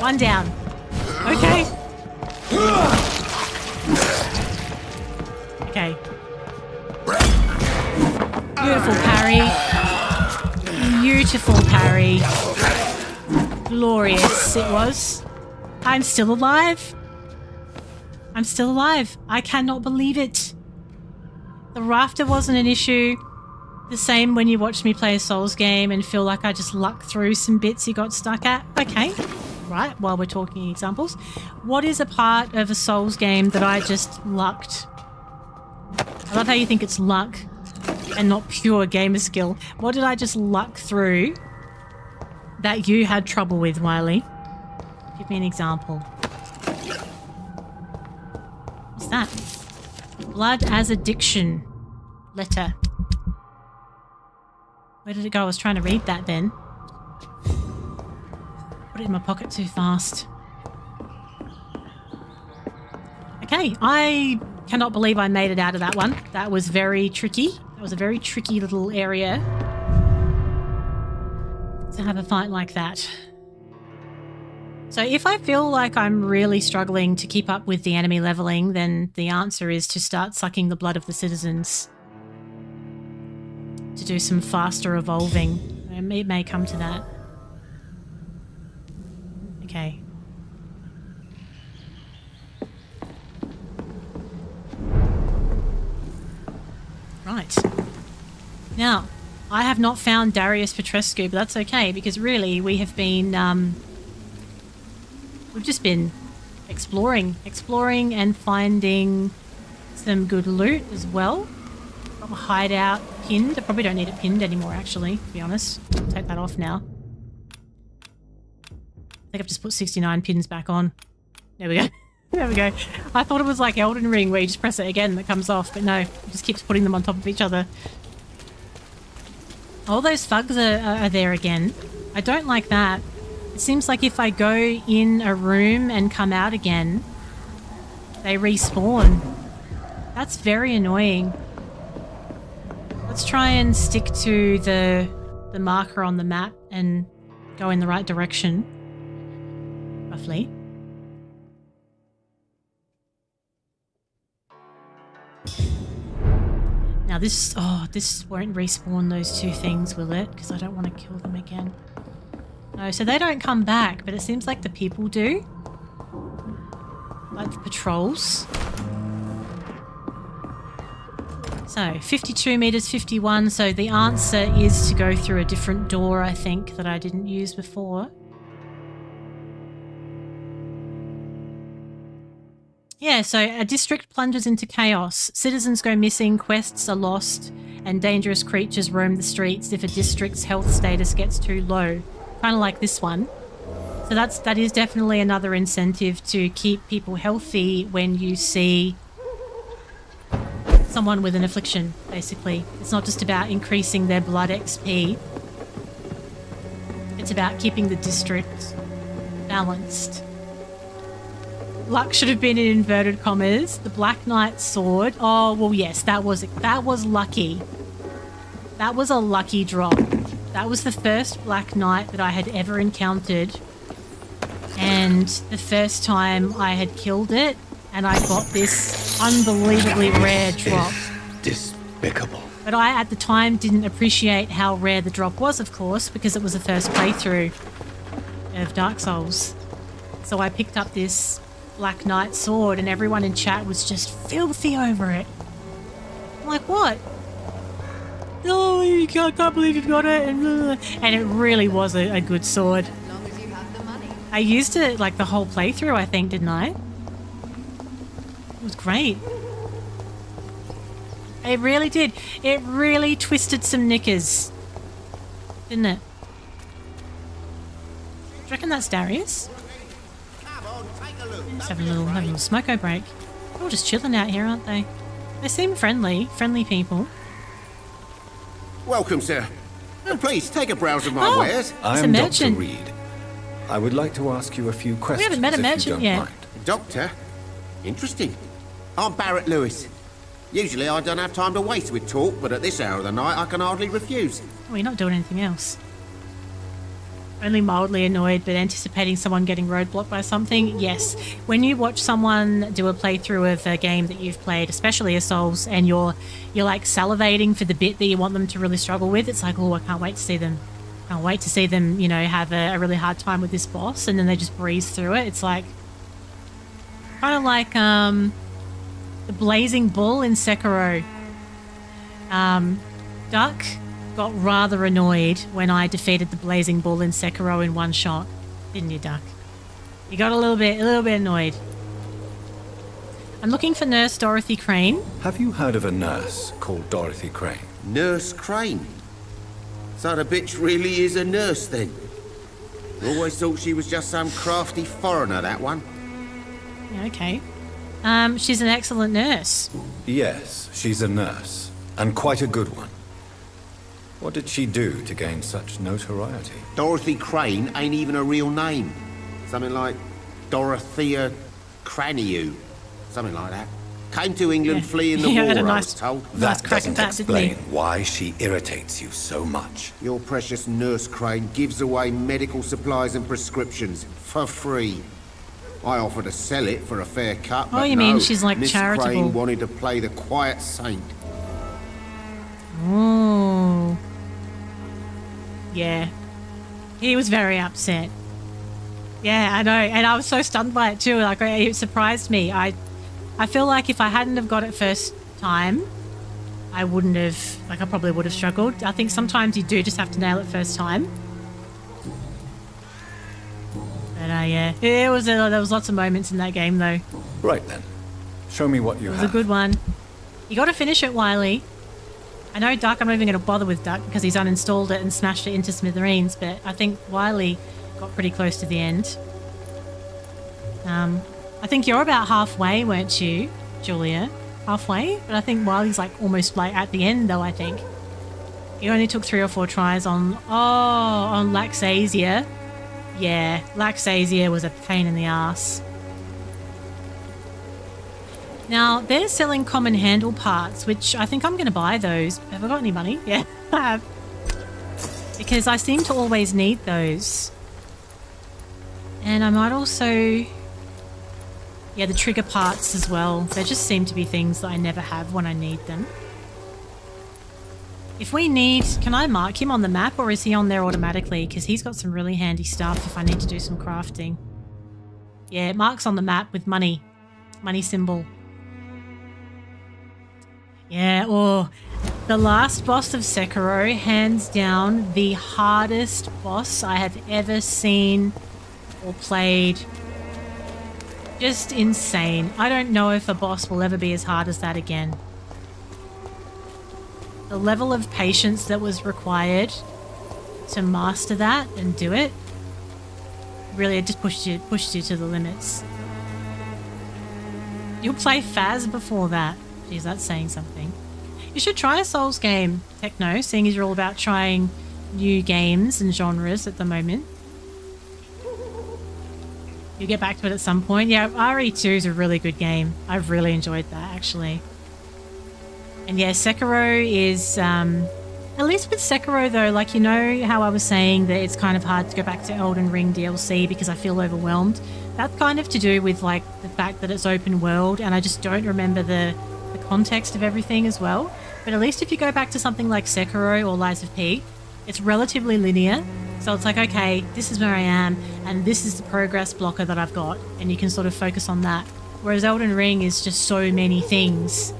One down. Okay. Okay. Beautiful parry. Beautiful parry. Glorious it was. I'm still alive. I'm still alive. I cannot believe it. The rafter wasn't an issue. The same when you watch me play a Souls game and feel like I just lucked through some bits you got stuck at. Okay. Right, while we're talking examples. What is a part of a Souls game that I just lucked? I love how you think it's luck and not pure gamer skill. What did I just luck through that you had trouble with, Wiley? Give me an example. What's that? Blood as addiction letter. Where did it go? I was trying to read that then. Put it in my pocket too fast. Okay, I cannot believe I made it out of that one. That was very tricky. That was a very tricky little area to have a fight like that. So if I feel like I'm really struggling to keep up with the enemy leveling, then the answer is to start sucking the blood of the citizens. To do some faster evolving. It may come to that. Okay. Right. Now, I have not found Darius Petrescu, but that's okay, because really we have been, we've just been exploring and finding some good loot as well. Got my hideout pinned. I probably don't need it pinned anymore, actually, to be honest. I'll take that off now. I think I've just put 69 pins back on. There we go. There we go. I thought it was like Elden Ring where you just press it again and it comes off, but no, it just keeps putting them on top of each other. All those thugs are there again. I don't like that. It seems like if I go in a room and come out again, they respawn. That's very annoying. Let's try and stick to the marker on the map and go in the right direction. Roughly. Now this won't respawn those two things, will it? Because I don't want to kill them again. No, so they don't come back, but it seems like the people do. Like the patrols. So, 52 meters, 51. So the answer is to go through a different door, I think, that I didn't use before. Yeah, so a district plunges into chaos. Citizens go missing, quests are lost, and dangerous creatures roam the streets if a district's health status gets too low. Kind of like this one. So that is definitely another incentive to keep people healthy when you see someone with an affliction, basically. It's not just about increasing their blood XP. It's about keeping the district balanced. Luck should have been in inverted commas. The Black Knight's sword. Oh, well, yes, that was lucky. That was a lucky drop. That was the first Black Knight that I had ever encountered. And the first time I had killed it, and I got this unbelievably rare drop. Despicable. But I, at the time, didn't appreciate how rare the drop was, of course, because it was the first playthrough of Dark Souls. So I picked up this Black Knight sword, and everyone in chat was just filthy over it. I'm like, what? Oh, I can't believe you've got it. And it really was a good sword. As long as you have the money. I used it like the whole playthrough, I think, didn't I? It was great. It really did. It really twisted some knickers. Didn't it? Do you reckon that's Darius? Just having a little smoko break. They're all just chilling out here, aren't they? They seem friendly people. Welcome, sir. Please, take a browse of my wares. I It's a am Dr. merchant. Reed. I would like to ask you a few questions. We haven't met a if you merchant don't yet. mind. Doctor? Interesting. I'm Barrett Lewis. Usually I don't have time to waste with talk, but at this hour of the night I can hardly refuse. Oh, you're not doing anything else. Only mildly annoyed, but anticipating someone getting roadblocked by something. Yes. When you watch someone do a playthrough of a game that you've played, especially a Souls, and you're like salivating for the bit that you want them to really struggle with, it's like, oh, I can't wait to see them. Can't wait to see them, you know, have a really hard time with this boss, and then they just breeze through it. It's like kind of like the Blazing Bull in Sekiro. Duck got rather annoyed when I defeated the Blazing Bull in Sekiro in one shot, didn't you, Duck? You got a little bit annoyed. I'm looking for Nurse Dorothy Crane. Have you heard of a nurse called Dorothy Crane? Nurse Crane? So the bitch really is a nurse then? Always thought she was just some crafty foreigner, that one. Yeah, okay. She's an excellent nurse. Yes, she's a nurse, and quite a good one. What did she do to gain such notoriety? Dorothy Crane ain't even a real name. Something like Dorothea Craniu. Something like that. Came to England fleeing the war, I was told. That doesn't explain why she irritates you so much. Your precious Nurse Crane gives away medical supplies and prescriptions for free. I offered to sell it for a fair cut, but you mean she's like Miss charitable? Crane wanted to play the quiet saint. Oh. Yeah. He was very upset. Yeah, I know. And I was so stunned by it too. Like, it surprised me. I feel like if I hadn't have got it first time, I wouldn't have, like, I probably would have struggled. I think sometimes you do just have to nail it first time. But yeah, there was lots of moments in that game though. Right then. Show me what you It was have. a good one. You got to finish it, Wiley. I know Duck, I'm not even going to bother with Duck because he's uninstalled it and smashed it into smithereens, but I think Wiley got pretty close to the end. I think you're about halfway, weren't you, Julia? Halfway? But I think Wiley's like almost like at the end though, I think. You only took 3 or 4 tries on Laxasia. Yeah, Laxasia was a pain in the ass. Now, they're selling common handle parts, which I think I'm going to buy those. Have I got any money? Yeah, I have. Because I seem to always need those. And I might also... Yeah, the trigger parts as well. They just seem to be things that I never have when I need them. If we need... Can I mark him on the map or is he on there automatically? Because he's got some really handy stuff if I need to do some crafting. Yeah, it marks on the map with money. Money symbol. Yeah, oh, the last boss of Sekiro, hands down, the hardest boss I have ever seen or played. Just insane. I don't know if a boss will ever be as hard as that again. The level of patience that was required to master that and do it, really, it just pushed you to the limits. You'll play Faz before that. Jeez, that's saying something. You should try a Souls game, Techno, seeing as you're all about trying new games and genres at the moment. You'll get back to it at some point. Yeah, RE2 is a really good game. I've really enjoyed that, actually. And yeah, Sekiro is... at least with Sekiro, though, like, you know how I was saying that it's kind of hard to go back to Elden Ring DLC because I feel overwhelmed? That's kind of to do with, like, the fact that it's open world, and I just don't remember the context of everything as well. But at least if you go back to something like Sekiro or Lies of P, it's relatively linear. So it's like, okay, this is where I am, and this is the progress blocker that I've got, and you can sort of focus on that. Whereas Elden Ring is just so many things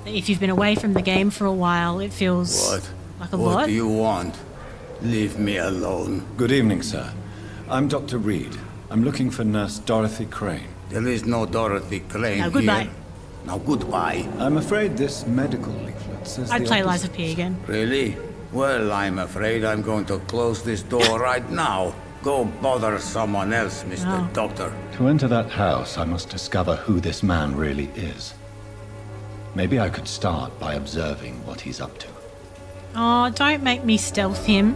that if you've been away from the game for a while, it feels like a lot. What do you want? Leave me alone. Good evening, sir. I'm Dr. Reed. I'm looking for Nurse Dorothy Crane. There is no Dorothy Crane Now, goodbye. here. Now, goodbye. I'm afraid this medical leaflet says I'd the play opposite. Lies of P again. Really? Well, I'm afraid I'm going to close this door right now. Go bother someone else, Mr. Oh. Doctor. To enter that house, I must discover who this man really is. Maybe I could start by observing what he's up to. Oh, don't make me stealth him.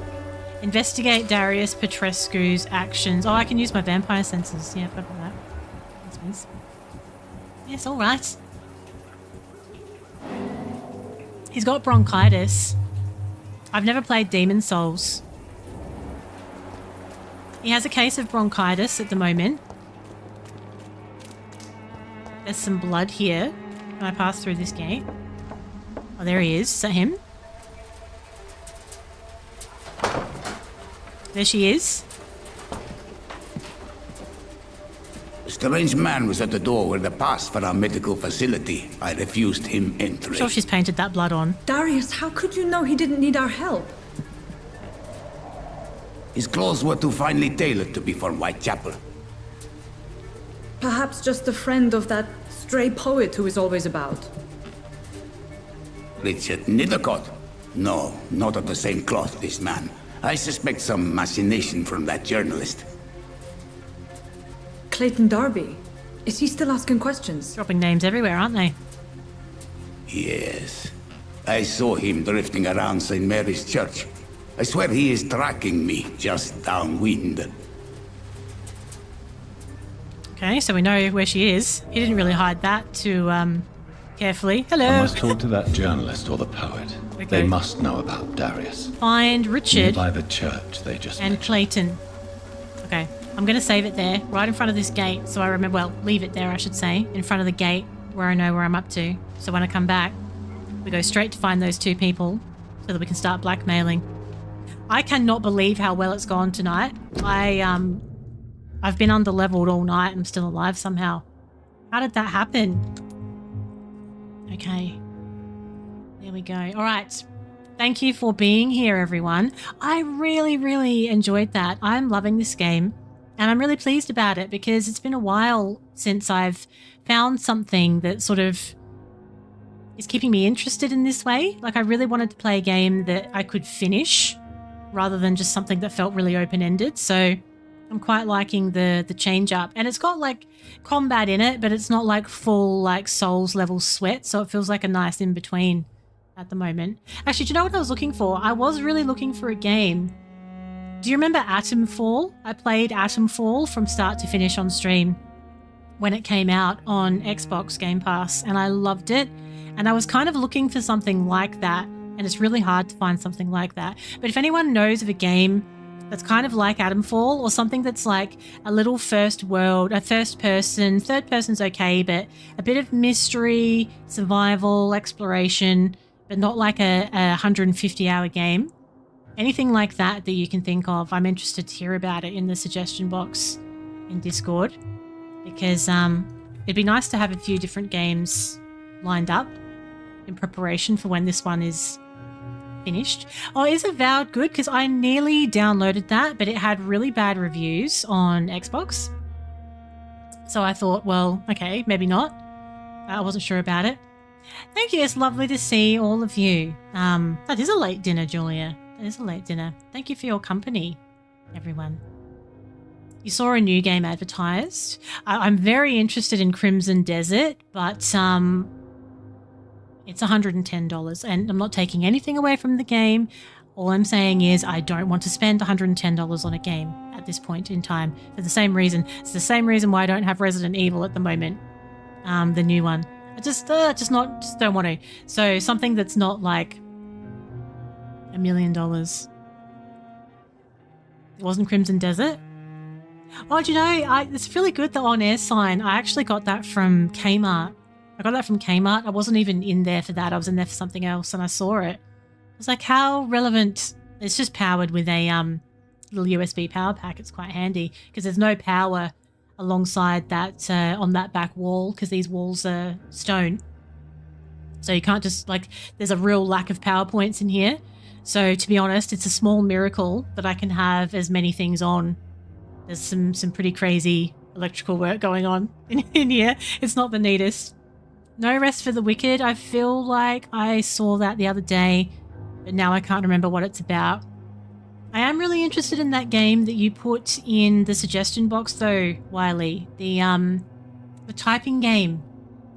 Investigate Darius Petrescu's actions. Oh, I can use my vampire senses. Yeah, I've got that. Thanks, miss. Yes, all right. He's got bronchitis. I've never played Demon Souls. He has a case of bronchitis at the moment. There's some blood here. Can I pass through this gate? Oh, there he is. Is that him? There she is. A strange man was at the door with a pass for our medical facility. I refused him entry. I'm sure she's painted that blood on. Darius, how could you know he didn't need our help? His clothes were too finely tailored to be for Whitechapel. Perhaps just a friend of that stray poet who is always about. Richard Nithercott? No, not of the same cloth, this man. I suspect some machination from that journalist. Clayton Darby. Is he still asking questions? Dropping names everywhere, aren't they? Yes. I saw him drifting around St. Mary's Church. I swear he is tracking me just downwind. Okay, so we know where she is. He didn't really hide that too carefully. Hello. I must talk to that journalist or the poet. Okay. They must know about Darius. Find Richard By the church they just and Clayton. Okay, I'm going to save it there, right in front of this gate, so I remember, well, leave it there, I should say, in front of the gate where I know where I'm up to. So when I come back, we go straight to find those 2 people so that we can start blackmailing. I cannot believe how well it's gone tonight. I've been under-leveled all night and I'm still alive somehow. How did that happen? Okay. There we go. All right. Thank you for being here, everyone. I really, really enjoyed that. I'm loving this game and I'm really pleased about it because it's been a while since I've found something that sort of is keeping me interested in this way. Like, I really wanted to play a game that I could finish rather than just something that felt really open-ended. So I'm quite liking the change up, and it's got like combat in it, but it's not like full like Souls level sweat. So it feels like a nice in between at the moment. Actually, do you know what I was looking for? I was really looking for a game. Do you remember Atomfall? I played Atomfall from start to finish on stream when it came out on Xbox Game Pass, and I loved it. And I was kind of looking for something like that, and it's really hard to find something like that. But if anyone knows of a game that's kind of like Atomfall, or something that's like a little first world, a first person, third person's okay, but a bit of mystery, survival, exploration, but not like a 150-hour game, anything like that you can think of, I'm interested to hear about it in the suggestion box in Discord, because it'd be nice to have a few different games lined up in preparation for when this one is finished. Oh, is Avowed good? Because I nearly downloaded that, but it had really bad reviews on Xbox. So I thought, well, okay, maybe not. I wasn't sure about it. Thank you. It's lovely to see all of you. That is a late dinner, Julia. That is a late dinner. Thank you for your company, everyone. You saw a new game advertised. I'm very interested in Crimson Desert, but it's $110, and I'm not taking anything away from the game. All I'm saying is I don't want to spend $110 on a game at this point in time for the same reason. It's the same reason why I don't have Resident Evil at the moment, the new one. I just don't want to. So something that's not like $1 million. It wasn't Crimson Desert. Oh, do you know, it's really good, the on-air sign. I actually got that from Kmart. I got that from Kmart. I wasn't even in there for that. I was in there for something else, and I saw it. I was like, how relevant. It's just powered with a little USB power pack. It's quite handy because there's no power alongside that on that back wall, because these walls are stone. So you can't just, like, there's a real lack of power points in here. So to be honest, it's a small miracle that I can have as many things on. There's some pretty crazy electrical work going on in here. It's not the neatest. No Rest for the Wicked. I feel like I saw that the other day, but now I can't remember what it's about. I am really interested in that game that you put in the suggestion box though, Wiley. The typing game.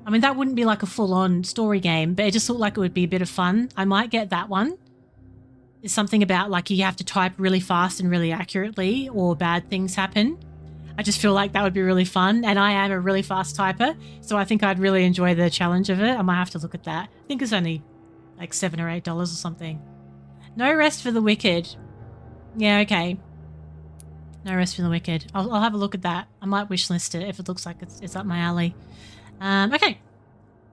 I mean, that wouldn't be like a full-on story game, but it just looked like it would be a bit of fun. I might get that one. There's something about like you have to type really fast and really accurately, or bad things happen. I just feel like that would be really fun, and I am a really fast typer, so I think I'd really enjoy the challenge of it. I might have to look at that. I think it's only like $7 or $8 or something. No Rest for the Wicked. Yeah, okay. No Rest for the Wicked. I'll have a look at that. I might wishlist it if it looks like it's up my alley. Okay.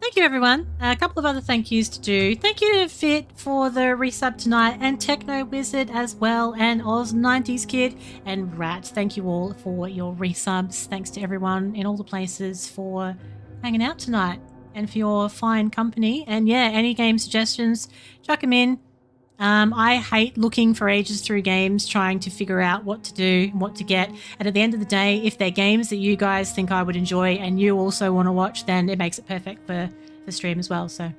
Thank you, everyone. A couple of other thank yous to do. Thank you to Fit for the resub tonight, and Techno Wizard as well, and Oz90s Kid, and Rat. Thank you all for your resubs. Thanks to everyone in all the places for hanging out tonight and for your fine company. And yeah, any game suggestions, chuck them in. I hate looking for ages through games, trying to figure out what to do, what to get. And at the end of the day, if they're games that you guys think I would enjoy and you also want to watch, then it makes it perfect for stream as well. So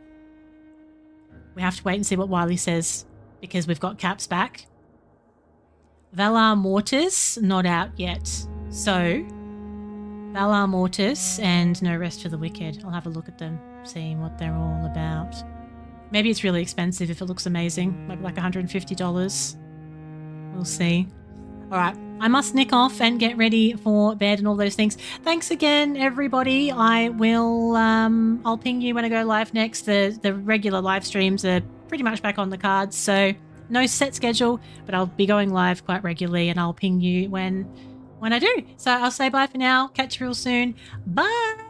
we have to wait and see what Wiley says, because we've got Caps back. Valar Mortis, not out yet. So Valar Mortis and No Rest for the Wicked. I'll have a look at them, see what they're all about. Maybe it's really expensive if it looks amazing. Maybe like $150. We'll see. All right. I must nick off and get ready for bed and all those things. Thanks again, everybody. I will, I'll ping you when I go live next. The regular live streams are pretty much back on the cards. So no set schedule, but I'll be going live quite regularly, and I'll ping you when I do. So I'll say bye for now. Catch you real soon. Bye.